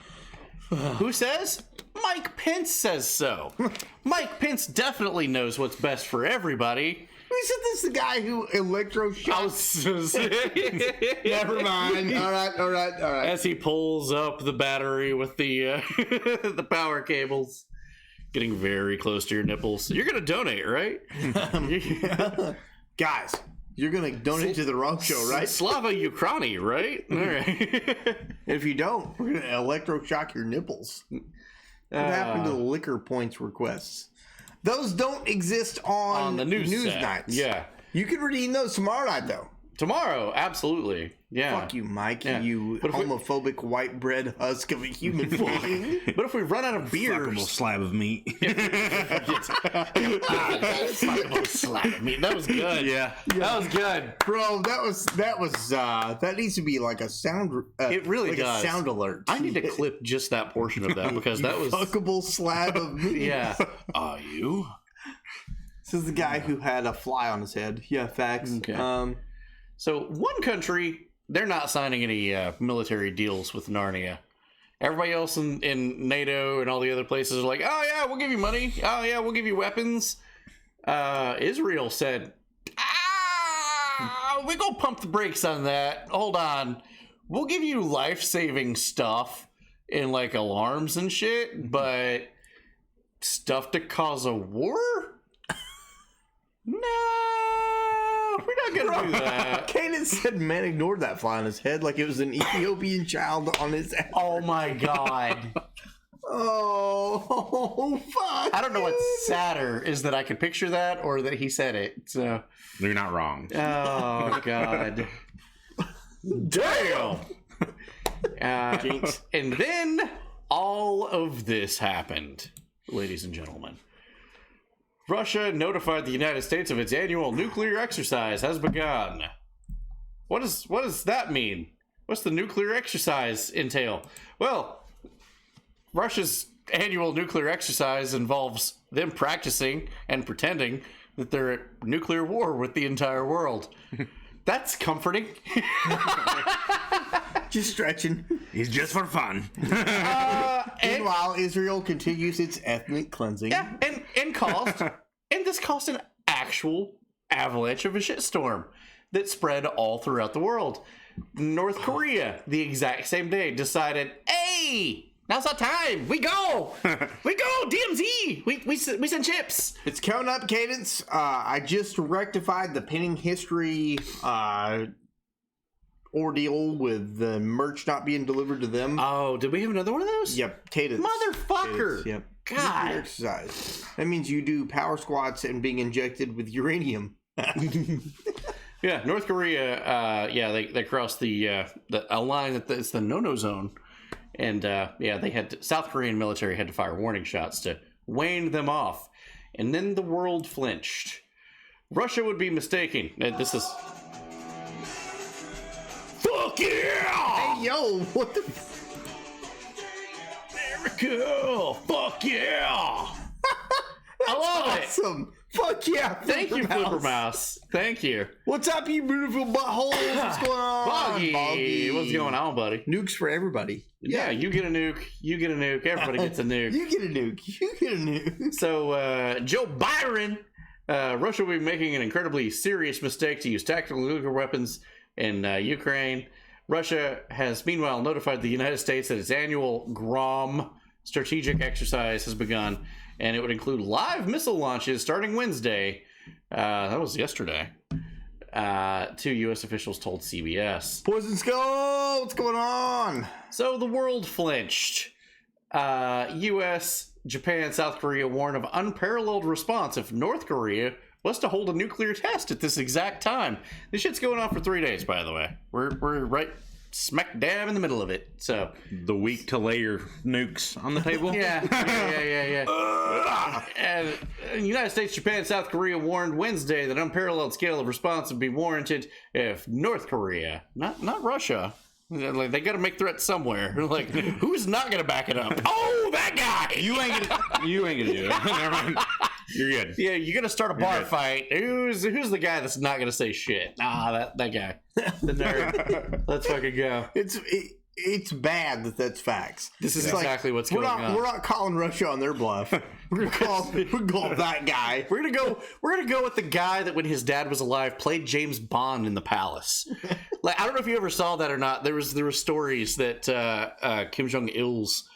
Who says? Mike Pence says so. Mike Pence definitely knows what's best for everybody. Isn't this the guy who electroshocks? Never mind. All right. As he pulls up the battery with the the power cables. getting very close to your nipples. You're gonna donate, right? Guys, you're gonna donate to the wrong show, right? Slava Ukraini, right? All right. If you don't, we're gonna electroshock your nipples. What happened to the liquor points requests? Those don't exist on the news nights. Yeah. You can redeem those tomorrow night, though. Tomorrow, absolutely. Yeah. Fuck you, Mike, Yeah. you homophobic white bread husk of a human being. But if we run out of Fuckable beers, slab of meat. slap at me. That was good. Yeah. That was good. Bro, that needs to be like a sound. It really like does. A sound alert. I need to clip just that portion of that because that was fuckable slab of meat. yeah. Are you? This is the guy who had a fly on his head. Yeah, facts. Okay. So one country, they're not signing any military deals with Narnia. Everybody else in NATO and all the other places are like, oh yeah, we'll give you money. Oh yeah, we'll give you weapons. Israel said, we're going to pump the brakes on that. Hold on. We'll give you life-saving stuff and like alarms and shit, but stuff to cause a war? No, we're not gonna do that. Kanan said man ignored that fly on his head like it was an Ethiopian child on his head. Oh my god. Oh, fuck. I don't know what's sadder is that I could picture that or that he said it. So You're not wrong. oh god. Damn. And then all of this happened, ladies and gentlemen. Russia notified the United States of its annual nuclear exercise has begun. What does that mean? What's the nuclear exercise entail? Well, Russia's annual nuclear exercise involves them practicing and pretending that they're at nuclear war with the entire world. That's comforting. Just stretching. He's just for fun. Meanwhile, Israel continues its ethnic cleansing. Yeah, and this caused an actual avalanche of a shitstorm that spread all throughout the world. North Korea, the exact same day, decided, hey, now's our time. We go. We go. DMZ. We send chips. It's coming up, Cadence. I just rectified the pinning history ordeal with the merch not being delivered to them. Oh, did we have another one of those? Yep, Cadence. Motherfucker. Cadence, yep. God. Exercise. That means you do power squats and being injected with uranium. Yeah, North Korea. They crossed a line that it's the no-no zone, and South Korean military had to fire warning shots to wane them off, and then the world flinched. Russia would be mistaken. This is. Fuck yeah! Hey yo, what the? America! Fuck yeah! I love awesome. Fuck yeah! Thank you, Flipper Mouse. Thank you. What's up, you beautiful buttholes? What's going on? Boggy. What's going on, buddy? Nukes for everybody. Yeah, you get a nuke. You get a nuke. Everybody gets a nuke. You get a nuke. You get a nuke. So, Joe Byron, Russia will be making an incredibly serious mistake to use tactical nuclear weapons in Ukraine. Russia has meanwhile notified the United States that its annual GROM strategic exercise has begun, and it would include live missile launches starting Wednesday. That was yesterday. Two U.S. officials told CBS. Poison Skull, what's going on? So the world flinched. U.S., Japan, South Korea warn of unparalleled response if North Korea was to hold a nuclear test at this exact time. This shit's going on for 3 days, by the way. We're right smack dab in the middle of it. So the week to lay your nukes on the table. Yeah. And the United States, Japan, South Korea warned Wednesday that unparalleled scale of response would be warranted if North Korea, not Russia. Like, they got to make threats somewhere. Like, who's not going to back it up? Oh, that guy! You ain't gonna do it. Never mind. You're good. Yeah, you're gonna start a bar fight. Who's the guy that's not gonna say shit? That guy, the nerd. Let's fucking go. It's bad that's facts. This is exactly what's going on. We're not calling Russia on their bluff. We're gonna call that guy. We're gonna go with the guy that when his dad was alive played James Bond in the Palace. Like, I don't know if you ever saw that or not. There were stories that Kim Jong Il's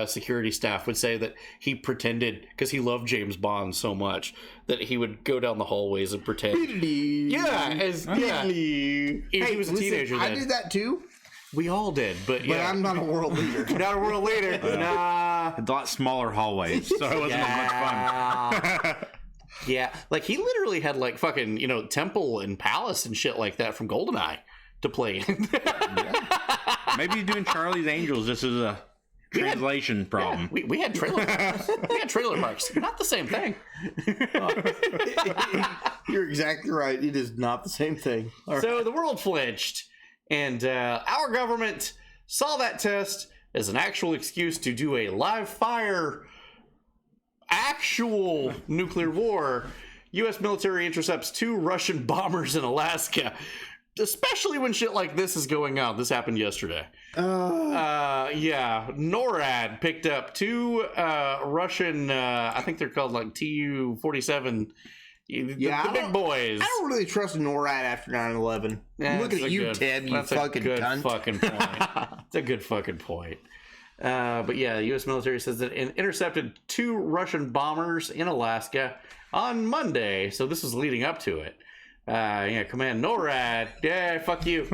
security staff would say that he pretended, because he loved James Bond so much, that he would go down the hallways and pretend. He was a teenager then. I did that too. We all did, but I'm not a world leader. Not a world leader. Nah. A lot smaller hallways, so it wasn't as much fun. Yeah, like he literally had like fucking, temple and palace and shit like that from GoldenEye to play. Maybe he's doing Charlie's Angels. This is a translation problem. Yeah, we had trailer parks. We had trailer parks. Not the same thing. You're exactly right. It is not the same thing. So the world flinched, and our government saw that test as an actual excuse to do a live fire, actual nuclear war. U.S. military intercepts 2 Russian bombers in Alaska, especially when shit like this is going on. This happened yesterday. NORAD picked up 2 Russian, I think they're called like Tu-47, the big boys. I don't really trust NORAD after 9/11. Look at you, Ted, you fucking cunt. Fucking point. It's a good fucking point. But yeah, the U.S. military says that it intercepted 2 Russian bombers in Alaska on Monday. So this was leading up to it. Command NORAD. Yeah, fuck you.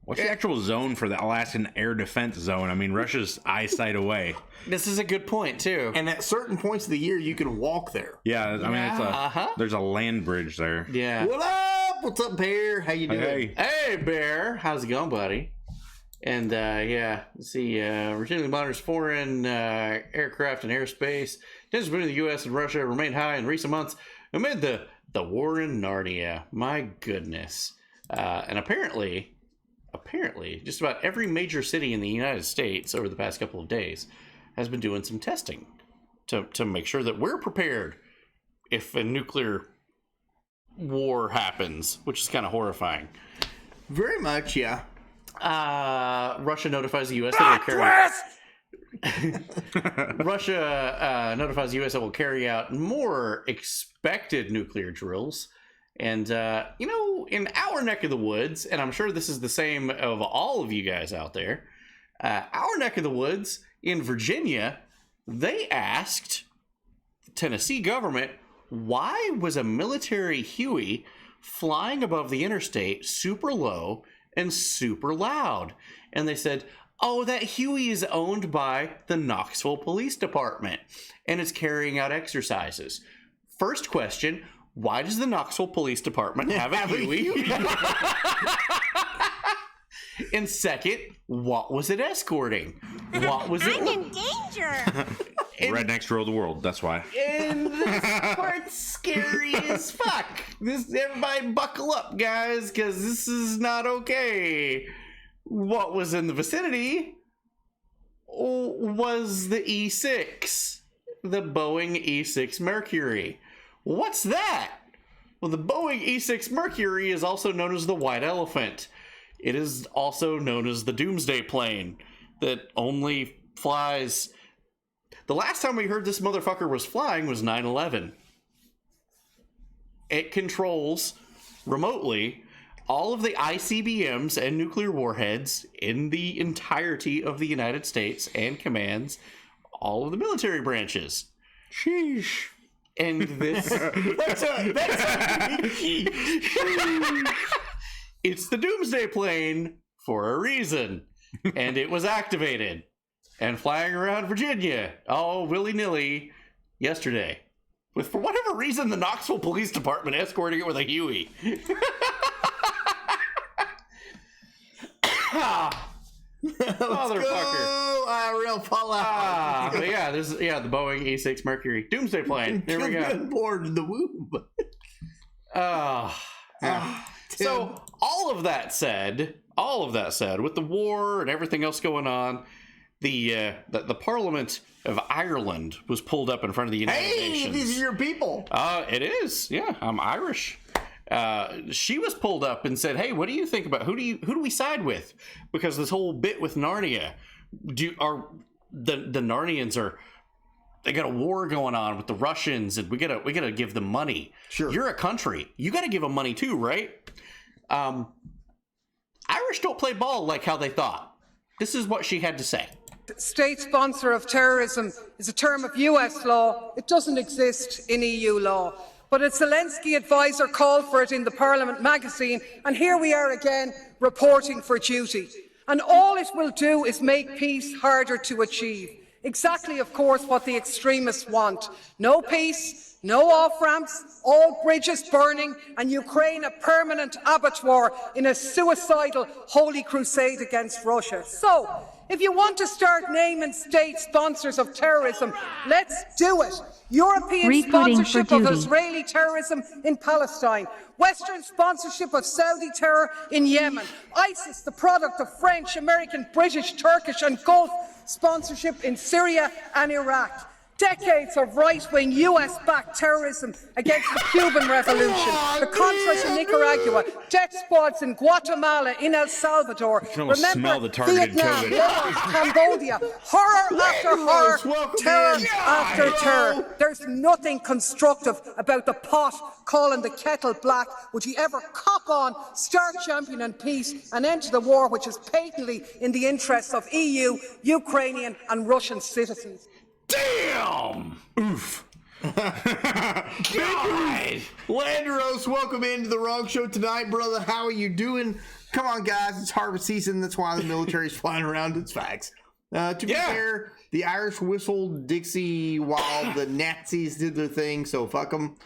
What's the actual zone for the Alaskan Air Defense Zone? I mean, Russia's eyesight away. This is a good point, too. And at certain points of the year, you can walk there. Yeah, I mean, there's a land bridge there. Yeah. What up? What's up, Bear? How you doing? Hey, Bear. How's it going, buddy? And, let's see, routinely monitors foreign aircraft and airspace. Tensions between the U.S. and Russia remained high in recent months amid the war in Narnia. My goodness. And apparently, just about every major city in the United States over the past couple of days has been doing some testing to make sure that we're prepared if a nuclear war happens, which is kind of horrifying. Very much, yeah. Russia notifies the U.S. that will carry Russia notifies the U.S. that will carry out more expected nuclear drills. And, in our neck of the woods, and I'm sure this is the same of all of you guys out there, our neck of the woods in Virginia, they asked the Tennessee government, why was a military Huey flying above the interstate super low and super loud? And they said, oh, that Huey is owned by the Knoxville Police Department and is carrying out exercises. First question, why does the Knoxville Police Department have a Huey? And second, what was it escorting? What was it? I'm in danger. Rednecks rule the world, that's why. And this part's scary as fuck. Everybody buckle up, guys, because this is not okay. What was in the vicinity was the E6, the Boeing E6 Mercury. What's that? Well, the Boeing E6 Mercury is also known as the White Elephant. It is also known as the Doomsday Plane that only flies... The last time we heard this motherfucker was flying was 9/11. It controls remotely all of the ICBMs and nuclear warheads in the entirety of the United States and commands all of the military branches. Sheesh. And this... It's the Doomsday Plane for a reason. And it was activated and flying around Virginia all willy-nilly yesterday. With, for whatever reason, the Knoxville Police Department escorting it with a Huey. Motherfucker. IRL Fallout. But yeah, there's the Boeing E6 Mercury Doomsday Plane. There we go. Board the womb. So all of that said, with the war and everything else going on, the Parliament of Ireland was pulled up in front of the United Nations. These are your people. It is. Yeah, I'm Irish. She was pulled up and said, "Hey, what do you think about who do we side with?" Because this whole bit with Narnia, the Narnians they got a war going on with the Russians, and we gotta give them money. Sure, you're a country, you gotta give them money too, right? Irish don't play ball like how they thought. This is what she had to say. State sponsor of terrorism is a term of US law. It doesn't exist in EU law. But a Zelensky advisor called for it in the Parliament magazine, and here we are again reporting for duty. And all it will do is make peace harder to achieve. Exactly, of course, what the extremists want. No peace, no off-ramps, all bridges burning, and Ukraine a permanent abattoir in a suicidal holy crusade against Russia. So, if you want to start naming state sponsors of terrorism, let's do it. European sponsorship of Israeli terrorism in Palestine. Western sponsorship of Saudi terror in Yemen. ISIS, the product of French, American, British, Turkish and Gulf sponsorship in Syria and Iraq. Decades of right-wing US-backed terrorism against the Cuban Revolution, the Contras in Nicaragua, death squads in Guatemala, in El Salvador. Remember Vietnam, Laos, Cambodia, horror after horror, terror after terror. There's nothing constructive about the pot calling the kettle black. Would you ever cop on, start championing peace and end the war which is patently in the interests of EU, Ukrainian and Russian citizens? Damn! Oof. God. Landros, welcome into the Wrong Show tonight, brother. How are you doing? Come on, guys. It's harvest season. That's why the military's flying around. It's facts. To be fair, the Irish whistled Dixie while the Nazis did their thing, so fuck them.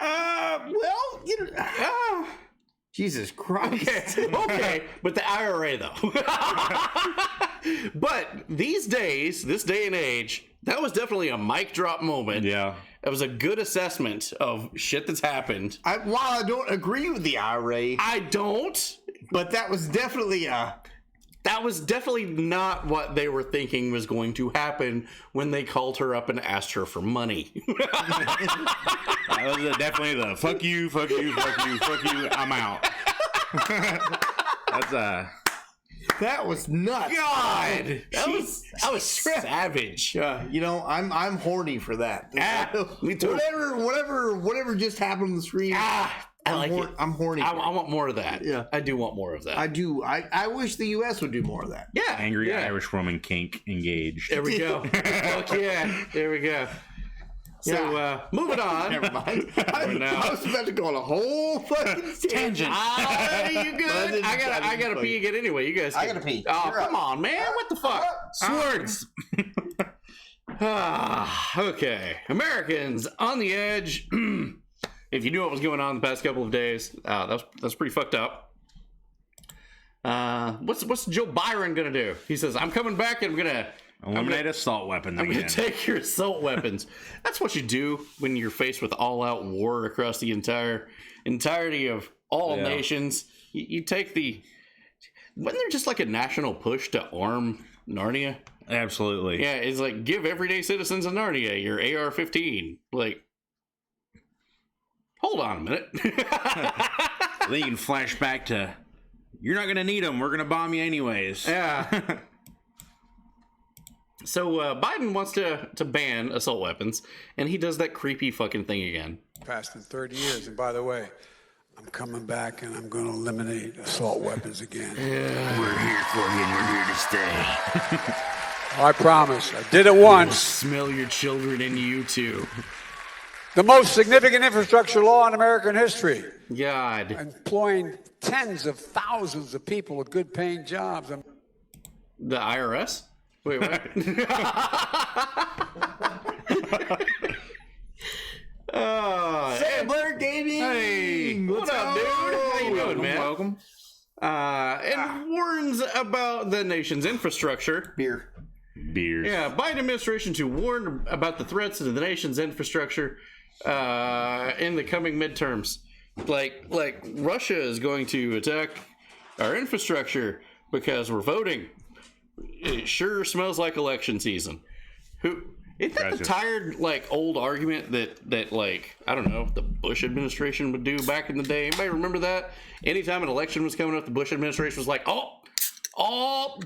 Well, you know... Jesus Christ. Okay, but the IRA, though. But these days, this day and age, that was definitely a mic drop moment. Yeah. It was a good assessment of shit that's happened. While I don't agree with the IRA. I don't. But that was definitely That was definitely not what they were thinking was going to happen when they called her up and asked her for money. That was definitely the fuck you, fuck you, fuck you, fuck you, I'm out. That was nuts. God, that was savage. You know, I'm horny for that. Me too. Whatever just happened on the screen. I like it. I'm horny. I want more of that. Yeah, I do want more of that. I do. I wish the U.S. would do more of that. Yeah, angry Irish woman kink engaged. There we go. Fuck yeah. There we go. So, moving on. Never mind. I was about to go on a whole fucking tangent. You good? I gotta pee again anyway. You guys. I gotta pee. Oh, come on, man. What the fuck? Swords. Okay. Americans on the edge. If you knew what was going on the past couple of days, that's pretty fucked up. What's Joe Byron gonna do? He says, "I'm coming back and I'm gonna eliminate assault weapons. I'm gonna take your assault weapons." That's what you do when you're faced with all-out war across the entirety of all nations. You take the. Wasn't there just like a national push to arm Narnia? Absolutely. Yeah, it's like give everyday citizens of Narnia your AR-15. Like. Hold on a minute. Then you can flash back to, you're not going to need them. We're going to bomb you anyways. Yeah. So Biden wants to ban assault weapons, and he does that creepy fucking thing again. Past in 30 years, and by the way, I'm coming back and I'm going to eliminate assault weapons again. Yeah. We're here for you and we're here to stay. I promise. I did it once. Smell your children in you too. The most significant infrastructure law in American history. God. Employing tens of thousands of people with good paying jobs. The IRS? Wait, what? Sampler Gaming! Hey, what up, dude? How you doing, man? Welcome. And warns about the nation's infrastructure. Beers. Yeah, Biden administration to warn about the threats to the nation's infrastructure in the coming midterms. Like Russia is going to attack our infrastructure because we're voting. It sure smells like election season. Isn't that the tired, old argument that I don't know, the Bush administration would do back in the day? Anybody remember that? Anytime an election was coming up, the Bush administration was like,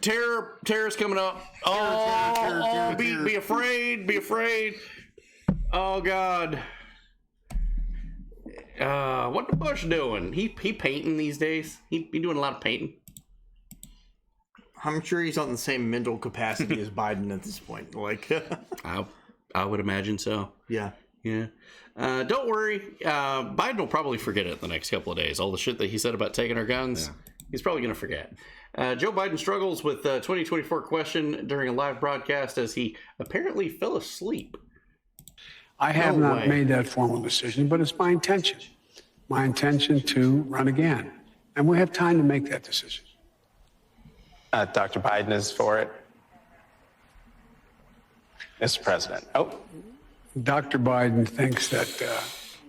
terror's coming up. Be afraid. Oh, God. What the Bush doing? He painting these days? He doing a lot of painting? I'm sure he's on the same mental capacity as Biden at this point. Like, I would imagine so. Yeah. Yeah. Don't worry. Biden will probably forget it the next couple of days. All the shit that he said about taking our guns, he's probably going to forget. Joe Biden struggles with the 2024 question during a live broadcast as he apparently fell asleep. I have not made that formal decision, but it's my intention. My intention to run again. And we have time to make that decision. Dr. Biden is for it. Mr. President. Oh. Dr. Biden thinks that,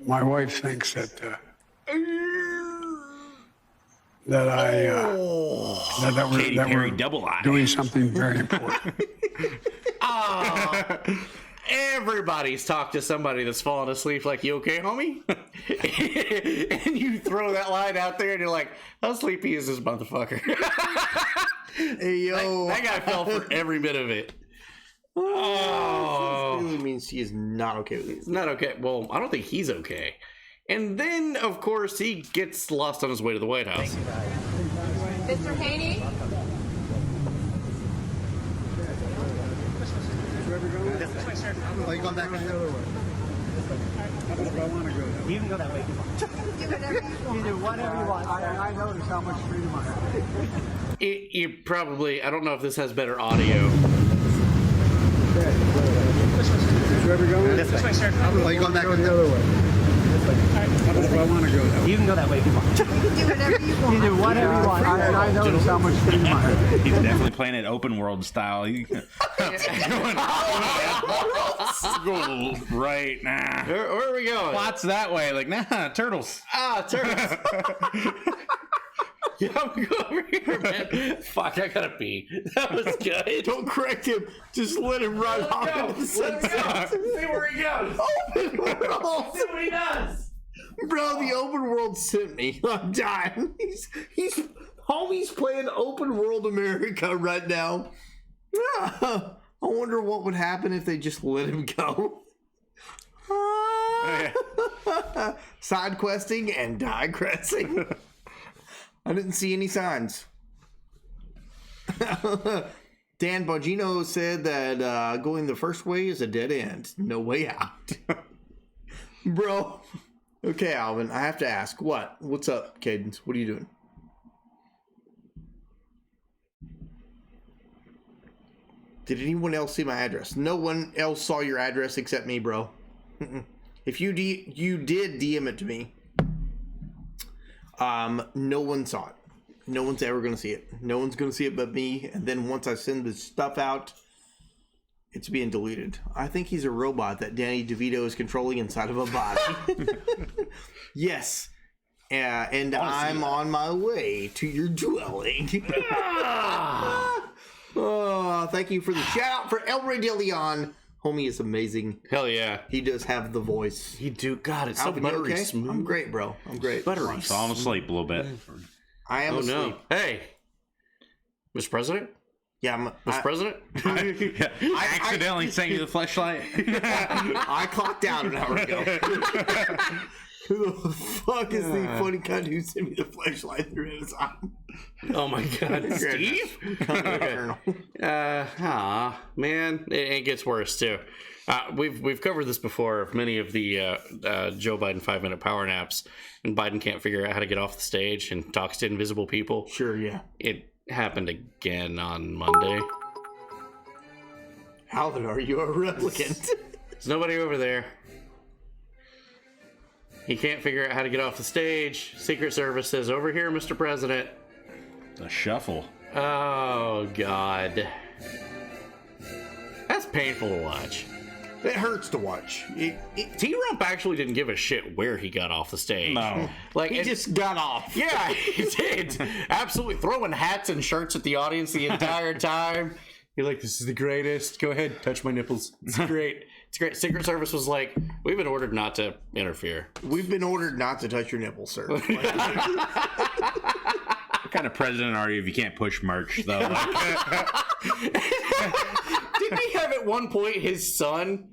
my wife thinks that we're doing something very important. Everybody's talked to somebody that's fallen asleep like, you okay, homie? And you throw that line out there and you're like, how sleepy is this motherfucker? Hey, yo. That guy fell for every bit of it. Oh. This really means he is not okay with it. He's not okay. Well, I don't think he's okay. And then, of course, he gets lost on his way to the White House. Mr. Haney? Oh, you going back the other way? You can go that way. You do whatever you want. I notice how much freedom I have. You probably, I don't know if this has better audio. Where we going? This way, sir. Oh, you going back the other way? I want to go that way. You can go that way if you want. You can do whatever you want. You do whatever you want. I notice how much freedom I have. He's definitely playing it open world style. Going right, nah. Where are we going? Plots that way, like, nah, turtles. Turtles. Yeah, I'm going over here, man. Fuck, I gotta pee. That was good. Don't correct him. Just let him run off into the sunset. See where he goes. Open world. See what he does. Bro, the open world sent me. I'm dying. Homie's playing open world America right now. I wonder what would happen if they just let him go. Side questing and digressing. I didn't see any signs. Dan Bongino said that going the first way is a dead end. No way out. Bro. Okay, Alvin, I have to ask. What? What's up, Cadence? What are you doing? Did anyone else see my address? No one else saw your address except me, bro. If you did DM it to me, no one saw it. No one's ever going to see it. No one's going to see it but me. And then once I send this stuff out, it's being deleted. I think he's a robot that Danny DeVito is controlling inside of a body. Yes. And I'm on my way to your dwelling. Oh, thank you for the shout out for El Rey de Leon. Homie is amazing. Hell yeah. He does have the voice. He do. God, it's Alvin, so buttery okay? smooth. I'm great, bro. I'm great. Buttery. Falling asleep a little bit. I am asleep. No. Hey, Mr. President? Yeah, Mr. President? I accidentally sent you the fleshlight. I clocked out an hour ago. Who the fuck is the funny cunt who sent me the flashlight through Amazon? Oh my god, Steve? Man, it gets worse too. We've covered this before. Many of the Joe Biden 5-minute power naps, and Biden can't figure out how to get off the stage and talks to invisible people. Sure, yeah. It happened again on Monday. Alvin, are you a replicant? There's nobody over there. He can't figure out how to get off the stage. Secret Service says, "Over here, Mr. President." A shuffle. Oh, God. That's painful to watch. It hurts to watch. T-Rump actually didn't give a shit where he got off the stage. No. He just got off. Yeah, he did. Absolutely. Throwing hats and shirts at the audience the entire time. You're like, this is the greatest. Go ahead, touch my nipples. It's great. It's great. Secret Service was like, we've been ordered not to interfere. We've been ordered not to touch your nipples, sir. What kind of president are you if you can't push merch, though? Didn't he have at one point his son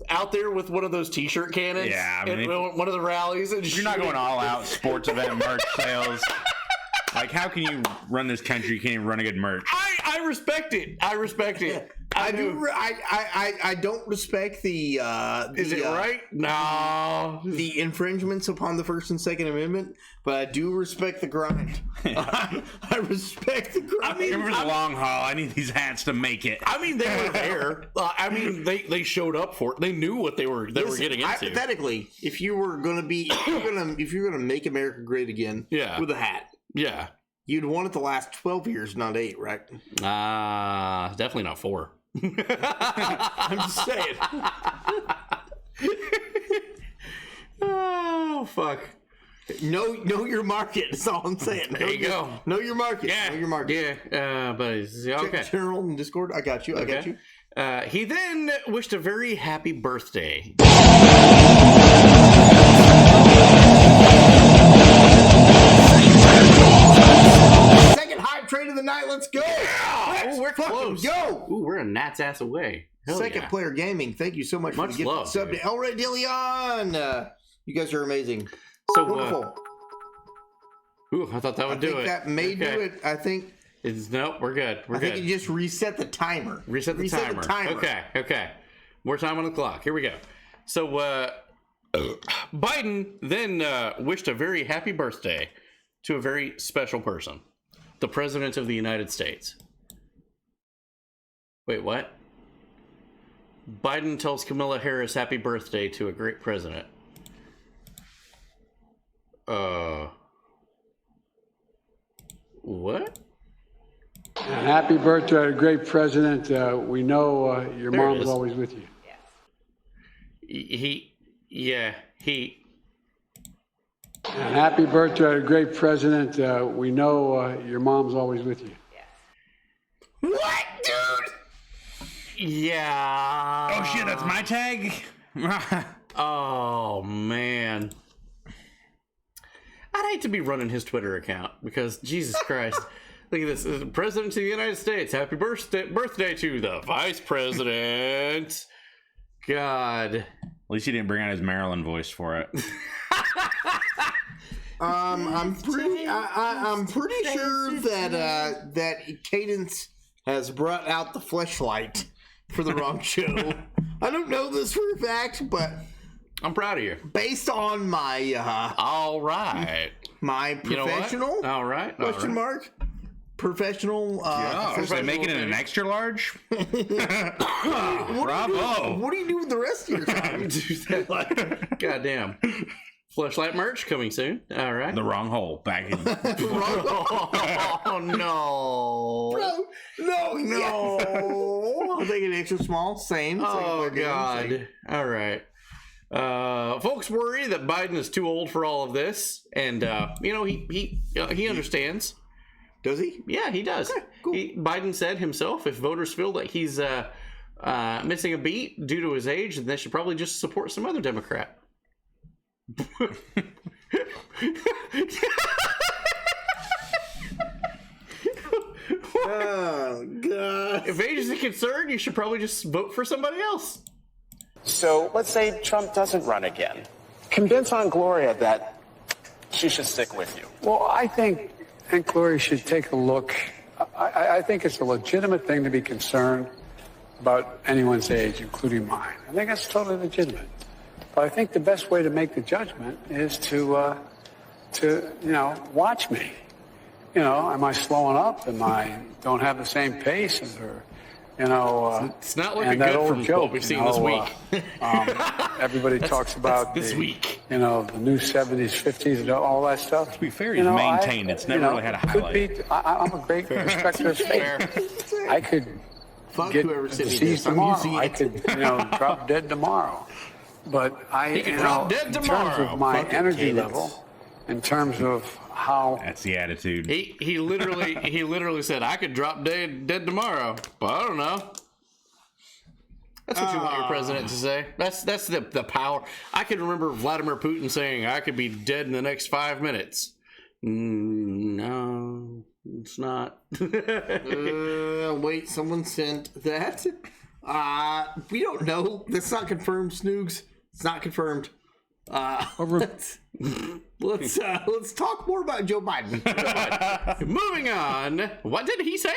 out there with one of those T-shirt cannons? Yeah, I mean, one of the rallies. And you're not going all out sports event merch sales. Like, how can you run this country? You can't even run a good merch. I I respect it. I respect it. I do. I don't respect the. Is it right? No. The infringements upon the First and Second Amendment, but I do respect the grind. I respect the grind. I mean, for the long haul, I need these hats to make it. I mean, they were there. I mean, they showed up for it. They knew what they were getting into. Hypothetically, if you were going to be, if you're going to make America great again, with a hat, you'd want it to last 12 years, not 8, right? Definitely not 4. I'm just saying. Oh, fuck. Know your market. That's all I'm saying. There you go. Know your market. Yeah. Know your market. Yeah. But it's okay. Check General in Discord. I got you. I got you. He then wished a very happy birthday. Second hype trade of the night. Let's go. Let's we're close. Go. Ooh, we're a gnat's ass away. Hell Second yeah. Player Gaming. Thank you so much for the gift love, sub to El Rey Dillion. You guys are amazing. So wonderful. Ooh, I thought that would do it. That may do it. I think. Nope, we're good. We're good. I think you just reset the timer. Reset the timer. Okay. More time on the clock. Here we go. So, Biden then wished a very happy birthday to a very special person, the President of the United States. Wait, what? Biden tells Kamala Harris happy birthday to a great president. What? And happy birthday to a great president. We know your mom's always with you. And happy birthday to a great president. We know your mom's always with you. What, dude? Yeah. Oh shit, that's my tag. Oh man. I'd hate to be running his Twitter account because Jesus Christ. Look at this. The President of the United States. Happy birthday to the Vice President. God. At least he didn't bring out his Maryland voice for it. I'm pretty sure that Cadence has brought out the fleshlight for the wrong show. I don't know this for a fact, but I'm proud of you. Based on my all right, my professional, you know all right, question mark. Professional. Are making it an extra large? Bravo. What do you do with the rest of your time? Goddamn. Fleshlight merch coming soon. All right. The wrong hole. Back in. Oh, no. Bro, no. I'll take it extra small. Same. Oh, God. Same. All right. Folks worry that Biden is too old for all of this. And, he understands. Does he? Yeah, he does. Okay, cool. Biden said himself, if voters feel that he's missing a beat due to his age, then they should probably just support some other Democrat. Oh, God. If age is a concern, you should probably just vote for somebody else. So let's say Trump doesn't run again. Convince Aunt Gloria that she should stick with you. Well, I think Aunt Gloria should take a look. I think it's a legitimate thing to be concerned about anyone's age, including mine. I think that's totally legitimate. But I think the best way to make the judgment is to watch me. Am I slowing up? Am I don't have the same pace as her? It's not looking good from what we've seen this week. Everybody talks about this week. The new 70s, 50s, and all that stuff. To be fair, he's maintained. It's never really had a highlight. I'm a great respecter of faith. I could get diseased tomorrow. I could, drop dead tomorrow. But in terms of my energy level, in terms of how that's the attitude. He literally said, I could drop dead tomorrow, but I don't know. That's what you want your president to say. That's the power. I can remember Vladimir Putin saying, I could be dead in the next 5 minutes. No, it's not. Wait, someone sent that. We don't know. That's not confirmed, Snoogs. It's not confirmed. Let's talk more about Joe Biden. Moving on. What did he say?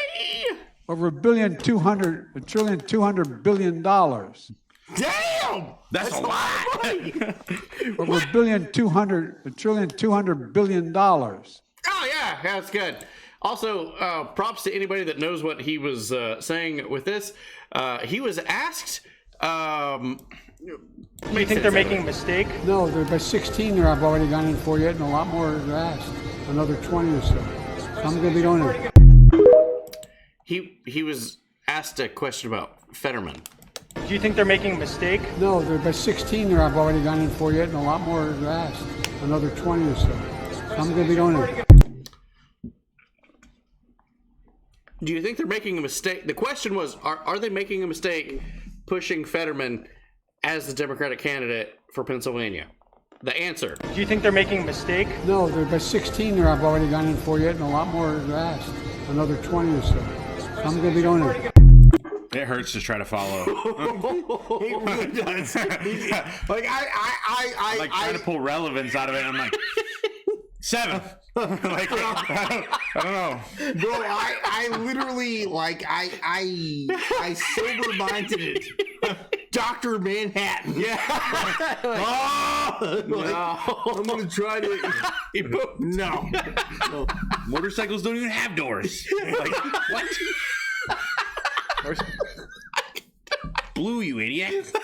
over $1.2 billion. Damn! That's a lot. Over $1.2 billion. Oh yeah, that's good. Also, props to anybody that knows what he was saying with this. He was asked. Do you think they're making a mistake? No, by 16 there I've already gone in for yet, and a lot more are asked. Another 20 or so. So I'm going to be doing it. He was asked a question about Fetterman. Do you think they're making a mistake? No, by 16 there I've already gone in for yet, and a lot more are asked. Another 20 or so. So I'm going to be doing it. Do you think they're making a mistake? The question was, are they making a mistake pushing Fetterman as the Democratic candidate for Pennsylvania? The answer. Do you think they're making a mistake? No, by 16 there I've already gone in for yet, and a lot more are asked. Another 20 or so. So I'm going to be doing it. It hurts to try to follow. He really does. Like I try to pull relevance out of it. And I'm like 7. Like I don't know, bro. I literally I sober-minded it. Dr. Manhattan. Yeah. I'm gonna try to. No. Motorcycles don't even have doors. Like what? Blue, you idiot.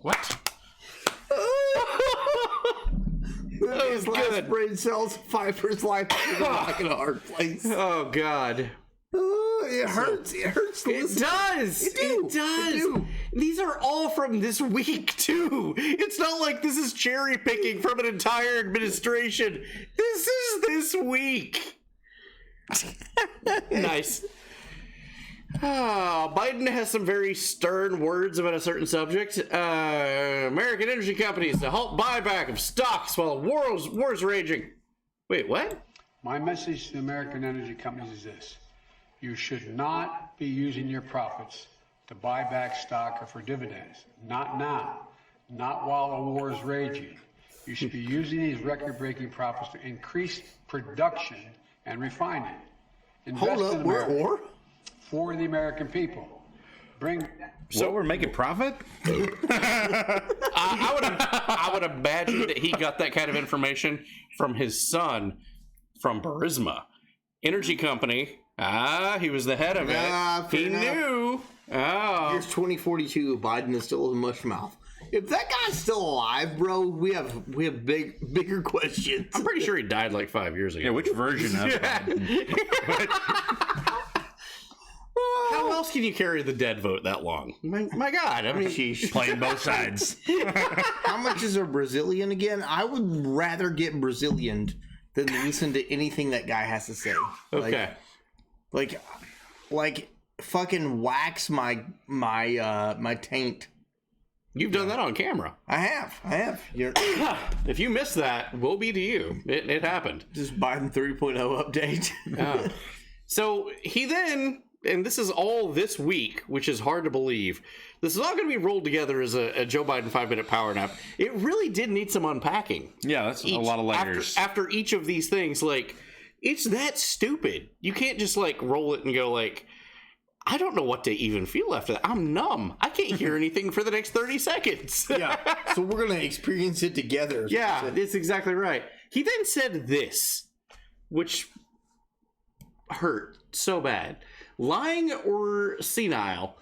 What? That was good. Brain cells, Pfeiffer's life is like in a hard place. Oh God. It hurts. It hurts to listen. It does. These are all from this week too. It's not like this is cherry picking from an entire administration. This is this week. Nice. Biden has some very stern words about a certain subject. American energy companies to halt buyback of stocks while war's raging. Wait, what? My message to American energy companies is this. You should not be using your profits to buy back stock or for dividends. Not now. Not while a war is raging. You should be using these record-breaking profits to increase production and refining. Invest Hold up, in we're at America. war? For the American people. So we're making profit? I would imagine that he got that kind of information from his son from Burisma Energy Company. He was the head of it. He knew. Here's 2042. Biden is still a mush mouth. If that guy's still alive, bro, we have bigger questions. I'm pretty sure he died like 5 years ago. Yeah, which version of Biden? How else can you carry the dead vote that long? My God, I mean, she's playing both sides. How much is a Brazilian again? I would rather get Brazilian than listen to anything that guy has to say. Okay. Like fucking wax my taint. You've done that on camera. I have. If you missed that, woe be to you. It happened. Just Biden 3.0 update. So he then, and this is all this week, which is hard to believe. This is all going to be rolled together as a Joe Biden 5-minute power nap. It really did need some unpacking. Yeah, that's a lot of layers. After each of these things, like, it's that stupid. You can't just, like, roll it and go, like, I don't know what to even feel after that. I'm numb. I can't hear anything for the next 30 seconds. Yeah. So we're going to experience it together. Yeah, that's exactly right. He then said this, which hurt so bad. Lying or senile,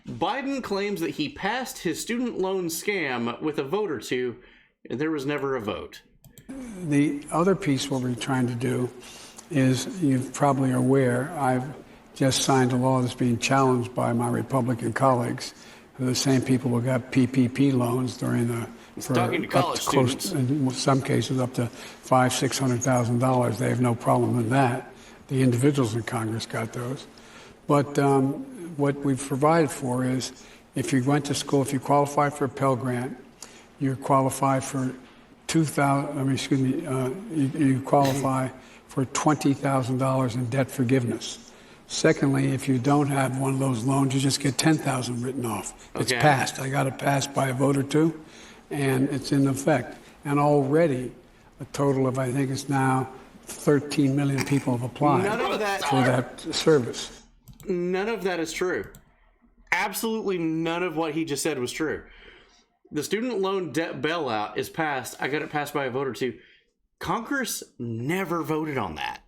Biden claims that he passed his student loan scam with a vote or two, and there was never a vote. The other piece what we're trying to do is, you probably are aware, I've just signed a law that's being challenged by my Republican colleagues, who are the same people who got PPP loans during the... talking to college students. In some cases, up to $500,000-$600,000. They have no problem with that. The individuals in Congress got those. But what we've provided for is, if you went to school, if you qualify for a Pell Grant, you qualify for you qualify for $20,000 in debt forgiveness. Secondly, if you don't have one of those loans, you just get $10,000 written off. It's passed. I got it passed by a vote or two, and it's in effect. And already, a total of, I think it's now 13 million people have applied None of that for that service. None of that is true. Absolutely none of what he just said was true. The student loan debt bailout is passed. I got it passed by a vote or two. Congress never voted on that.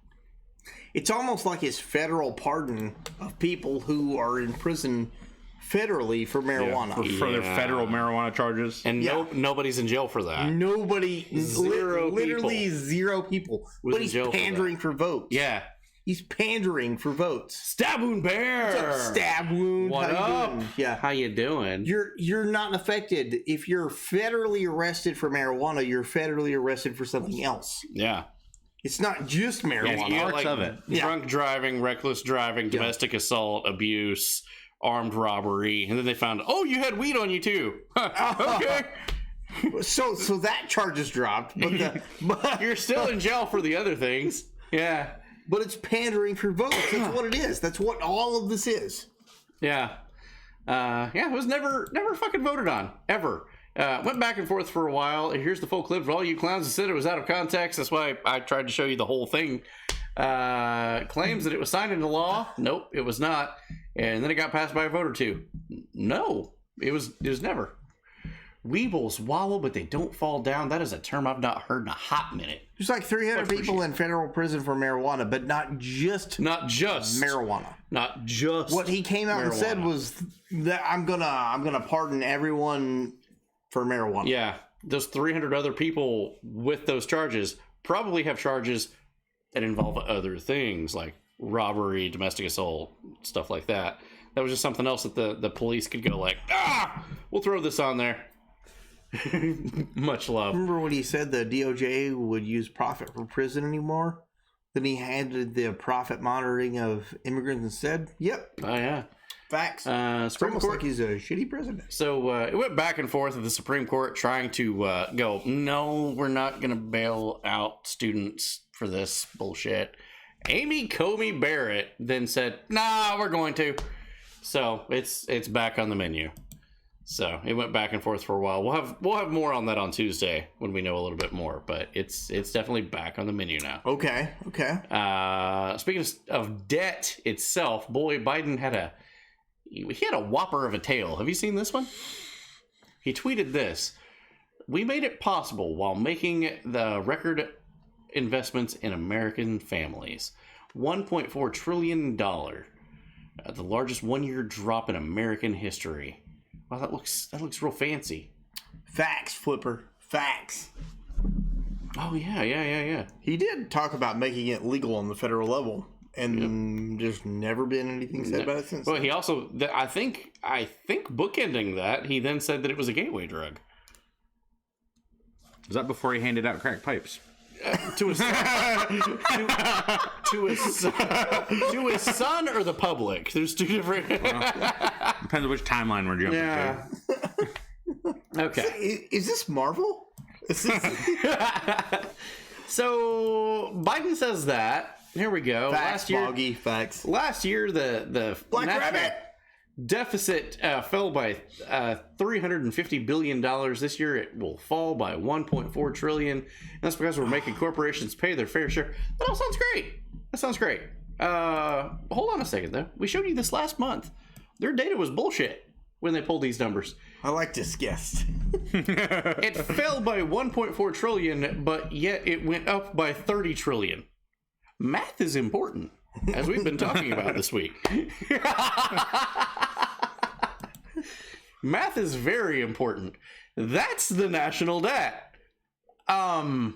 It's almost like his federal pardon of people who are in prison federally for marijuana. For their federal marijuana charges. And nobody's in jail for that. Nobody, literally people. zero people. Was But in he's jail for pandering for votes. Yeah. He's pandering for votes. Stab Wound Bear! What's up, Stab Wound? What How you up? doing? Yeah. How you doing? You're not affected. If you're federally arrested for marijuana, you're federally arrested for something else. Yeah. It's not just marijuana. You got, like, drunk driving, reckless driving, domestic assault, abuse, armed robbery, and then they found, oh, you had weed on you too. Okay. So that charge is dropped, but you're still in jail for the other things. Yeah. But it's pandering for votes. That's what it is. That's what all of this is. Yeah. It was never fucking voted on. Ever. Went back and forth for a while. Here's the full clip for all you clowns that said it was out of context. That's why I tried to show you the whole thing. Claims that it was signed into law. Nope, it was not. And then it got passed by a vote or two. No, it was never. Weebles wallow, but they don't fall down. That is a term I've not heard in a hot minute. There's like 300 people in federal prison for marijuana, but not just marijuana. Not just what he came out and said was that I'm gonna pardon everyone for marijuana. Yeah, those 300 other people with those charges probably have charges that involve other things like robbery, domestic assault, stuff like that. That was just something else that the police could go like, we'll throw this on there. Much love. Remember when he said the DOJ would use profit for prison anymore? Then he handed the profit monitoring of immigrants instead? Yep. Oh, yeah. Facts. It's Supreme almost Court, like he's a shitty president. So it went back and forth with the Supreme Court trying to go, no, we're not going to bail out students for this bullshit. Amy Coney Barrett then said, nah, we're going to. So it's back on the menu. So it went back and forth for a while. We'll have more on that on Tuesday when we know a little bit more. But it's definitely back on the menu now. Okay. Speaking of debt itself, boy, Biden had a whopper of a tale. Have you seen this one? He tweeted this: "We made it possible while making the record investments in American families. $1.4 trillion, the largest one-year drop in American history." Wow, that looks real fancy. Facts, Flipper. Facts. Oh, yeah. He did talk about making it legal on the federal level, and there's never been anything said about it since. Well, he also, I think bookending that, he then said that it was a gateway drug. Was that before he handed out crack pipes? To his son or the public. There's two different. Depends on which timeline we're jumping to. Okay. Is this Marvel? So Biden says that. Here we go. Facts, facts. Last year, the Black Rabbit deficit fell by $350 billion. This year it will fall by $1.4 trillion. And that's because we're making corporations pay their fair share. That all sounds great. Hold on a second, though. We showed you this last month. Their data was bullshit when they pulled these numbers. I like this guest. It fell by $1.4 trillion, but yet it went up by $30 trillion. Math is important, as we've been talking about this week. Math is very important. That's the national debt. I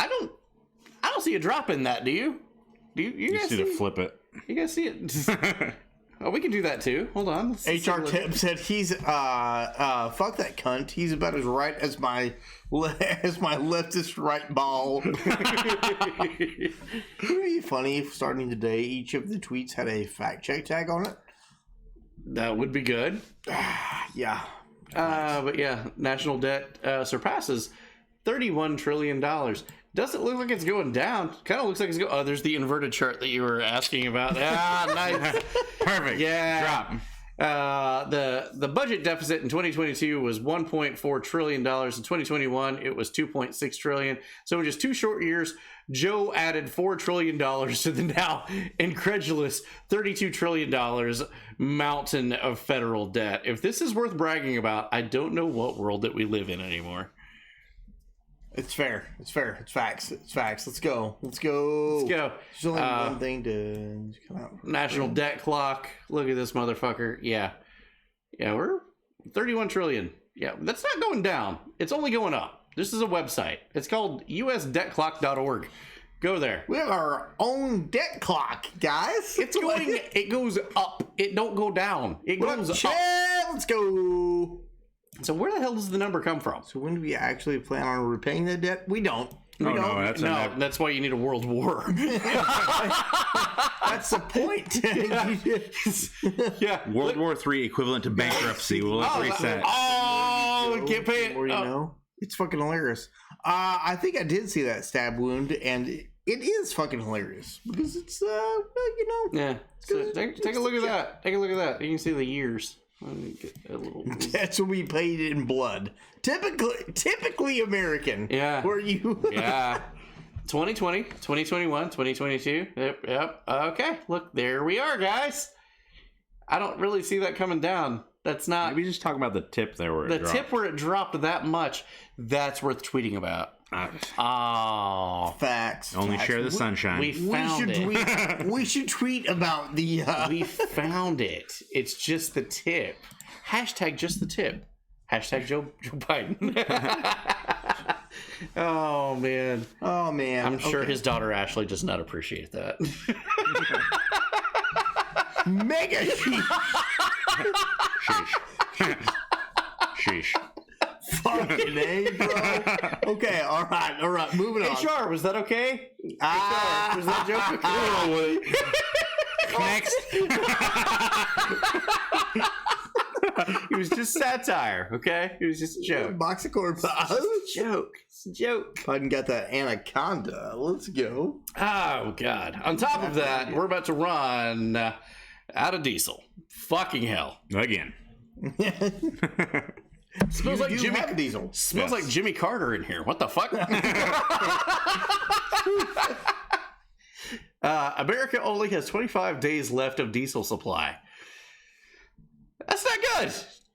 don't see a drop in that, do you? You guys see to flip it. You guys see it? Oh, we can do that too. Hold on. HR Tip said he's fuck that cunt. He's about as right as my leftist right ball. It would be funny if starting today each of the tweets had a fact check tag on it. That would be good. Yeah. But yeah, national debt surpasses $31 trillion. Doesn't look like it's going down. Kind of looks like it's going. Oh, there's the inverted chart that you were asking about. Ah, nice. Perfect. Yeah. Drop. The budget deficit in 2022 was $1.4 trillion. In 2021, it was $2.6 trillion. So in just 2 short years, Joe added $4 trillion to the now incredulous $32 trillion mountain of federal debt. If this is worth bragging about, I don't know what world that we live in anymore. It's fair. It's fair. It's facts. It's facts. Let's go. Let's go. Let's go. There's only one thing to come out. National debt clock. Look at this motherfucker. Yeah. Yeah, we're 31 trillion. Yeah, that's not going down. It's only going up. This is a website. It's called usdebtclock.org. Go there. We have our own debt clock, guys. It's going, it goes up. It don't go down. It goes up. Let's go. So where the hell does the number come from? So when do we actually plan on repaying the debt? We don't. We don't. No, that's why you need a world war. That's the point. Yeah. World War III equivalent to bankruptcy. We'll reset. Oh, we can't pay it. You know? It's fucking hilarious. I think I did see that stab wound, and it is fucking hilarious because it's you know. Yeah. So take a look at that. Take a look at that. You can see the years. Let me get a little. That's what we paid in blood. Typically American. Yeah. Where you? Yeah. 2020, 2021, 2022. Yep. Okay. Look, there we are, guys. I don't really see that coming down. That's not. Maybe just talk about the tip there where the tip where it dropped that much. That's worth tweeting about. Oh, facts. Only share the sunshine. We found it. We should tweet about the. We found it. It's just the tip. Hashtag just the tip. Hashtag Joe Biden. Oh man. Oh man. I'm sure his daughter Ashley does not appreciate that. Mega sheesh. Fucking A, bro. Okay, all right, moving on. HR, was that okay? HR, was that joke okay? Next. It was just satire, okay? It was just a joke. Box of corn pies. It's a joke. It's a joke. Biden got that anaconda. Let's go. Oh, God. On top of that, we're about to run out of diesel. Fucking hell. Again. Smells like Jimmy Diesel. Smells like Jimmy Carter in here. What the fuck? America only has 25 days left of diesel supply. That's not good.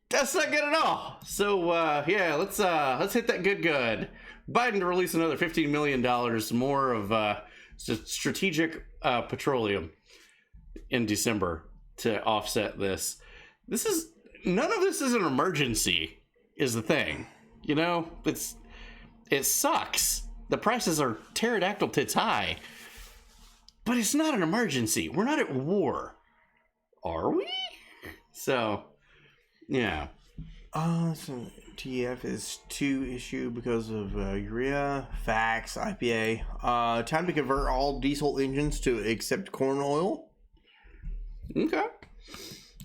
That's not good at all. So yeah, let's hit that good. Biden to release another $15 million more of strategic petroleum in December to offset this. None of this is an emergency. Is the thing, you know? It sucks. The prices are pterodactyl tits high, but it's not an emergency. We're not at war, are we? So, yeah. So TF is 2 issue because of urea, facts, IPA. Time to convert all diesel engines to accept corn oil. Okay.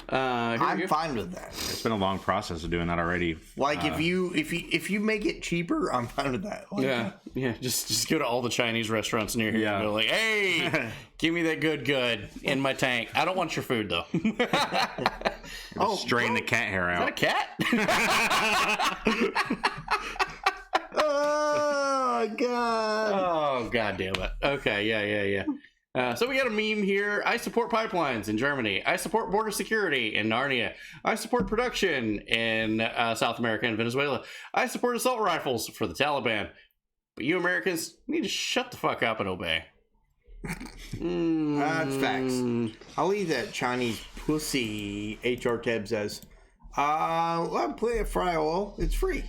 I'm fine with that. It's been a long process of doing that already. Like if you make it cheaper, I'm fine with that. Like, yeah. Just go to all the Chinese restaurants near here and go like, hey, give me that good in my tank. I don't want your food though. Strain the cat hair out. Is that a cat? Oh God. Oh God damn it. Okay, yeah. So we got a meme here. I support pipelines in Germany. I support border security in Narnia. I support production in South America and Venezuela. I support assault rifles for the Taliban. But you Americans need to shut the fuck up and obey. That's facts. I'll leave that Chinese pussy HR Teb says. I'll play a fry oil. It's free.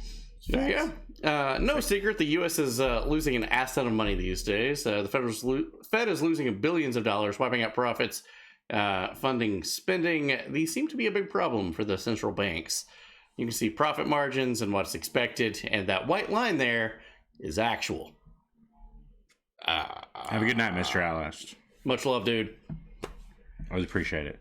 There you go. No secret, the U.S. is losing an ass ton of money these days. The Fed is losing billions of dollars, wiping out profits, funding spending. These seem to be a big problem for the central banks. You can see profit margins and what's expected, and that white line there is actual. Have a good night, Mr. Alist. Much love, dude. Always appreciate it.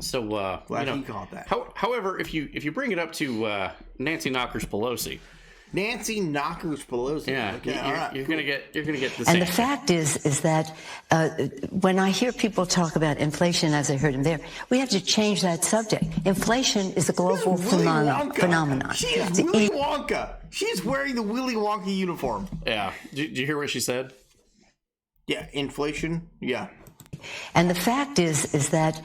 So, glad he caught that. However, if you bring it up to Nancy Knockers Pelosi, Nancy Knockers Pelosi. Yeah, Okay, all right. you're gonna get the And same. the fact is that when I hear people talk about inflation, as I heard him there, we have to change that subject. Inflation is a global phenomenon. She is Willy Wonka. She's wearing the Willy Wonka uniform. Yeah. Did you hear what she said? Yeah, inflation. Yeah. And the fact is that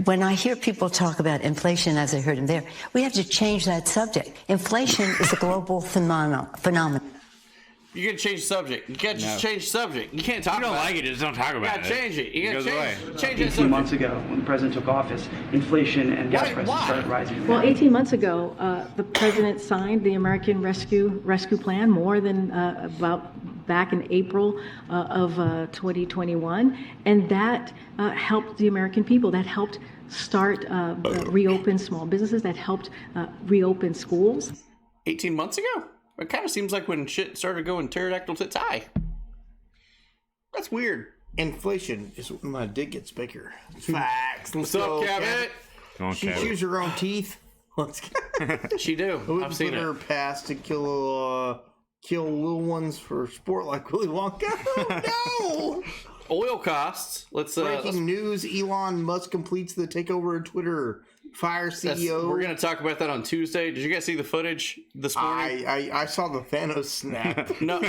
when I hear people talk about inflation, as I heard him there, we have to change that subject. Inflation is a global phenomenon. You gotta change the subject. You can't just change the subject. You can't talk about it. You don't like it, just don't talk about it. You gotta change it. You gotta change that 18 subject. months ago, when the president took office, inflation and gas prices started rising. Well, 18 months ago, the president signed the American Rescue Plan more than about back in April of 2021, and that helped the American people. That helped start reopen small businesses. That helped reopen schools. 18 months ago? It kind of seems like when shit started going pterodactyl tits high. That's weird. Inflation is when my dick gets bigger. Facts. What's up, Cabot? She chews her own teeth. She do. I've seen her it. past to kill little ones for sport like Willy Wonka. Oh, no! Oil costs. Breaking news: Elon Musk completes the takeover of Twitter. Fire CEO. We're going to talk about that on Tuesday. Did you guys see the footage this morning? I saw the Thanos snap. No,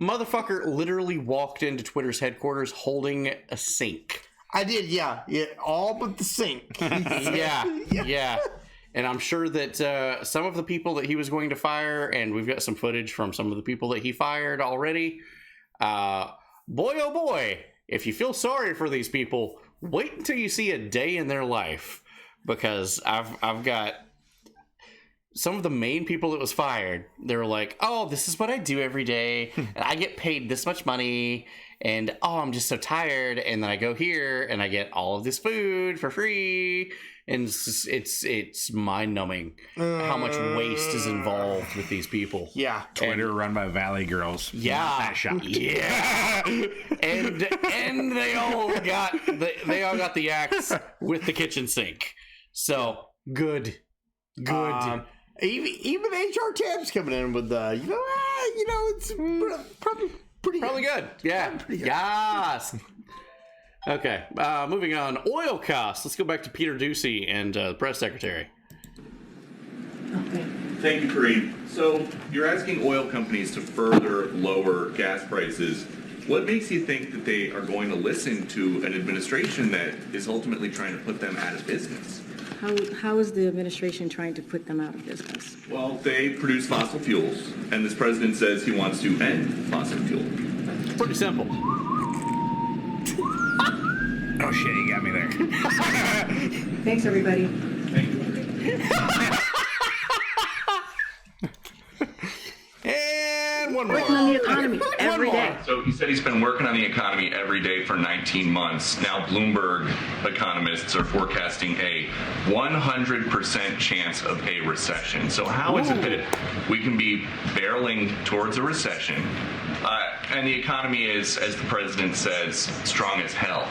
motherfucker literally walked into Twitter's headquarters holding a sink. I did, yeah, all but the sink. Yeah. And I'm sure that some of the people that he was going to fire, and we've got some footage from some of the people that he fired already. Boy, oh boy, if you feel sorry for these people, wait until you see a day in their life. Because I've got some of the main people that was fired. They were like, oh, this is what I do every day. And I get paid this much money. And, oh, I'm just so tired. And then I go here and I get all of this food for free. And it's mind-numbing how much waste is involved with these people. Yeah. Twitter run by Valley Girls. Yeah. That shot. Yeah. and they all got the axe with the kitchen sink. So good. Even HR Tab's coming in with it's probably good. Yeah. Pretty good. Yes. Okay. Moving on. Oil costs. Let's go back to Peter Ducey and the press secretary. Thank you, Kareem. So you're asking oil companies to further lower gas prices. What makes you think that they are going to listen to an administration that is ultimately trying to put them out of business? How is the administration trying to put them out of business? Well, they produce fossil fuels, and this president says he wants to end fossil fuel. Pretty simple. Oh shit, you got me there. Thanks, everybody. Thank you. And one more. Working on the economy every day. So he said he's been working on the economy every day for 19 months. Now Bloomberg economists are forecasting a 100% chance of a recession. So how is it that we can be barreling towards a recession and the economy is, as the president says, strong as hell?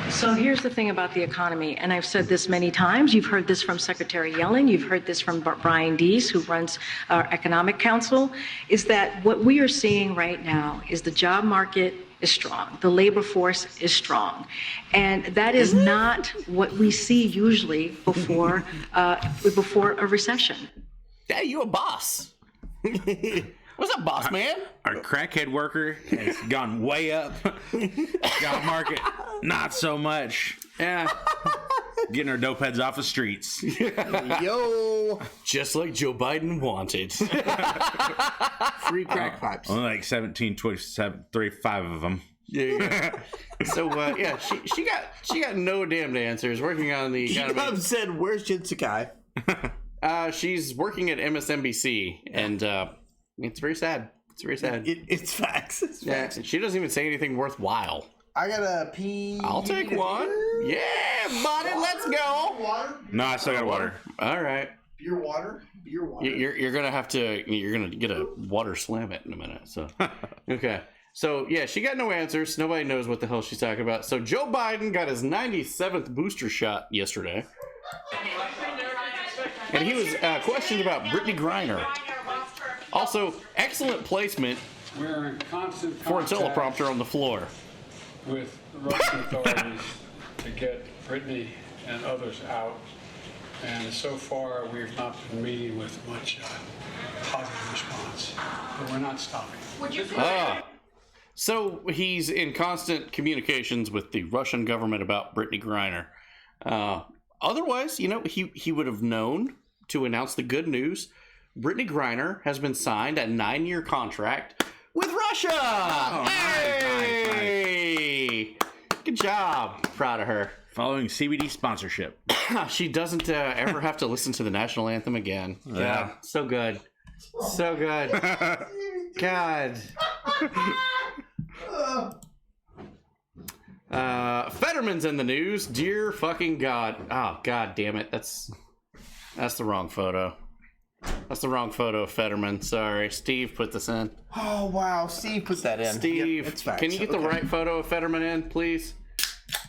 So here's the thing about the economy, and I've said this many times. You've heard this from Secretary Yellen. You've heard this from Brian Deese, who runs our Economic Council, is that what we are seeing right now is the job market is strong. The labor force is strong. And that is not what we see usually before a recession. Yeah, you a boss. What's up, boss man? Our crackhead worker has gone way up. Job market, not so much. Yeah. Getting our dope heads off the streets. Yo. Just like Joe Biden wanted. Free crack pipes. Only like 17, 27, 35 of them. Yeah. So, she got no damned answers working on the economy. He said, where's Shinsekai? She's working at MSNBC, and it's very sad. It's very sad. It's facts. It's facts. She doesn't even say anything worthwhile. I gotta pee. I'll take one. Yeah, buddy, let's go. Water? No, I still got water. All right. Beer water? Beer water. You're gonna get a water slam it in a minute. So okay. So yeah, she got no answers. Nobody knows what the hell she's talking about. So Joe Biden got his 97th booster shot yesterday, and he was questioned about Brittany Griner. Also, excellent placement We're in constant for a contact teleprompter on the floor. with the Russian authorities to get Brittany and others out. And so far, we've not been meeting with much positive response. But we're not stopping. So he's in constant communications with the Russian government about Brittany Griner. Otherwise, he would have known to announce the good news. Brittany Griner has been signed a 9-year contract with Russia. Oh, Hey! Nice. Good job. Proud of her. Following CBD sponsorship. She doesn't ever have to listen to the national anthem again. Yeah. So good. So good. God. Fetterman's in the news. Dear fucking God. Oh, God damn it. That's the wrong photo. That's the wrong photo of Fetterman. Sorry. Steve put this in. Oh, wow. Steve put that in. Steve, can you get the right photo of Fetterman in, please?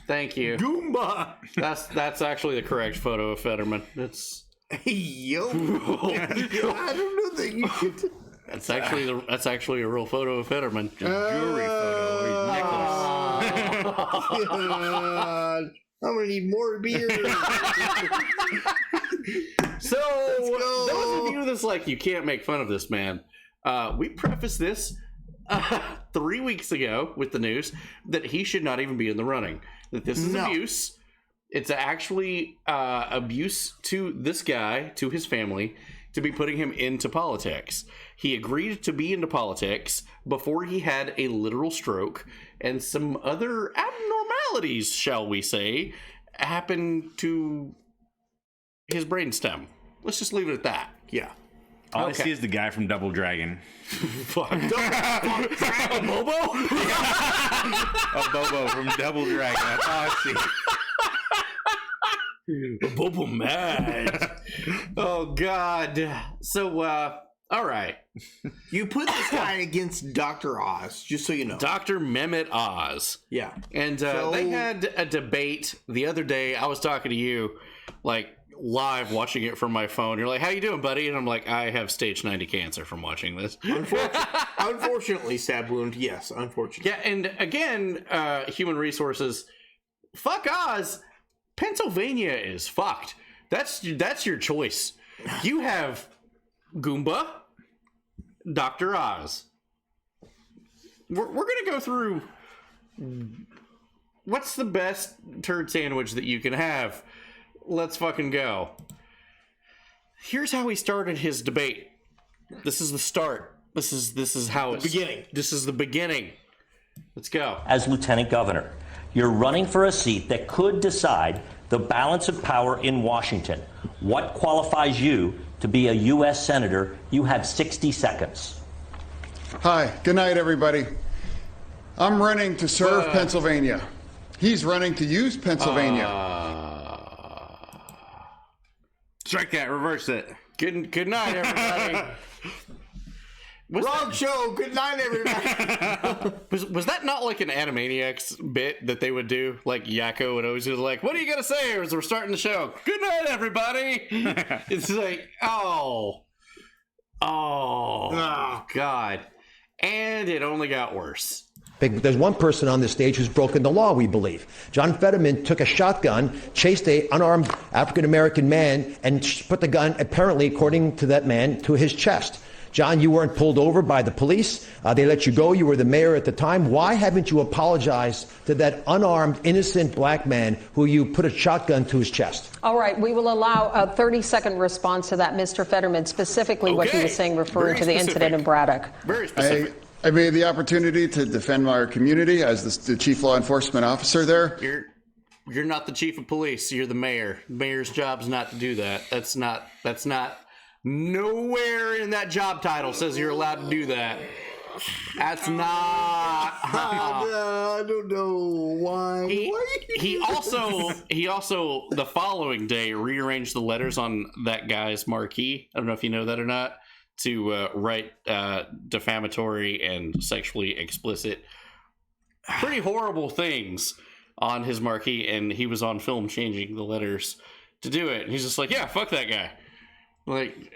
Thank you. Goomba! That's actually the correct photo of Fetterman. It's yo. I don't know that you could. That's actually a real photo of Fetterman. Jewelry photo. I'm gonna need more beer. So, those of you that's like, you can't make fun of this man, we prefaced this 3 weeks ago with the news that he should not even be in the running. That this is abuse. It's actually abuse to this guy, to his family, to be putting him into politics. He agreed to be into politics before he had a literal stroke, and some other abnormalities, shall we say, happened to his brainstem. Let's just leave it at that. Yeah. All I see is the guy from Double Dragon. A Bobo? A Bobo from Double Dragon. That's all I see. Bobo mad. Oh, God. So, all right. You put this guy against Dr. Oz, just so you know. Dr. Mehmet Oz. Yeah. And they had a debate the other day. I was talking to you, like, live watching it from my phone. You're like, how you doing, buddy? And I'm like, I have stage 90 cancer from watching this. Unfortunately, stab wound. Yes, unfortunately. Yeah, and again, human resources. Fuck Oz. Pennsylvania is fucked. That's your choice. You have Goomba, Dr. Oz. We're gonna go through what's the best turd sandwich that you can have. Let's fucking go. Here's how he started his debate. This is the start. This is how it's beginning. This is the beginning. Let's go. As lieutenant governor, you're running for a seat that could decide the balance of power in Washington. What qualifies you to be a U.S. senator? You have 60 seconds. Hi, good night, everybody. I'm running to serve Pennsylvania. He's running to use Pennsylvania. Strike that, reverse it. Good night, everybody. Wrong show. Good night, everybody. was that not like an Animaniacs bit that they would do? Like Yakko would always do, like, what are you gonna say as we're starting the show? Good night, everybody. It's like, oh, God. And it only got worse. There's one person on this stage who's broken the law, we believe. John Fetterman took a shotgun, chased an unarmed African-American man, and put the gun, apparently, according to that man, to his chest. John, you weren't pulled over by the police. They let you go. You were the mayor at the time. Why haven't you apologized to that unarmed, innocent black man who you put a shotgun to his chest? All right. We will allow a 30-second response to that, Mr. Fetterman, specifically what he was saying referring to the incident in Braddock. Very specific. I made the opportunity to defend our community as the chief law enforcement officer there. You're not the chief of police. You're the mayor. The mayor's job's not to do that. That's not nowhere in that job title says you're allowed to do that. That's not. I don't know why. He also the following day rearranged the letters on that guy's marquee. I don't know if you know that or not. To write defamatory and sexually explicit, pretty horrible things on his marquee, and he was on film changing the letters to do it. And he's just like, yeah, fuck that guy. Like,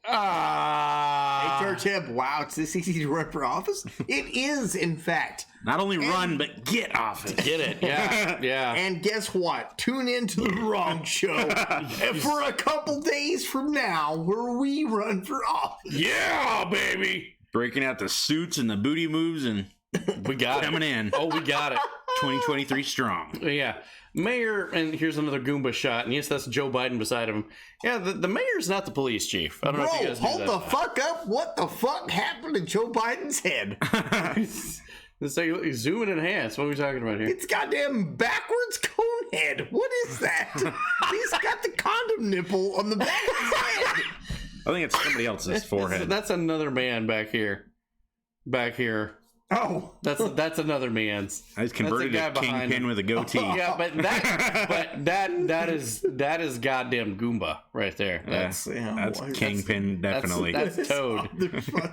HR tip. Wow, it's this easy to run for office? It is, in fact. Not only run, but get office. Get it. Yeah. Yeah. And guess what? Tune into the wrong show for a couple days from now where we run for office. Yeah, baby. Breaking out the suits and the booty moves and we got coming in. Oh, we got it. 2023 strong. Yeah. Mayor, and here's another Goomba shot, and yes, that's Joe Biden beside him. Yeah, the mayor's not the police chief. I don't know if you guys knew hold that. the fuck up. What the fuck happened to Joe Biden's head? It's like zoom and enhance. What are we talking about here? It's goddamn backwards cone head. What is that? He's got the condom nipple on the back of his head. I think it's somebody else's forehead. That's another man back here. Back here. Oh, that's another man's. He's converted to Kingpin with a goatee. Yeah, but that is goddamn Goomba right there. That's Kingpin, definitely. That's Toad.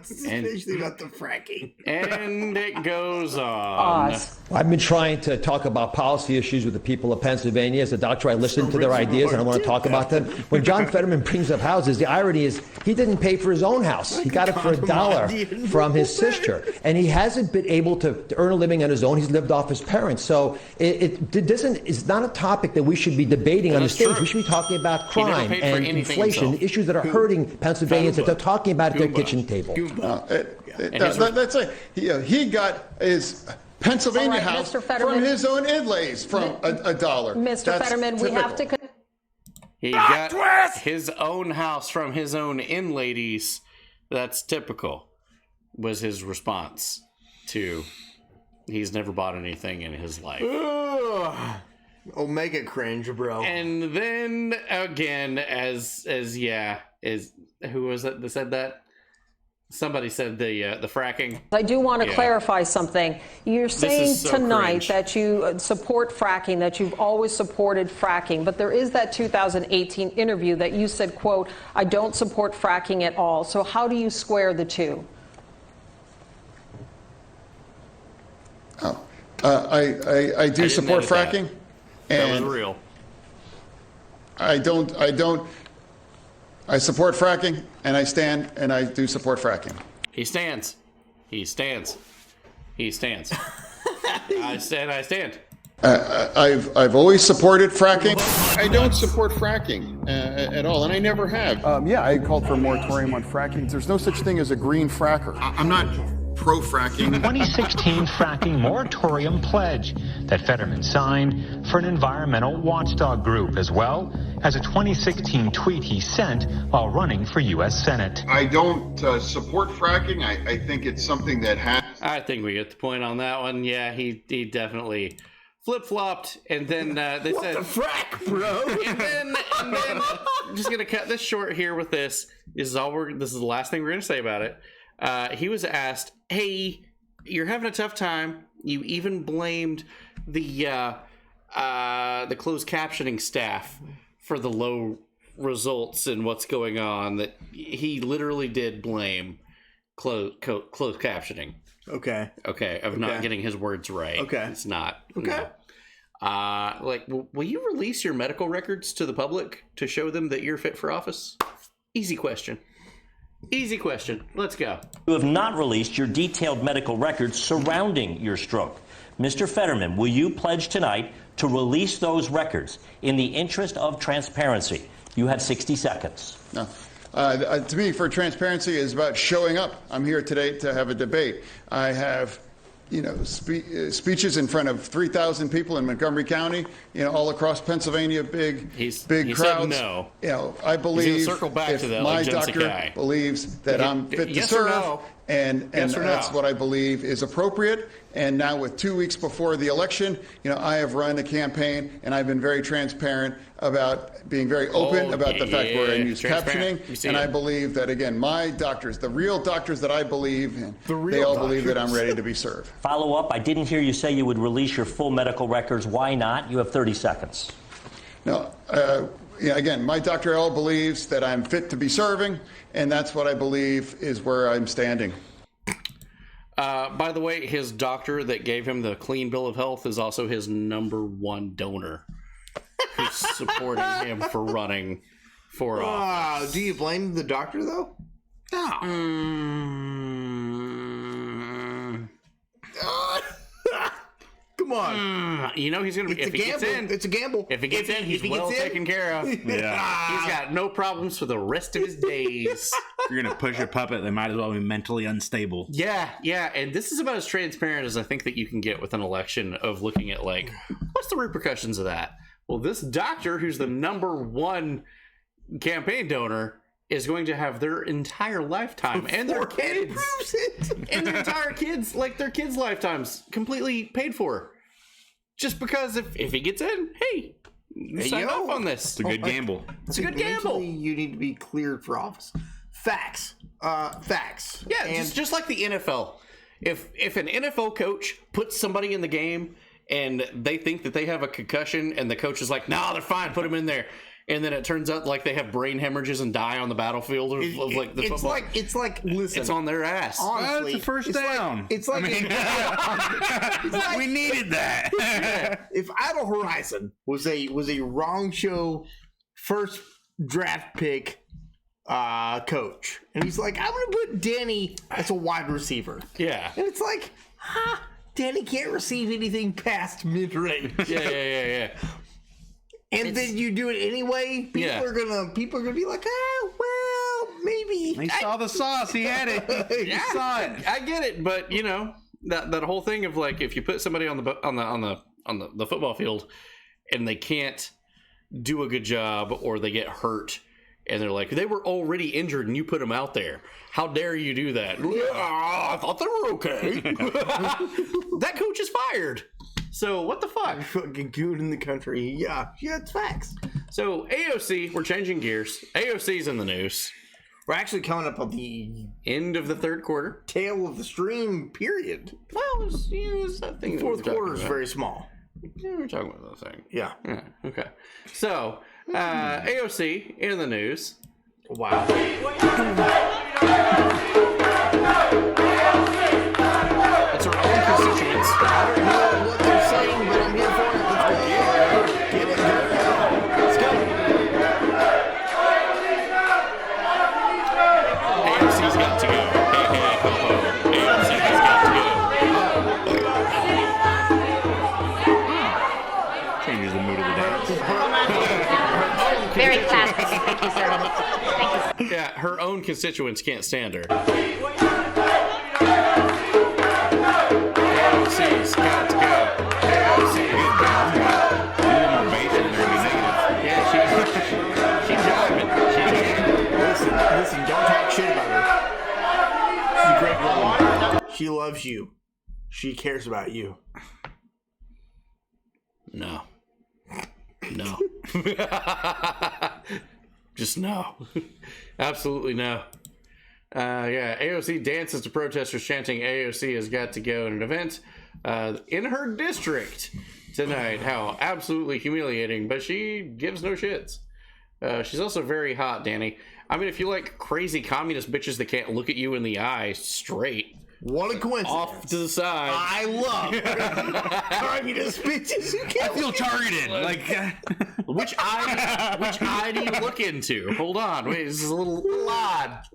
Especially about the fracking. And it goes on. I've been trying to talk about policy issues with the people of Pennsylvania. As a doctor, I listen to their ideas and I want to talk about them. When John Fetterman brings up houses, the irony is he didn't pay for his own house. He got it for $1 from his sister, and he hasn't been able to earn a living on his own. He's lived off his parents. So it's not a topic that we should be debating on the stage. We should be talking about crime and inflation, issues that are hurting Pennsylvanians that they're talking about at their kitchen table. That's it. He got his Pennsylvania house from his own inlays from $1. Mr. Fetterman, we have to... He got his own house from his own in-ladies. That's typical, was his response to he's never bought anything in his life. Omega cringe, bro. And then again, as who was it that said that? Somebody said the fracking. I do want to clarify something. You're saying tonight that you support fracking, that you've always supported fracking, but there is that 2018 interview that you said, quote, I don't support fracking at all. So how do you square the two? I do support fracking. That was real. I support fracking, and I stand, and I do support fracking. He stands. I stand. I've always supported fracking. I don't support fracking at all, and I never have. Yeah, I called for a moratorium on fracking. There's no such thing as a green fracker. I'm not pro-fracking. 2016 fracking moratorium pledge that Fetterman signed for an environmental watchdog group, as well as a 2016 tweet he sent while running for U.S. Senate. I don't support fracking. I think it's something that has... I think we get the point on that one. Yeah, he definitely flip-flopped, and then they said... What the frack, bro? And then I'm just going to cut this short here with this. This is the last thing we're going to say about it. He was asked, hey, you're having a tough time. You even blamed the closed captioning staff for the low results and what's going on. That he literally did blame closed captioning. Okay. Of not getting his words right. Okay. It's not. Okay. No. Will you release your medical records to the public to show them that you're fit for office? Easy question. Let's go. You have not released your detailed medical records surrounding your stroke. Mr. Fetterman, will you pledge tonight to release those records in the interest of transparency? You have 60 seconds. No. To me, for transparency is about showing up. I'm here today to have a debate. I have, speeches in front of 3,000 people in Montgomery County, all across Pennsylvania, big crowds. Said no. I believe circle back if to that, my like doctor believes that I'm fit to yes serve, or no? and that's what I believe is appropriate. And now with 2 weeks before the election, I have run a campaign, and I've been very transparent about being very open about the fact we're going to use captioning. And I believe that, again, my doctors, the real doctors that I believe in, they all believe that I'm ready to be served. Follow up. I didn't hear you say you would release your full medical records. Why not? You have 30 seconds. No. Again, my Dr. L believes that I'm fit to be serving, and that's what I believe is where I'm standing. By the way, his doctor that gave him the clean bill of health is also his #1 donor who's supporting him for running for office. Do you blame the doctor, though? No. Come on. You know he's going to be... If he gets in... It's a gamble. If he gets in, he's well taken care of. Yeah. He's got no problems for the rest of his days. If you're going to push a puppet, they might as well be mentally unstable. Yeah. And this is about as transparent as I think that you can get with an election of looking at, like, what's the repercussions of that? Well, this doctor, who's the #1 campaign donor, is going to have their entire lifetime and their kids and their entire kids, like their kids' lifetimes, completely paid for. Just because if he gets in, hey, sign off on this. It's a good gamble. It's a good gamble. You need to be cleared for office. Facts. Facts. Yeah, and just like the NFL. If an NFL coach puts somebody in the game and they think that they have a concussion and the coach is like, no, they're fine, put them in there. And then it turns out like they have brain hemorrhages and die on the battlefield of like the football. It's like listen, it's on their ass. Honestly, it's a first down. It's like we needed that. If Idolhorizons was a wrong show first draft pick coach, and he's like, I'm gonna put Danny as a wide receiver. Yeah, and it's like, Danny can't receive anything past mid-range. Yeah. And then you do it anyway. People are gonna be like, well, maybe. He saw the sauce. He had it. He saw it. I get it, but you know that whole thing of like if you put somebody on the football field and they can't do a good job or they get hurt and they're like they were already injured and you put them out there. How dare you do that? I thought they were okay. That coach is fired. So what the fuck? Fucking good in the country. Yeah, it's facts. So AOC, we're changing gears. AOC's in the news. We're actually coming up on the end of the third quarter. Tail of the stream, period. Well, it was that thing. Fourth quarter is very small. Yeah, we're talking about that thing. Yeah. Okay. So AOC in the news. Wow. It's her own constituents. I don't know what they're saying, but I'm here for it. Let's go. Get it. Let's go. AOC's got to go. Hey, ho, ho. AOC's got to go. Changes the mood of the day. Very classic. Thank you, sir. Thank you. Yeah, her own constituents can't stand her. AOC's got to go. AOC's got to go. A little more basic, they're going to be negative. Yeah, she's driving. Listen, don't talk shit about her. She's a great woman. She loves you. She cares about you. No. Just no. Absolutely no. AOC dances to protesters chanting AOC has got to go in an event in her district tonight. How absolutely humiliating, but she gives no shits. She's also very hot, Danny. I mean, if you like crazy communist bitches that can't look at you in the eye straight. What a coincidence. Off to the side. I love communist bitches. I feel targeted. Which eye do you look into? Hold on. Wait, this is a little odd.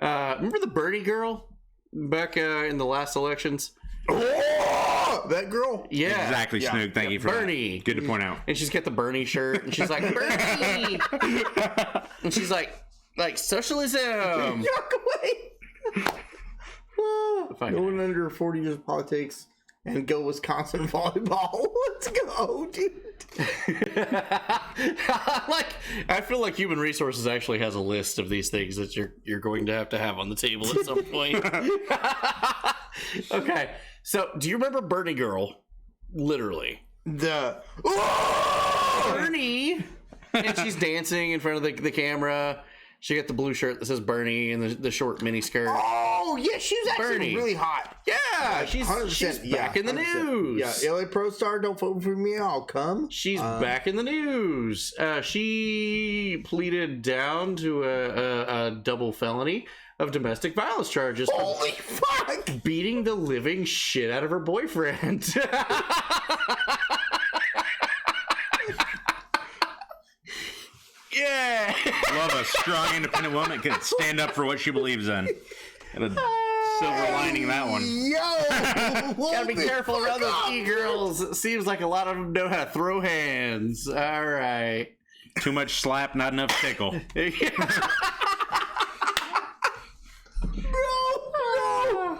Remember the Bernie girl back in the last elections? Oh, that girl? Yeah. Exactly, Snook. Thank you for Bernie. That. Good to point out. And she's got the Bernie shirt, and she's like, Bernie! And she's like socialism! Yuck away! Going under 40 years of politics and go Wisconsin volleyball. Let's go, dude. I feel like Human Resources actually has a list of these things that you're going to have on the table at some point. Okay, so do you remember Bernie Girl? Literally. Bernie! And she's dancing in front of the camera. She got the blue shirt that says Bernie and the short mini skirt. Oh, yeah, she was actually Bernie. really hot. Yeah, she's back in the 100%. news. Yeah, LA Pro Star, don't vote for me, I'll come. She's back in the news. She pleaded down to a double felony of domestic violence charges. Holy fuck! Beating the living shit out of her boyfriend. Yeah. Love a strong, independent woman can stand up for what she believes in. And a silver lining that one. Yo! Gotta be careful around those e-girls. It seems like a lot of them know how to throw hands. All right. Too much slap, not enough tickle. No!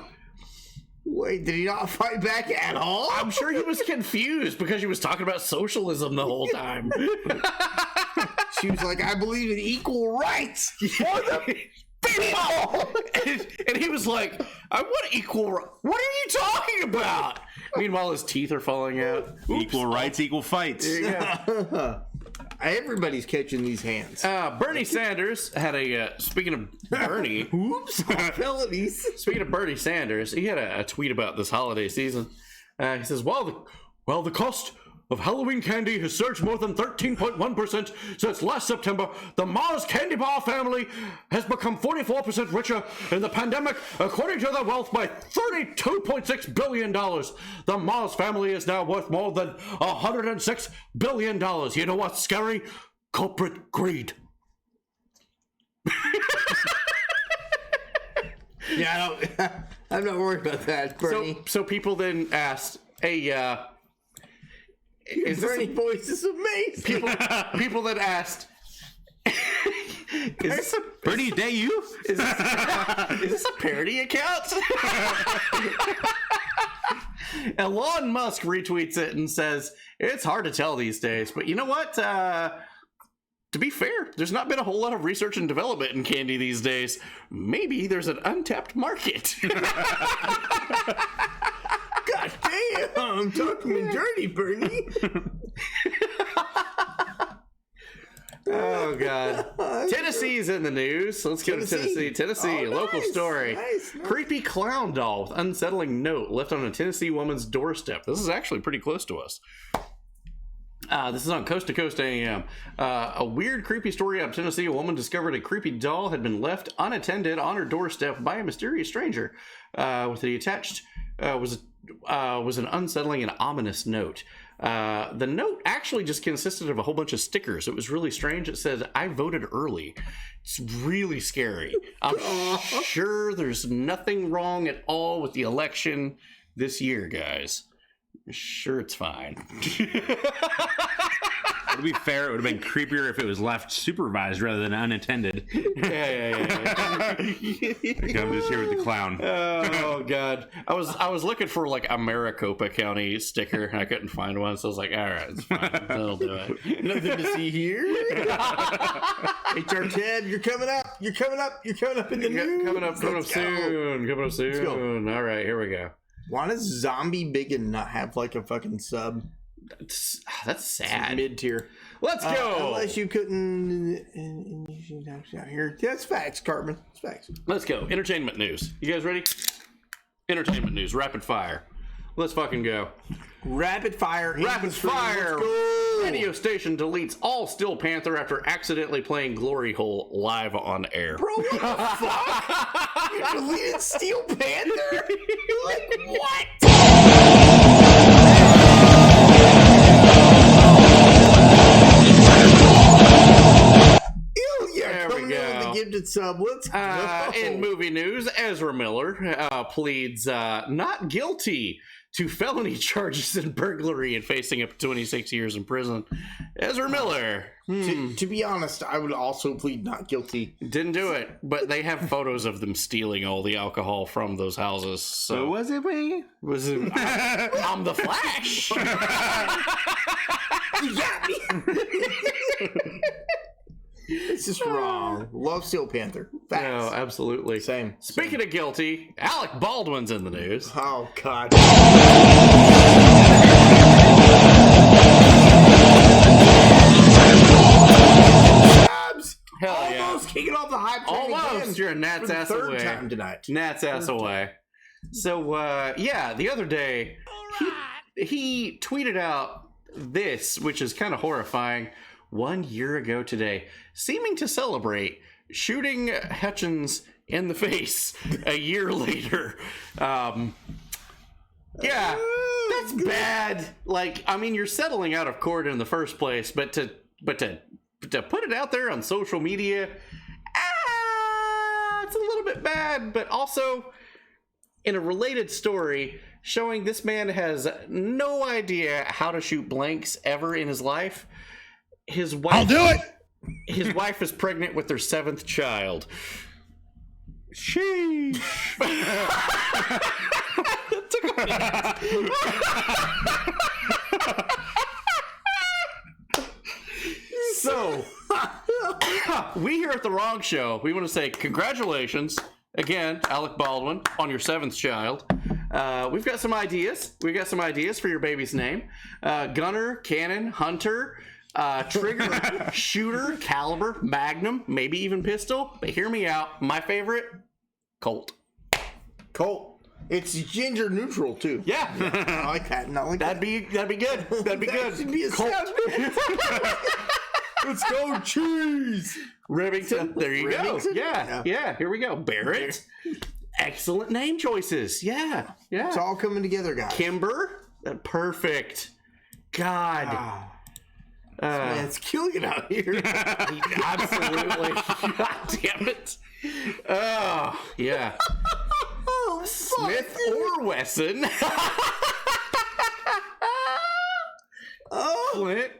Wait, did he not fight back at all? I'm sure he was confused because he was talking about socialism the whole time. She was like, I believe in equal rights for the people! And he was like, I want equal rights. What are you talking about? Meanwhile, his teeth are falling out. Oops. Equal rights, equal fights. Yeah. Everybody's catching these hands. Bernie Sanders had a, speaking of Bernie. Oops, felonies. Speaking of Bernie Sanders, he had a tweet about this holiday season. He says, while the cost of Halloween candy has surged more than 13.1% since last September, the Mars Candy Bar family has become 44% richer in the pandemic, according to their wealth, by $32.6 billion. The Mars family is now worth more than $106 billion. You know what's scary? Corporate greed. Yeah, I'm not worried about that, Bernie. So people then asked, hey, His Bernie voice is amazing. People that asked, is Bernie Day you? Is this a parody account? Elon Musk retweets it and says, it's hard to tell these days, but you know what? To be fair, there's not been a whole lot of research and development in candy these days. Maybe there's an untapped market. God damn, talk to me dirty, Bernie. Oh, God. Tennessee's in the news. Let's go to Tennessee. Tennessee, Oh, local nice, story. nice. Creepy clown doll with unsettling note left on a Tennessee woman's doorstep. This is actually pretty close to us. This is on Coast to Coast AM. A weird, creepy story out of Tennessee. A woman discovered a creepy doll had been left unattended on her doorstep by a mysterious stranger. With the attached was an unsettling and ominous note. The note actually just consisted of a whole bunch of stickers. It was really strange. It said, I voted early. It's really scary. I'm sure there's nothing wrong at all with the election this year, guys. Sure, it's fine. To be fair, it would have been creepier if it was left supervised rather than unattended. Yeah. I'm just here with the clown. Oh God, I was looking for like a Maricopa County sticker and I couldn't find one, so I was like, all right, it's fine, that'll do it. Nothing to see here. HR Ted, you're coming up. You're coming up. You're coming up in the news. Coming up soon. All right, here we go. Why does Zombie Biggin not have like a fucking sub? That's sad. Mid tier. Let's go. Unless you couldn't. Out here. That's facts, Cartman. That's facts. Let's go. Entertainment news. You guys ready? Entertainment news. Rapid fire. Let's fucking go. Rapid fire. Rapid fire. Radio station deletes all Steel Panther after accidentally playing Glory Hole live on air. Bro, what the fuck? You deleted Steel Panther? Like, what? There we go. Gifted sub. Let's go. In movie news, Ezra Miller pleads not guilty to felony charges in burglary and facing up to 26 years in prison. Ezra Miller. To be honest, I would also plead not guilty. Didn't do it, but they have photos of them stealing all the alcohol from those houses. So was it me? Was it? I'm the Flash. You got me. It's just wrong. Love Steel Panther. Facts. No, absolutely. Same. Speaking of guilty, Alec Baldwin's in the news. Oh, God. Hell yeah. Almost kicking off the hype train Almost. again. You're a gnat's ass away. Third time tonight. Gnat's ass away. So, yeah, the other day, he tweeted out this, which is kind of horrifying. 1 year ago today, seeming to celebrate shooting Hutchins in the face a year later. Yeah, that's bad. Like, I mean, you're settling out of court in the first place, but to to put it out there on social media, it's a little bit bad. But also, in a related story, showing this man has no idea how to shoot blanks ever in his life. His wife, I'll do it. His wife is pregnant with their 7th child. Sheesh. So, we here at The Wrong Show, we want to say congratulations again, Alec Baldwin, on your 7th child. We've got some ideas. We've got some ideas for your baby's name. Gunner, Cannon, Hunter, Trigger, Shooter, Caliber, Magnum, maybe even Pistol. But hear me out. My favorite, Colt. Colt. It's gender neutral too. Yeah. I like that. That'd be good. That'd be good. Should be a Colt. Let's go, cheese. Remington. There you Remington? go. Yeah. Here we go. Barrett. Excellent name choices. Yeah. It's all coming together, guys. Kimber. Perfect. God. Man, it's killing it out here. Absolutely. God damn it. Oh, yeah. Smith or Wesson. Flint.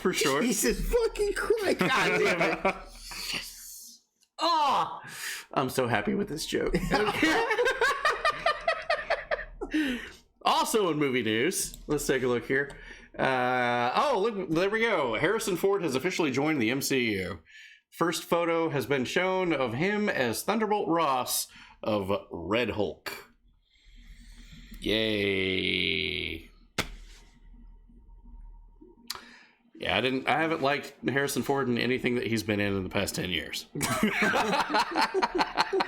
For sure. Jesus fucking Christ. God damn it. Oh, I'm so happy with this joke. Also in movie news, let's take a look here. Look, there we go. Harrison Ford has officially joined the MCU. First photo has been shown of him as Thunderbolt Ross of Red Hulk. Yay. Yeah, I haven't liked Harrison Ford in anything that he's been in the past 10 years.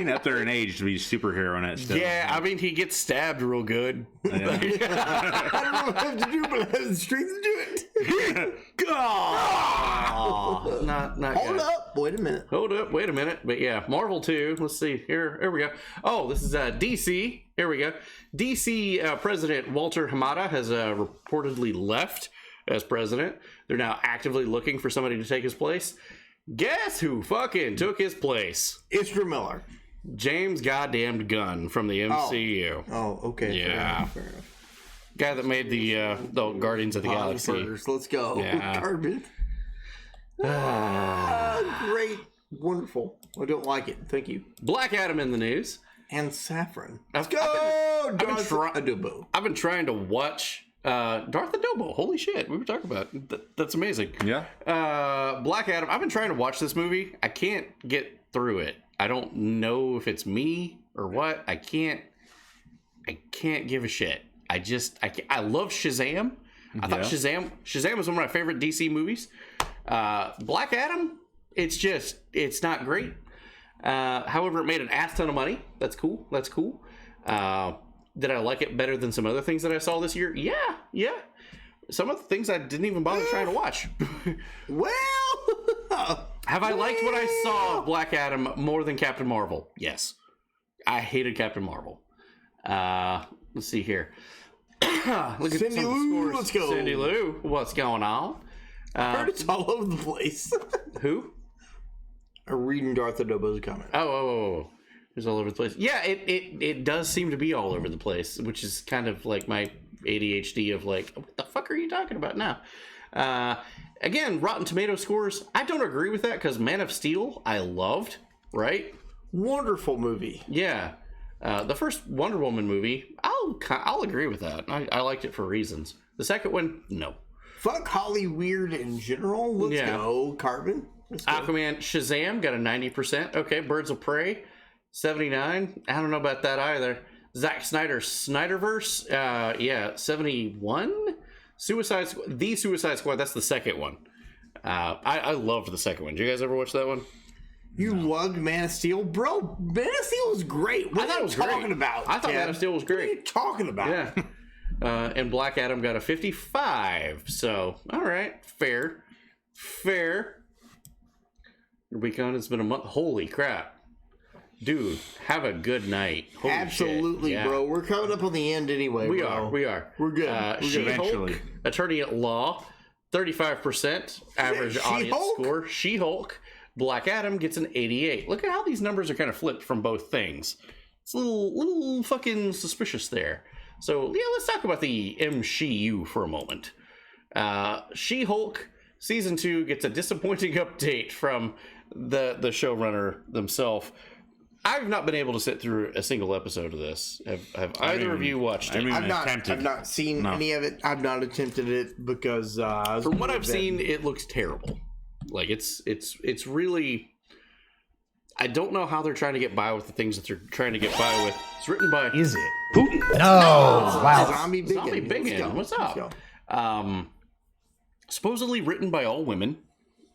Up there in age to be a superhero in it still. Yeah, I mean, he gets stabbed real good. I don't know what I have to do, but I have the strength to do it. Oh, not Hold good. up. Wait a minute. But yeah, Marvel 2. Let's see. Here we go. Oh, this is DC. Here we go. DC President Walter Hamada has reportedly left as president. They're now actively looking for somebody to take his place. Guess who fucking took his place? Ezra Miller. James goddamned Gunn from the MCU. Oh, okay. Yeah. Fair enough. Guy that made the Guardians of the Galaxy. First. Let's go. Yeah. Carbon. Great. Wonderful. I don't like it. Thank you. Black Adam in the news. And Saffron. Let's go! Adobo. I've been trying to watch Darth Adobo. Holy shit. We were talking about that's amazing. Yeah. Black Adam. I've been trying to watch this movie. I can't get through it. I don't know if it's me or what. I can't give a shit. I love Shazam. I thought Shazam was one of my favorite DC movies. Black Adam, it's not great. However, it made an ass ton of money. That's cool. Did I like it better than some other things that I saw this year? Yeah. Some of the things I didn't even bother trying to watch. Have I liked what I saw of Black Adam more than Captain Marvel? Yes. I hated Captain Marvel. Let's see here. Look at Cindy Lou, let's go. Cindy Lou, what's going on? I heard it's all over the place. Who? I'm reading Darth Adobo's comment. Oh. It's all over the place. Yeah, it does seem to be all over the place, which is kind of like my ADHD of like, what the fuck are you talking about now? Again, Rotten Tomato scores, I don't agree with that because Man of Steel, I loved, right? Wonderful movie. Yeah. The first Wonder Woman movie, I'll agree with that. I liked it for reasons. The second one, no. Fuck Holly Weird in general. Let's go. Carbon. Let's go. Aquaman, Shazam got a 90%. Okay, Birds of Prey, 79. I don't know about that either. Zack Snyder's Snyderverse, 71. The Suicide Squad, that's the second one. I loved the second one. Did you guys ever watch that one? You loved Man of Steel? Bro, Man of Steel was great. What are you talking about? I thought Man of Steel was great. What are you talking about? Yeah. And Black Adam got a 55. So, all right. Fair. Recon, it's been a month. Holy crap. Dude, have a good night. Holy Absolutely, shit. bro. We're coming up on the end anyway, We bro. are. We're good. She-Hulk, Attorney at Law. 35% average audience score. She-Hulk. Black Adam gets an 88. Look at how these numbers are kind of flipped from both things. It's a little fucking suspicious there. So, yeah, let's talk about the MCU for a moment. She-Hulk Season 2 gets a disappointing update from the showrunner themselves. I've not been able to sit through a single episode of this. Have either of you watched it? I've not seen any of it. I've not attempted it because from what I've seen, it looks terrible. Like it's really. I don't know how they're trying to get by with the things that they're trying to get by with. It's written by Is it Putin? No, wow. Zombie Big Biggin. What's up? Supposedly written by all women,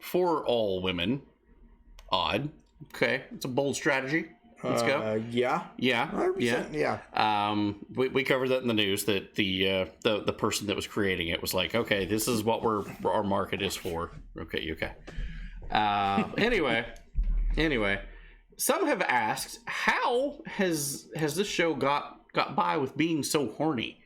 for all women. Odd. Okay, it's a bold strategy. Let's go. Yeah. 100%, yeah. We covered that in the news that the person that was creating it was like, okay, this is what our market is for. Okay. Anyway, some have asked, how has this show got by with being so horny?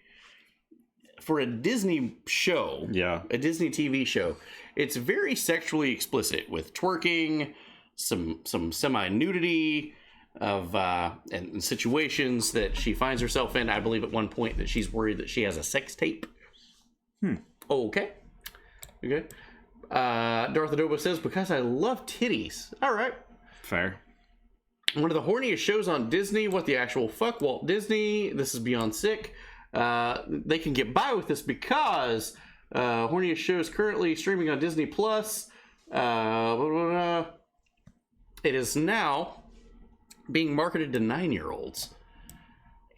For a Disney show, a Disney TV show, it's very sexually explicit with twerking, some semi-nudity of and situations that she finds herself in. I believe at one point that she's worried that she has a sex tape. Okay. Dorothy Dobo says, because I love titties. All right. Fair. One of the horniest shows on Disney. What the actual fuck, Walt Disney? This is beyond sick. They can get by with this because horniest shows currently streaming on Disney Plus. It is now being marketed to 9-year-olds.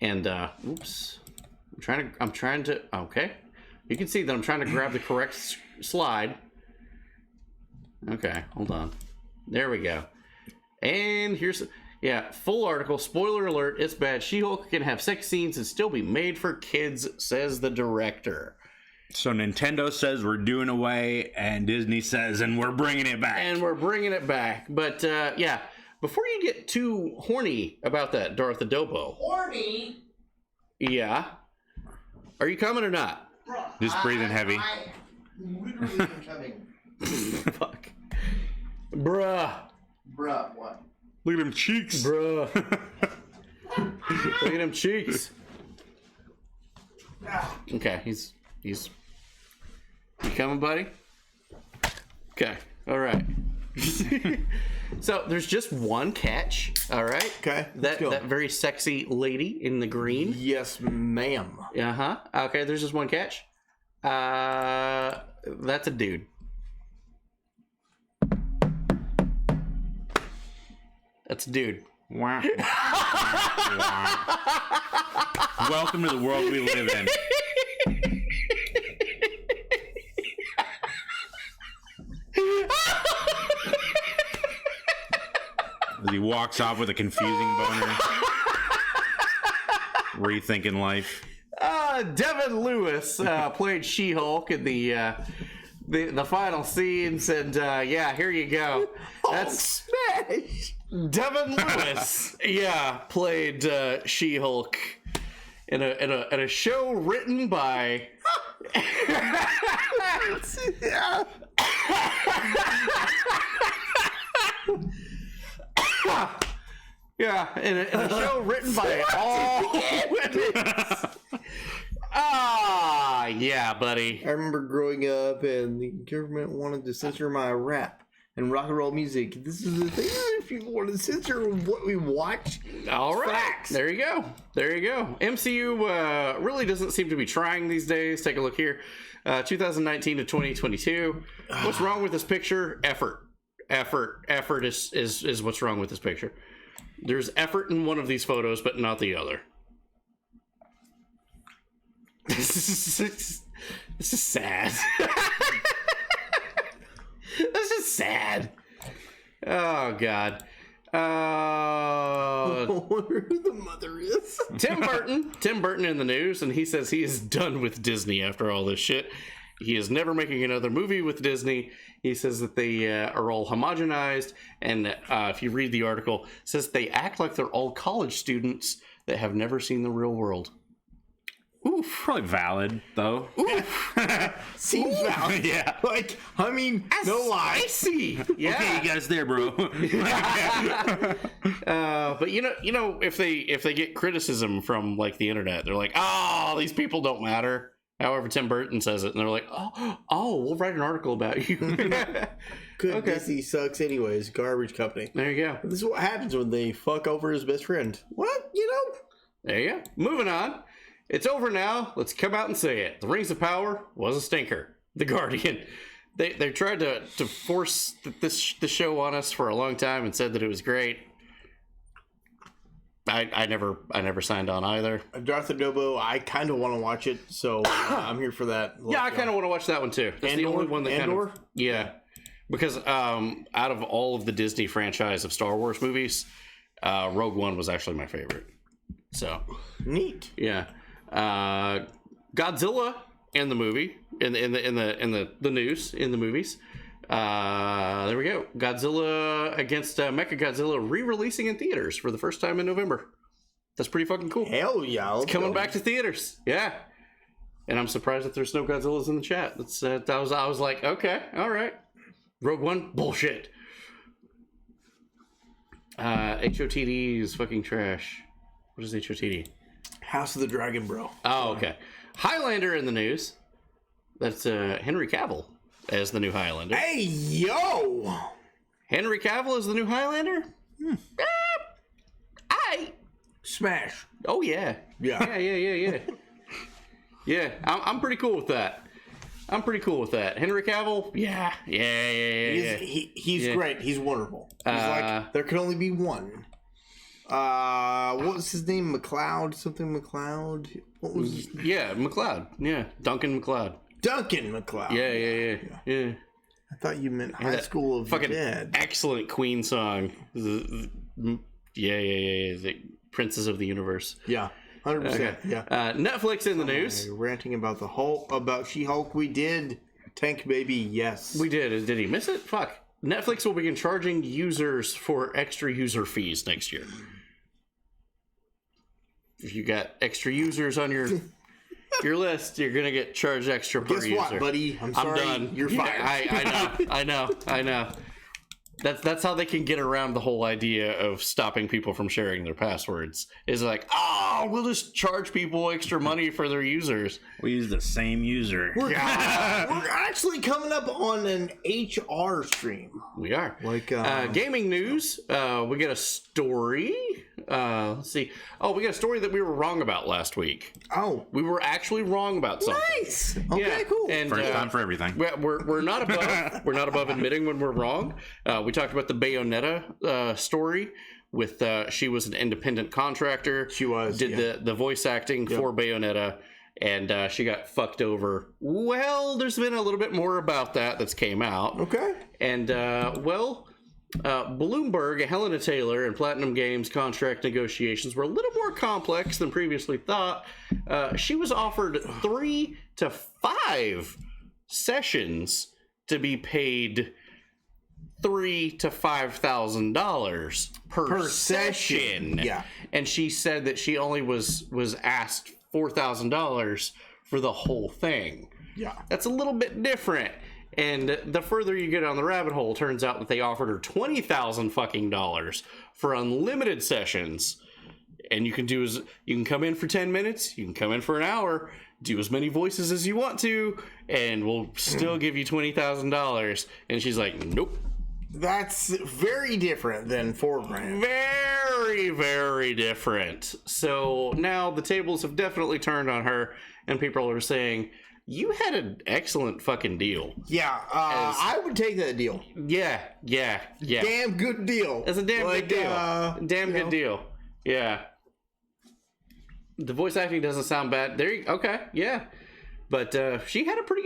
And oops, I'm trying to. Okay, you can see that I'm trying to grab the correct slide. Okay, hold on. There we go. And here's. Yeah, full article. Spoiler alert, it's bad. She-Hulk can have sex scenes and still be made for kids, says the director. So Nintendo says we're doing away, and Disney says, and we're bringing it back. But, yeah, before you get too horny about that, Dorothy Dobo. Horny? Yeah. Are you coming or not? Just breathing heavy. I literally am coming. Fuck. Bruh, what? Look at them cheeks. Bruh. Look at them cheeks. Okay, he's you coming, buddy? Okay, all right. So there's just one catch, all right? Okay, that very sexy lady in the green. Yes, ma'am. Okay, there's just one catch. That's a dude. That's a dude. Wow. Welcome to the world we live in. As he walks off with a confusing boner, rethinking life. Devin Lewis played She-Hulk in the final scenes, and yeah, here you go. That's smash. Devin Lewis, played She-Hulk in a show written by. In a show written by all women. Yeah, buddy. I remember growing up, and the government wanted to censor my rap and rock and roll music. This is the thing. If you want to censor what we watch, all right. Facts. There you go. MCU really doesn't seem to be trying these days. Take a look here. 2019 to 2022. What's wrong with this picture? Effort is what's wrong with this picture. There's effort in one of these photos, but not the other. This is sad. This is sad. Oh, God. I wonder who the mother is. Tim Burton in the news, and he says he is done with Disney after all this shit. He is never making another movie with Disney. He says that they are all homogenized, and if you read the article, it says they act like they're all college students that have never seen the real world. Oof, probably valid though. Seems valid. Yeah. Like, I mean, no lie. See, yeah. Okay, you got us there, bro. But you know, if they get criticism from like the internet, they're like, "Oh, these people don't matter." However, Tim Burton says it, and they're like, "Oh, we'll write an article about you." Good Disney sucks anyways. Garbage company. There you go. This is what happens when they fuck over his best friend. What? You know? There you go. Moving on. It's over now. Let's come out and say it. The Rings of Power was a stinker. The Guardian. They tried to force the show on us for a long time and said that it was great. I never signed on either. Darth Adobo, I kind of want to watch it, so I'm here for that. Yeah, I kind of want to watch that one too. That's the only one that kind of... Yeah. Because out of all of the Disney franchise of Star Wars movies, Rogue One was actually my favorite. So neat. Yeah. Godzilla in the movie in the news in the movies. There we go. Godzilla against Mechagodzilla re-releasing in theaters for the first time in November. That's pretty fucking cool. Hell yeah! It's coming back to theaters. Yeah. And I'm surprised that there's no Godzillas in the chat. That's I was like, okay, all right. Rogue One, bullshit. HOTD is fucking trash. What is HOTD? House of the Dragon, bro. Oh, okay. Highlander in the news. That's Henry Cavill as the new Highlander. Hey, yo! Henry Cavill is the new Highlander? Smash. Oh, yeah. Yeah. Yeah, I'm pretty cool with that. Henry Cavill? Yeah. He's great. He's wonderful. He's like, there can only be one. What was his name? McLeod? Something McLeod? What was his name? Yeah, McLeod. Yeah, Duncan McLeod. Yeah. I thought you meant High School of fucking Dead. Excellent Queen song. Yeah. The Princes of the Universe. Yeah, 100%. Okay. Yeah. Netflix in the news. Ranting about the Hulk, about She-Hulk. We did. Tank Baby, yes. We did. Did he miss it? Fuck. Netflix will begin charging users for extra user fees next year. If you got extra users on your list, you're gonna get charged extra per user. Guess what, buddy? I'm sorry. done. You're fired. I know. That's how they can get around the whole idea of stopping people from sharing their passwords. Is like, we'll just charge people extra money for their users. We use the same user. We're actually coming up on an HR stream. We are. Gaming news. We got a story. Let's see. Oh, we got a story that we were wrong about last week. Oh, we were actually wrong about something. Nice. Okay, cool. And first time for everything. We're not above. We're not above admitting when we're wrong. We talked about the Bayonetta story with she was an independent contractor. She did the voice acting for Bayonetta, and she got fucked over. Well, there's been a little bit more about that's came out. Okay. And Bloomberg, Helena Taylor, and Platinum Games contract negotiations were a little more complex than previously thought. She was offered 3 to 5 sessions to be paid $3,000 to $5,000 per session. Yeah, and she said that she only was asked $4,000 for the whole thing. Yeah, that's a little bit different. And the further you get on the rabbit hole, turns out that they offered her $20,000 fucking dollars for unlimited sessions. And you can come in for 10 minutes, you can come in for an hour, do as many voices as you want to, and we'll still give you $20,000. And she's like, nope. That's very different than $4,000. Very, very different. So now the tables have definitely turned on her, and people are saying, you had an excellent fucking deal. Yeah, I would take that deal. Yeah. Damn good deal. It's a damn good deal. Good deal. Yeah. The voice acting doesn't sound bad. Okay, yeah. But she had a pretty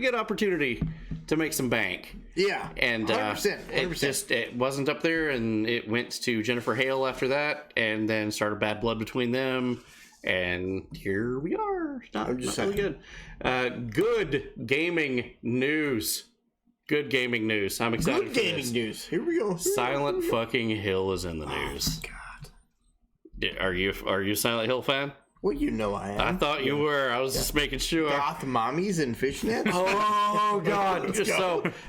good opportunity to make some bank. Yeah. And 100%. It wasn't up there, and it went to Jennifer Hale after that, and then started bad blood between them. And here we are. Not really good. Good gaming news. I'm excited for this. News. Here we go. Silent fucking Hill is in the news. God. Are you a Silent Hill fan? Well, you know I am. I thought you were. I was just making sure. Goth mommies and fishnets. Oh God!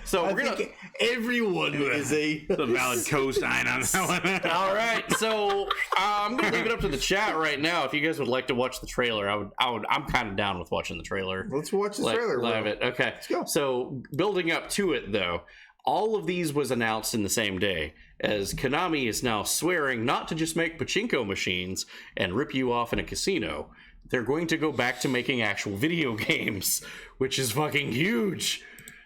So I we're gonna. think everyone is a valid cosign on that one. All right, so I'm gonna leave it up to the chat right now. If you guys would like to watch the trailer, I'm kind of down with watching the trailer. Let's watch the trailer. Live it. Okay. Let's go. So building up to it, though, all of these was announced in the same day, as Konami is now swearing not to just make pachinko machines and rip you off in a casino. They're going to go back to making actual video games, which is fucking huge.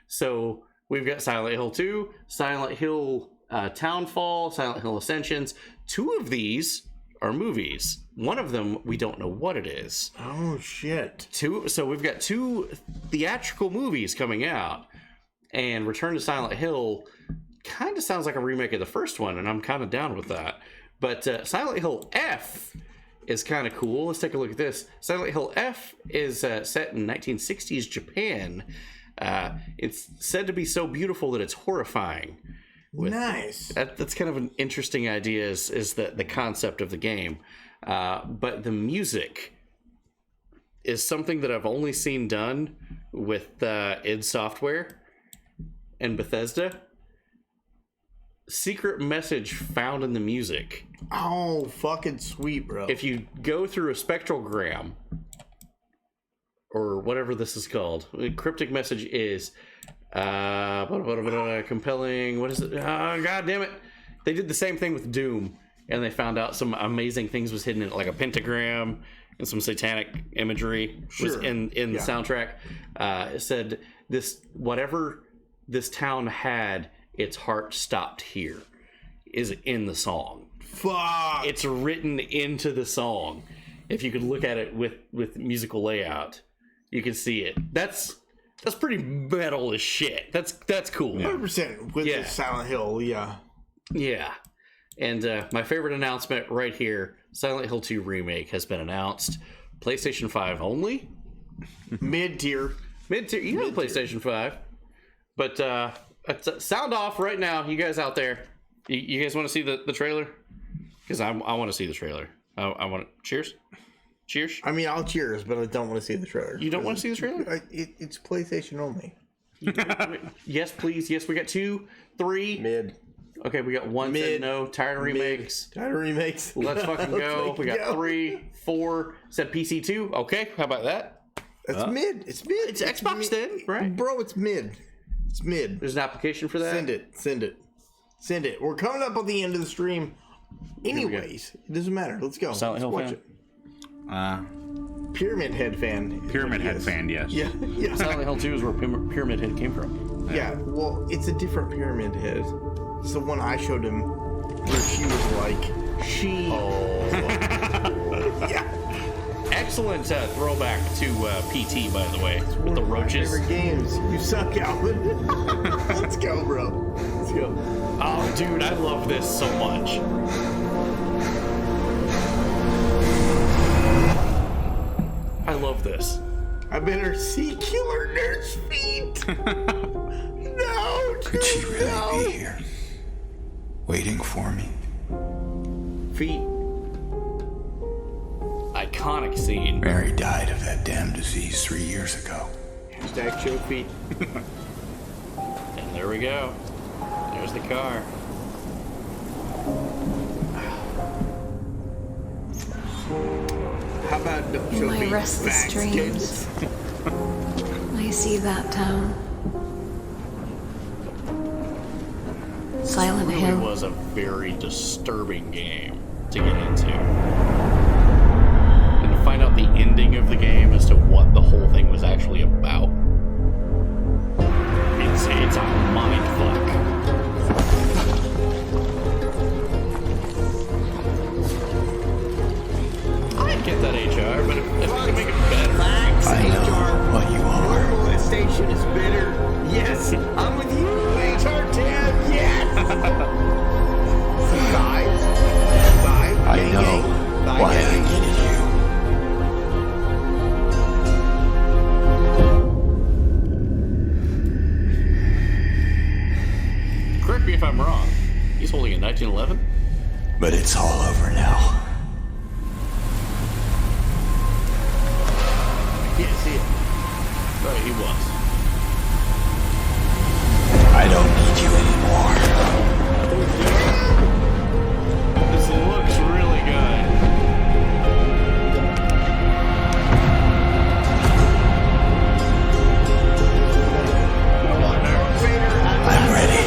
So we've got Silent Hill 2, Silent Hill Townfall, Silent Hill Ascensions. 2 of these are movies. One of them, we don't know what it is. Oh, shit. So we've got 2 theatrical movies coming out. And Return to Silent Hill kind of sounds like a remake of the first one, and I'm kind of down with that. But Silent Hill F is kind of cool. Let's take a look at this. Silent Hill F is set in 1960s Japan. It's said to be so beautiful that it's horrifying. Nice. That's kind of an interesting idea, is the concept of the game. But the music is something that I've only seen done with id Software and Bethesda. Secret message found in the music. Oh, fucking sweet, bro. If you go through a spectrogram, or whatever this is called, the cryptic message is compelling. What is it? God damn it. They did the same thing with Doom, and they found out some amazing things was hidden in it, like a pentagram and some satanic imagery was in the soundtrack. It said whatever this town had, its heart stopped here, is in the song. Fuck. It's written into the song. If you could look at it with musical layout, you can see it. That's pretty metal as shit. That's cool. 100% with the Silent Hill, yeah. Yeah. And my favorite announcement right here, Silent Hill 2 Remake has been announced. PlayStation 5 only. Mid-tier. You know PlayStation 5. But sound off right now, you guys out there. You guys want to see the trailer? Because I want to see the trailer. I want to... Cheers? I mean, I'll cheers, but I don't want to see the trailer. You don't want to see the trailer? It's PlayStation only. Yes, please. Yes, we got 2, 3. Mid. Okay, we got 1 said no. Tired of remakes. Tired of remakes. Let's fucking go. We got 3, 4. Said PC 2. Okay, how about that? That's mid. It's mid. It's Xbox then, right? Bro, it's mid. It's mid. There's an application for that? Send it. We're coming up on the end of the stream. Anyways, it doesn't matter. Let's go. Silent Hill watch fan? It. Pyramid Head fan. Pyramid Head fan, yes. Yeah. Silent Hill 2 is where Pyramid Head came from. Yeah, well, it's a different Pyramid Head. It's the one I showed him where she was like, yeah. Excellent throwback to PT, by the way, with the roaches. Favorite games. You suck, Alvin. Let's go, bro. Let's go. Oh, dude, I love this so much. I love this. I better see Killer Nerd's feet. No, could she really be here, waiting for me? Feet. Iconic scene. Mary died of that damn disease 3 years ago. Hashtag show feet. And there we go. There's the car. How about in my restless dreams, I see that town. Silent Hill Hill was a very disturbing game to get into. And to find out the ending of the game as to what the whole thing was actually about. It's a mind fuck. Get that HR, but if we can make it better. I know what you are. Normal station is better. Yes, I'm with you, HR Tab. Yes. Five. I know why I needed you. Correct me if I'm wrong. He's holding a 1911? But it's all over now. Can't see it. But he was. I don't need you anymore. This looks really good. I'm ready.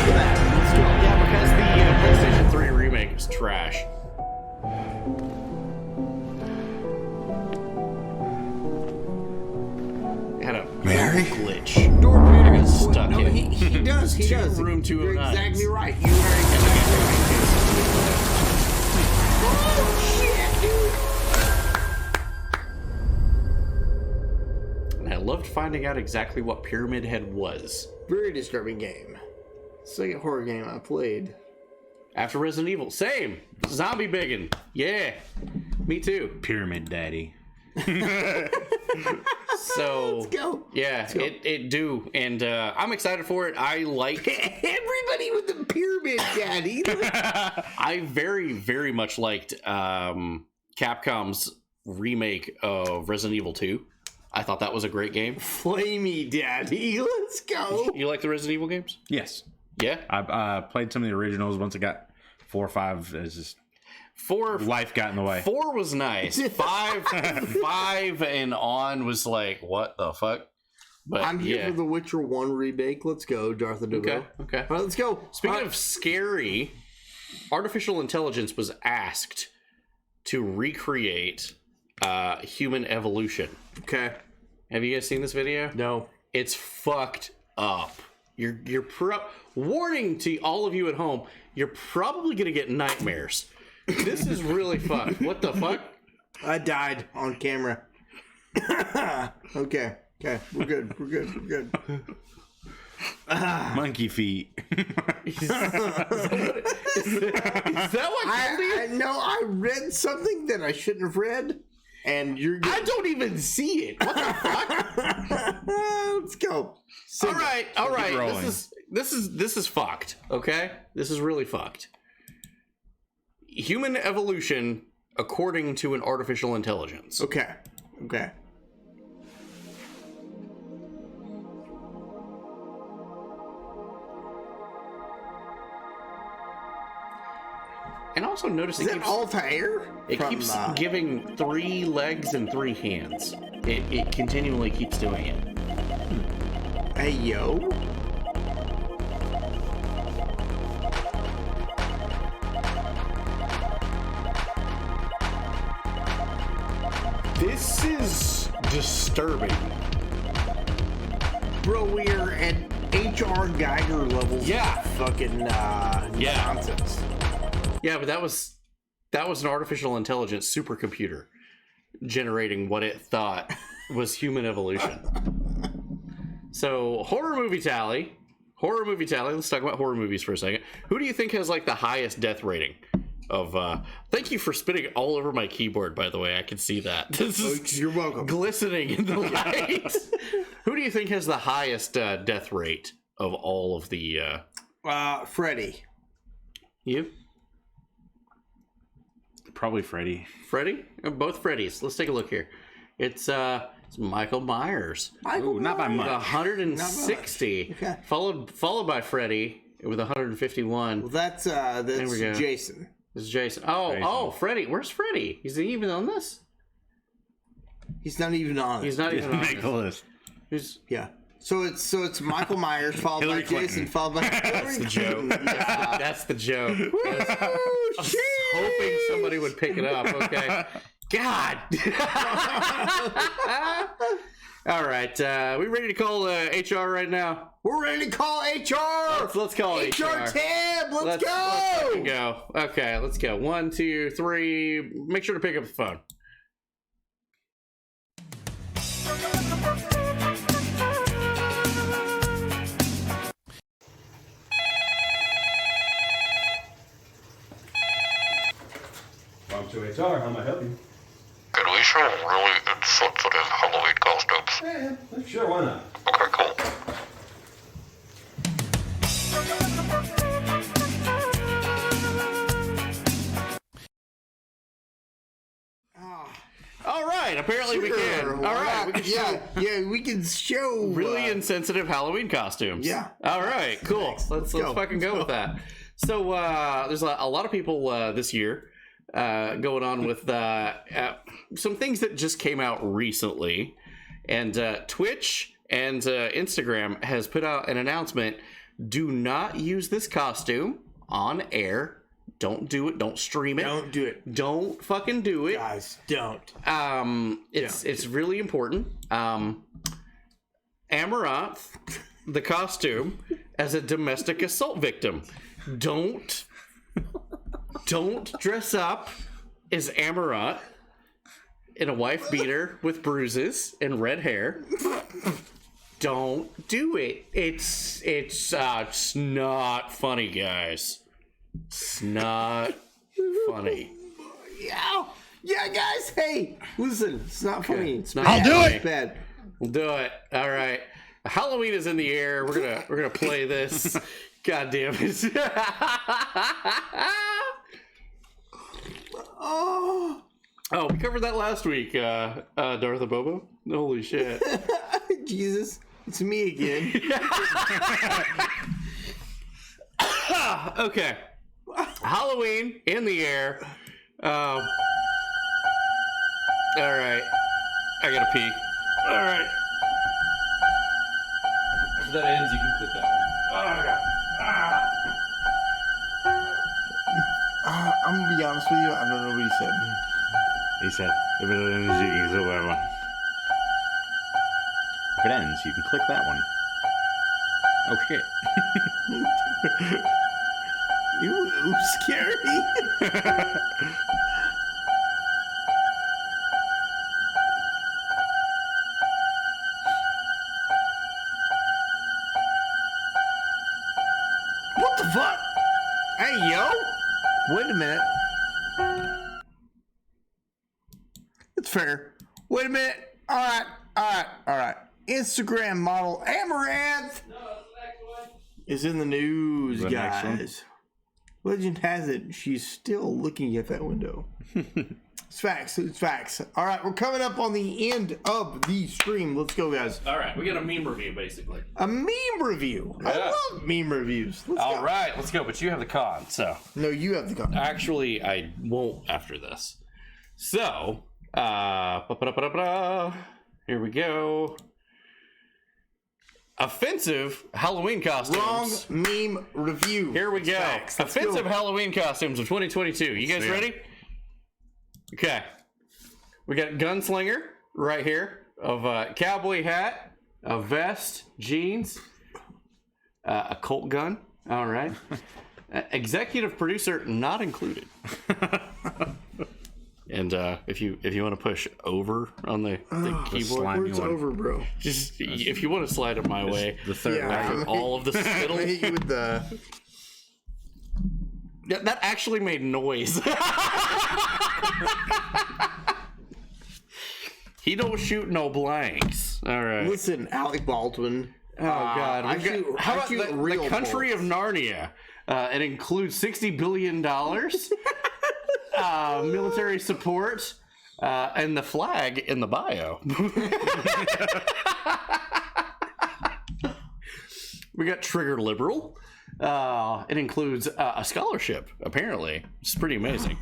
Yeah, because the PlayStation 3 remake is trash. Had a Mary? glitch. Door Peter got stuck No, in. he does. He does. Room You're 209. exactly right. You are exactly right. And I loved finding out exactly what Pyramid Head was. Very disturbing game. Second horror game I played. After Resident Evil. Same. Zombie biggin. Yeah. Me too. Pyramid Daddy. So Let's go. Yeah, Let's go. It do. And I'm excited for it. I like everybody with the Pyramid Daddy. I very, very much liked Capcom's remake of Resident Evil 2. I thought that was a great game. Flamey Daddy. Let's go. You like the Resident Evil games? Yes. Yeah? I played some of the originals. Once I got 4 or 5, it's just... life got in the way. 4 was nice. 5 and on was like, what the fuck? But I'm here for the Witcher 1 remake. Let's go, Darth Adubo. Okay. All right, let's go. Speaking of scary, artificial intelligence was asked to recreate human evolution. Okay. Have you guys seen this video? No. It's fucked up. You're warning to all of you at home, you're probably gonna get nightmares. This is really fucked. What the fuck? I died on camera. Okay. We're good. Monkey feet. Is that what killed you? I know I read something that I shouldn't have read, and you're good. I don't even see it. What the fuck? Let's go. All right. This is fucked. Okay, this is really fucked. Human evolution according to an artificial intelligence. Okay. And also notice Is it Altair? It keeps giving 3 legs and 3 hands. It continually keeps doing it. Hey yo. This is disturbing. Bro, we're at H.R. Geiger levels. Yeah. Fucking nonsense. Yeah, but that was an artificial intelligence supercomputer generating what it thought was human evolution. So, horror movie tally. Let's talk about horror movies for a second. Who do you think has like the highest death rating? Thank you for spitting all over my keyboard, by the way. I can see that. This is you're welcome. Glistening in the light. Who do you think has the highest death rate of all of the Freddy. You? Probably Freddy. Freddy? Both Freddys. Let's take a look here. It's Michael Myers. Ooh, not by much. 160. Okay. Followed by Freddy with 151. Well, that's Jason. This is Jason. Oh, Freddy. Where's Freddy? Is he even on this? He's not even on it. He's not even on Make the this. list. Yeah. So it's Michael Myers followed by Jason followed by That's the joke. That's the joke. I was hoping somebody would pick it up. Okay. God. All right. We ready to call HR right now? We're ready to call HR. Let's call HR. Tab. Let's go. Let's go. Okay. Let's go. 1, 2, 3. Make sure to pick up the phone. Welcome to HR. How may I help you? Could we show really insensitive Halloween costumes? Yeah, sure, why not? Okay, cool. All right. apparently we can. Sure, All why right, not? we can show Yeah, we can show really insensitive Halloween costumes. Yeah. All right, cool. Let's fucking go with that. So there's a lot of people this year going on with some things that just came out recently, and Twitch and Instagram has put out an announcement: do not use this costume on air. Don't do it. Don't stream it. Don't do it. Don't fucking do it, guys. Don't. It's really important. Amaranth, the costume, as a domestic assault victim. Don't dress up as Amaranth in a wife beater with bruises and red hair. Don't do it. It's not funny, guys. It's not funny. Yeah, guys. Hey, listen. It's not funny. It's not. I'll do it. It's bad. We'll do it. All right. Halloween is in the air. We're gonna play this. God damn it. Oh, we covered that last week, Darth Bobo. Holy shit. Jesus, it's me again. Okay. Halloween in the air. All right. I gotta pee. All right. After that ends, you can click that one. Oh, God. I'm gonna be honest with you. I don't know what he said. He said, if it ends, you can click that one. If it ends, you can click that one. Oh, shit. Ew, scary. What the fuck? Hey, yo. Wait a minute. It's fair. Wait a minute. All right. Instagram model Amaranth is in the news, The next one? guys. Legend has it she's still looking at that window. It's facts. All right, we're coming up on the end of the stream. Let's go, guys. All right, we got a meme review, basically. A meme review. Yeah. I love meme reviews. All right, let's go. But you have the con, so. No, you have the con. Actually, I won't after this. So, here we go. Offensive Halloween costumes. Wrong meme review. Here we go. Facts. Let's Offensive go. Halloween costumes of 2022. You guys ready? Okay. We got Gunslinger right here of a cowboy hat, a vest, jeans, a Colt gun. All right. Executive producer not included. And if you want to push over on the keyboard, Where's over, bro? just if you want to slide it my way, The third after all of the spittle. I hit you with the. That actually made noise. He don't shoot no blanks. All right. Listen, Alec Baldwin. Oh God! How about the real country of Narnia? It includes $60 billion, military support, and the flag in the bio. We got Trigger Liberal. It includes a scholarship, apparently. It's pretty amazing.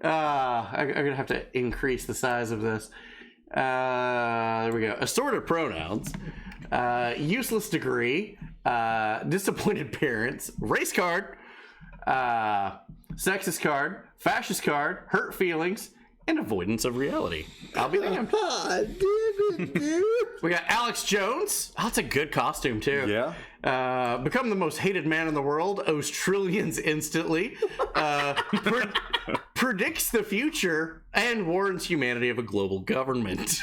I'm going to have to increase the size of this. There we go. Assorted pronouns. Useless degree. Disappointed parents. Race card. Sexist card. Fascist card. Hurt feelings. And avoidance of reality. I'll be damned. Damn it, dude. We got Alex Jones. Oh, that's a good costume, too. Yeah. Become the most hated man in the world. Owes trillions instantly. Predicts the future. And warns humanity of a global government.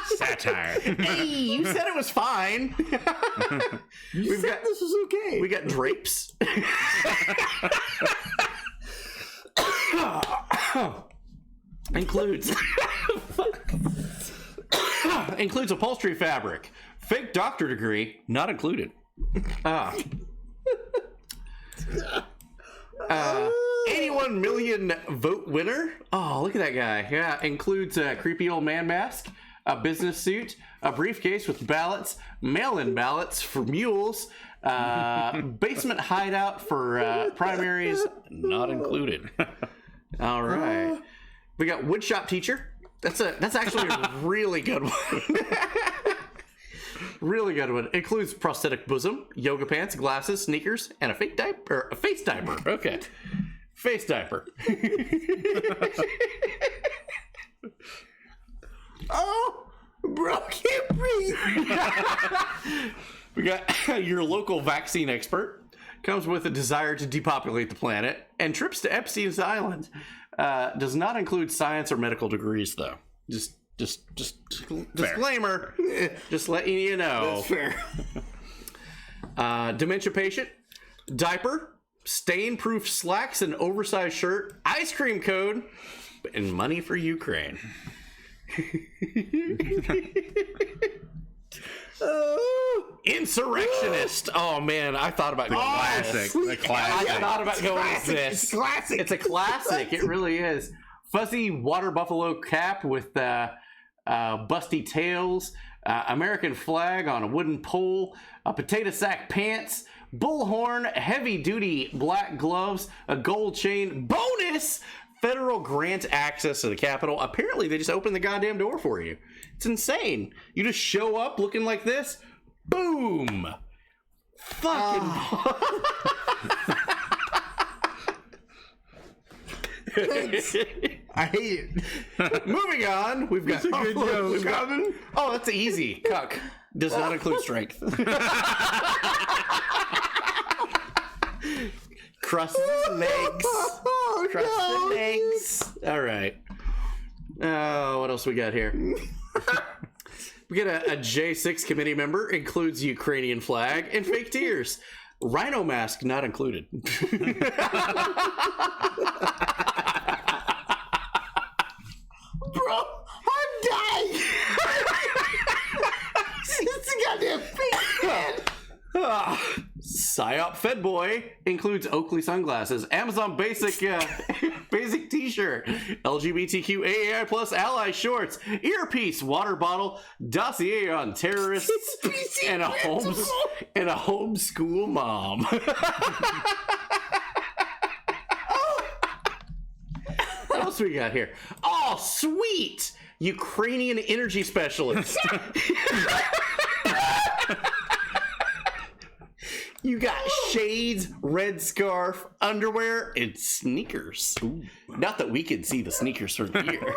Satire. Hey, you said it was fine. You said this was okay. We got drapes. Includes upholstery fabric. Fake doctor degree not included. 81 million vote winner. Oh, look at that guy. Yeah, includes a creepy old man mask, a business suit, a briefcase with ballots, mail-in ballots for mules, basement hideout for primaries, not included. All right. We got woodshop teacher. That's actually a really good one. Really good one. Includes prosthetic bosom, yoga pants, glasses, sneakers, and a fake diaper. A face diaper. Okay. Face diaper. Oh, bro, can't breathe. We got your local vaccine expert. Comes with a desire to depopulate the planet and trips to Epstein's Island. Does not include science or medical degrees, though. Just disclaimer. Just letting you know. That's fair. Dementia patient, diaper, stain-proof slacks, and oversized shirt, ice cream cone, and money for Ukraine. Insurrectionist. Oh man, I thought about going classic. The classic. I thought about going with this. It's classic. It's a classic. It really is. Fuzzy water buffalo cap with busty tails, American flag on a wooden pole, a potato sack pants, bullhorn, heavy duty black gloves, a gold chain, bonus federal grant access to the Capitol. Apparently, they just opened the goddamn door for you. It's insane. You just show up looking like this. Boom. Fucking. I hate it. Moving on, we've got. That's a good joke. We've got, oh, that's easy. Cuck does not include strength. Cross his legs. Cross the legs. All right. What else we got here? We got a J6 committee member, includes Ukrainian flag and fake tears. Rhino mask not included. Bro, I'm dying. It's a goddamn fake man. PSYOP Fed Boy includes Oakley sunglasses, Amazon basic basic t-shirt, LGBTQ AAI plus ally shorts, earpiece, water bottle, dossier on terrorists, and a homeschool mom. What else we got here? Oh, sweet! Ukrainian energy specialist. You got shades, red scarf, underwear, and sneakers. Ooh. Not that we can see the sneakers from here.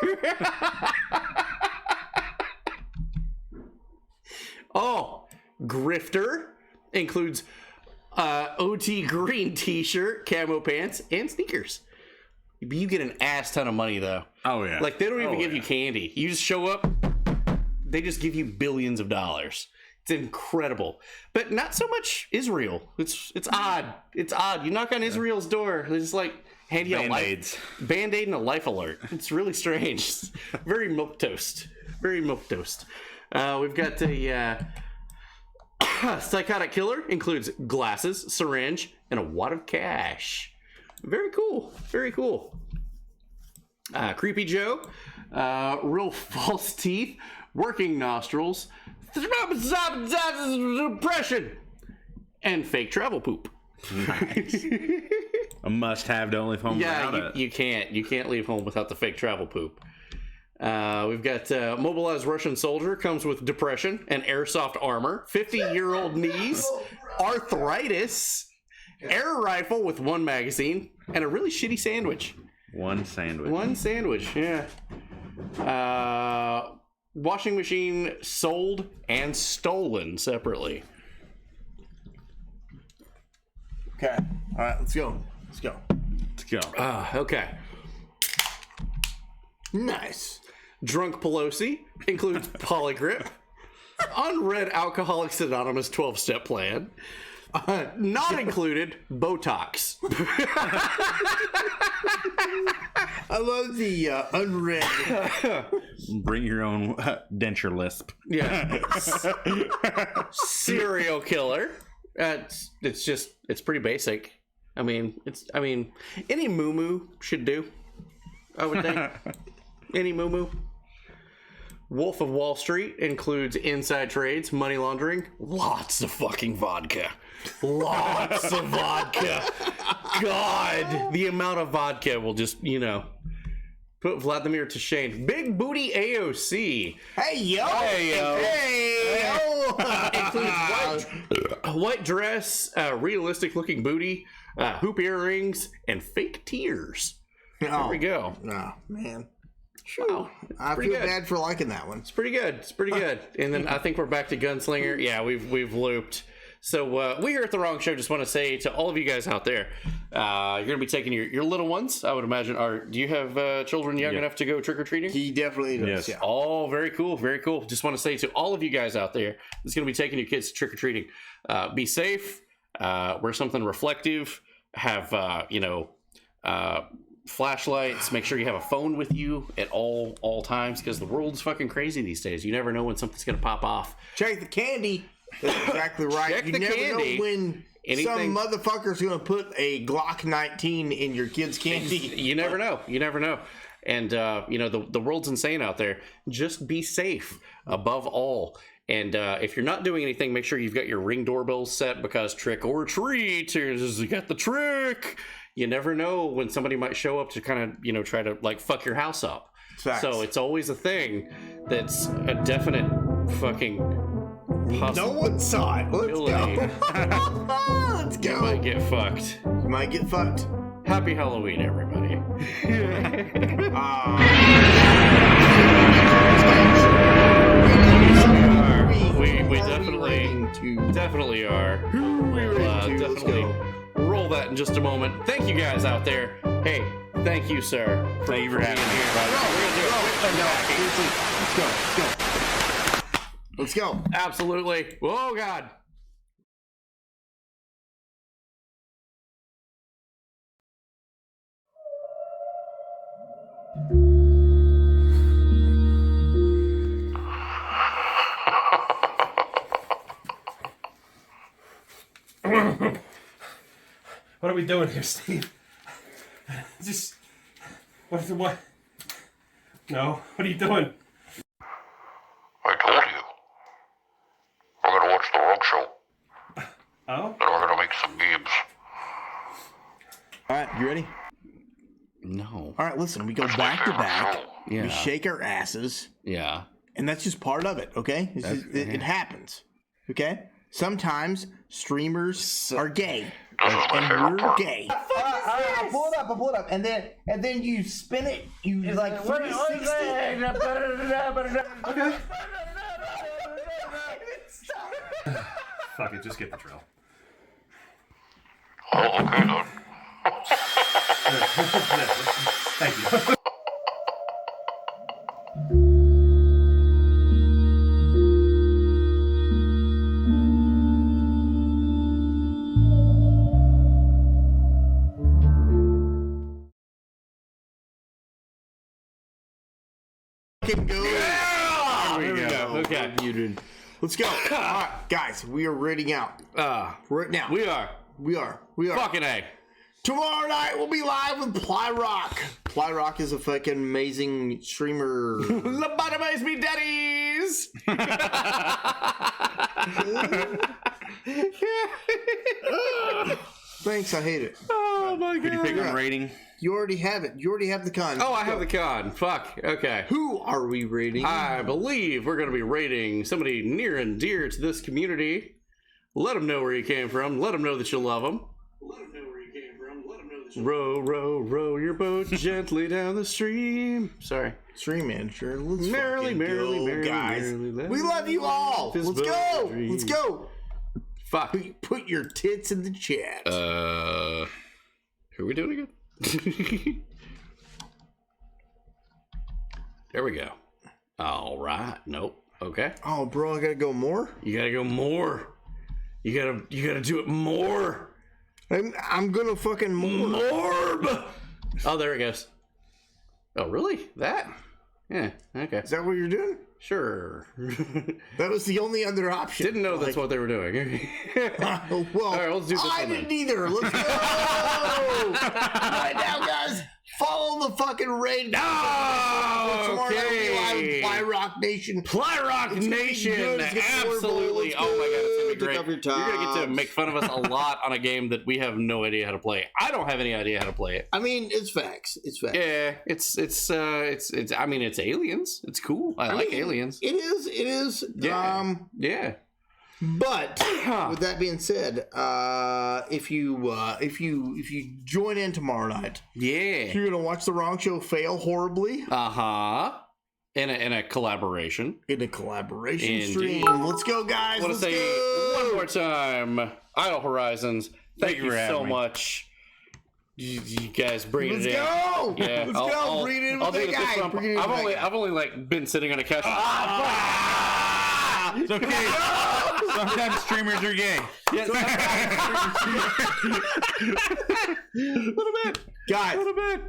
Oh, grifter includes OT green t-shirt, camo pants, and sneakers. You get an ass ton of money, though. Oh, yeah. Like, they don't even give you candy. You just show up, they just give you billions of dollars. It's incredible. But not so much Israel. It's odd. It's odd. You knock on Israel's door, they just like hand you Band-Aids. a Band-Aid and a life alert. It's really strange. Very milquetoast. Very milquetoast. We've got a psychotic killer, includes glasses, syringe, and a wad of cash. Very cool. Very cool. Creepy Joe, real false teeth, working nostrils, depression, and fake travel poop. Nice. A must-have. Don't leave home without it. You can't leave home without the fake travel poop. We've got mobilized Russian soldier, comes with depression and airsoft armor, 50-year-old knees, arthritis, air rifle with one magazine, and a really shitty sandwich. One sandwich, yeah. Washing machine sold and stolen separately. Okay. All right, let's go. Okay. Nice. Drunk Pelosi includes polygrip, unread Alcoholics Anonymous 12-step plan, not included Botox. I love the unread. Bring your own denture lisp. Yeah. Serial killer. It's pretty basic. I mean, any moo should do. I would think. Any moo. Wolf of Wall Street includes inside trades, money laundering, lots of fucking vodka. Lots of vodka. God, the amount of vodka will just, put Vladimir to shame. Big booty AOC. Hey, yo. Includes white dress, realistic looking booty, hoop earrings, and fake tears. There we go. Oh, man. Wow. I feel bad for liking that one. It's pretty good. And then I think we're back to Gunslinger. Yeah, we've looped. So we here at The Wrong Show just want to say to all of you guys out there, you're going to be taking your little ones, I would imagine. Do you have children young enough to go trick-or-treating? He definitely does, yes. yeah. Oh, very cool, very cool. Just want to say to all of you guys out there that's going to be taking your kids trick-or-treating, be safe, wear something reflective, have, flashlights, make sure you have a phone with you at all times, because the world's fucking crazy these days. You never know when something's going to pop off. Check the candy. That's exactly right. Check you the never candy. know when some motherfucker's going to put a Glock 19 in your kid's candy. You never know. And, the world's insane out there. Just be safe above all. And if you're not doing anything, make sure you've got your Ring doorbells set, because trick or treat, you got the trick. You never know when somebody might show up to kind of, try to like fuck your house up. Facts. So it's always a thing that's a definite fucking possibility. No one saw it. Let's go. Let's go. You might get fucked. You might get fucked. Happy Halloween, everybody. We definitely are. We'll definitely roll that in just a moment. Thank you guys out there. Hey, thank you, sir. Thank you for having me here. Let's go. Absolutely. Oh, God. What are we doing here, Steve? Just... What? No, what are you doing? I told you. We're gonna watch The Wrong Show. Oh? And we're gonna make some games. Alright, you ready? No. Alright, listen, we go back to back. Yeah. We shake our asses. Yeah. And that's just part of it, okay? It happens. Okay? Sometimes streamers are gay. And we're gay. I pull it up, and then you spin it. You like 360. Okay. Fuck it, just get the drill. Oh, okay then. Thank you. Go. Yeah! There we go. Okay. Muted. Let's go. All right, guys, we are rating out. Right now. We are. Fucking A. Tomorrow night we'll be live with Plyrock. Plyrock is a fucking amazing streamer. Lobotomize me, daddies. Thanks, I hate it. Oh my god. Could you pick a rating? You already have it. You already have the con. Oh, I have the con. Fuck. Okay. Who are we rating? I believe we're going to be rating somebody near and dear to this community. Let them know where you came from. Let them know that you love them. Let them know where you came from. Let them know that you row, row, row your boat gently down the stream. Sorry. Stream manager. Let's merrily, guys. merrily, we love you all. Let's go. Let's go. Fuck. Put your tits in the chat. Who are we doing again? There we go. All right. Nope. Okay. Oh, bro, I gotta go more. You gotta go more. You gotta do it more. I'm gonna fucking morb. Oh, there it goes. Oh, really? That? Yeah. Okay. Is that what you're doing? Sure. That was the only other option. Didn't know that's what they were doing. Well, all right, let's do this I one didn't then. either. Let's go. Right now, guys, follow the fucking raid. Tomorrow night we'll be live in Ply Rock Nation. Ply Rock Nation, absolutely. Oh my god, it's gonna be great. You're gonna get to make fun of us a lot on a game that we have no idea how to play. I don't have any idea how to play it. I mean, it's facts. It's facts. Yeah, it's. I mean, it's aliens. It's cool. I like aliens. It is. It is. Yeah. Yeah. But with that being said, if you join in tomorrow night, you're gonna watch the Wrong Show fail horribly. In a collaboration. In a collaboration Indeed. stream. Let's go, guys. I want to Let's say go. one more time, Idolhorizons. Thank you for having so me. much. You guys bring Let's it in. go! Yeah, Let's go! Bring it in with I'll do that it this guy. one. Bring it in with that guy. I've only like been sitting on a couch. It's okay. Sometimes streamers are gay. Little bit. Guys. Little bit.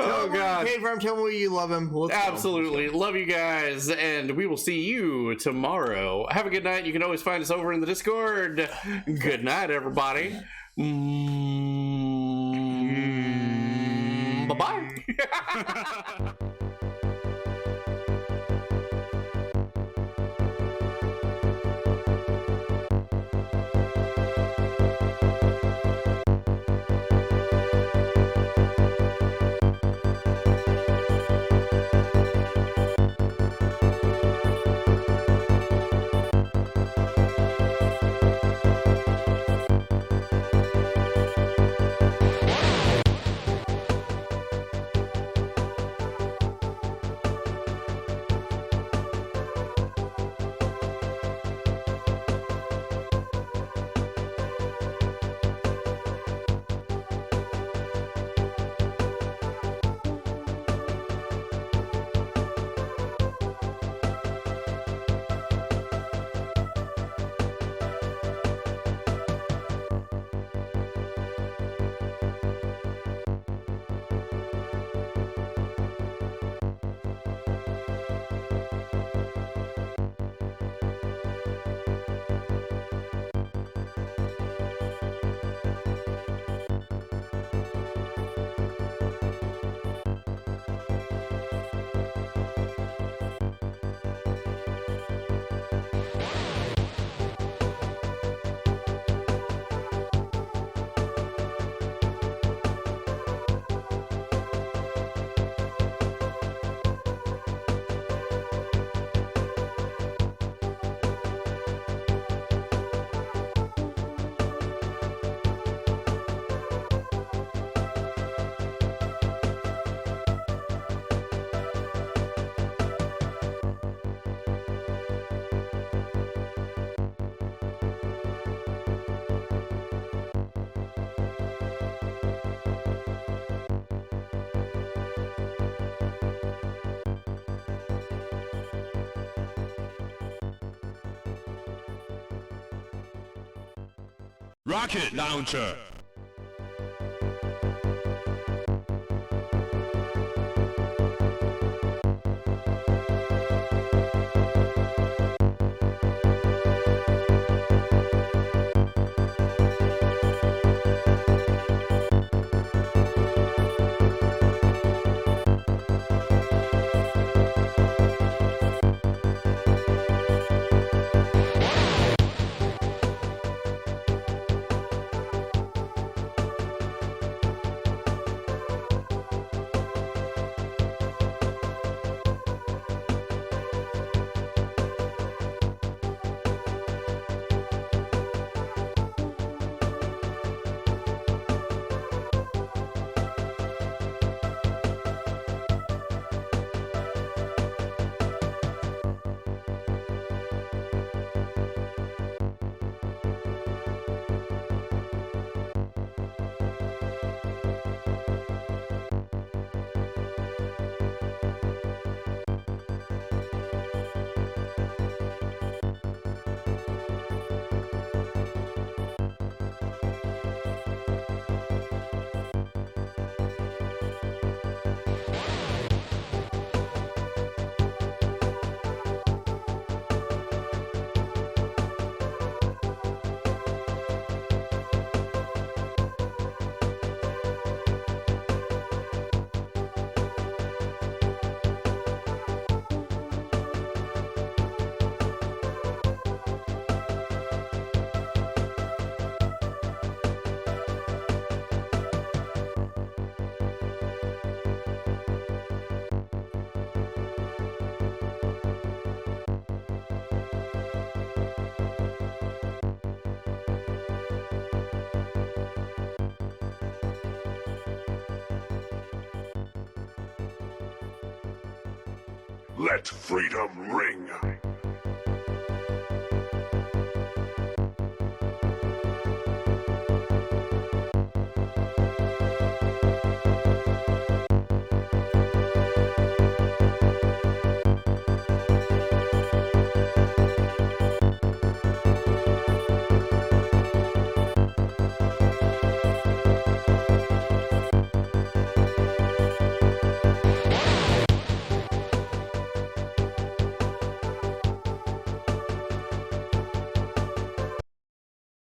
Oh, God. Hey, Farm, tell me you love him. Let's go. Absolutely. Love you guys, and we will see you tomorrow. Have a good night. You can always find us over in the Discord. Good night, everybody. Bye-bye. Rocket Launcher. Let freedom ring.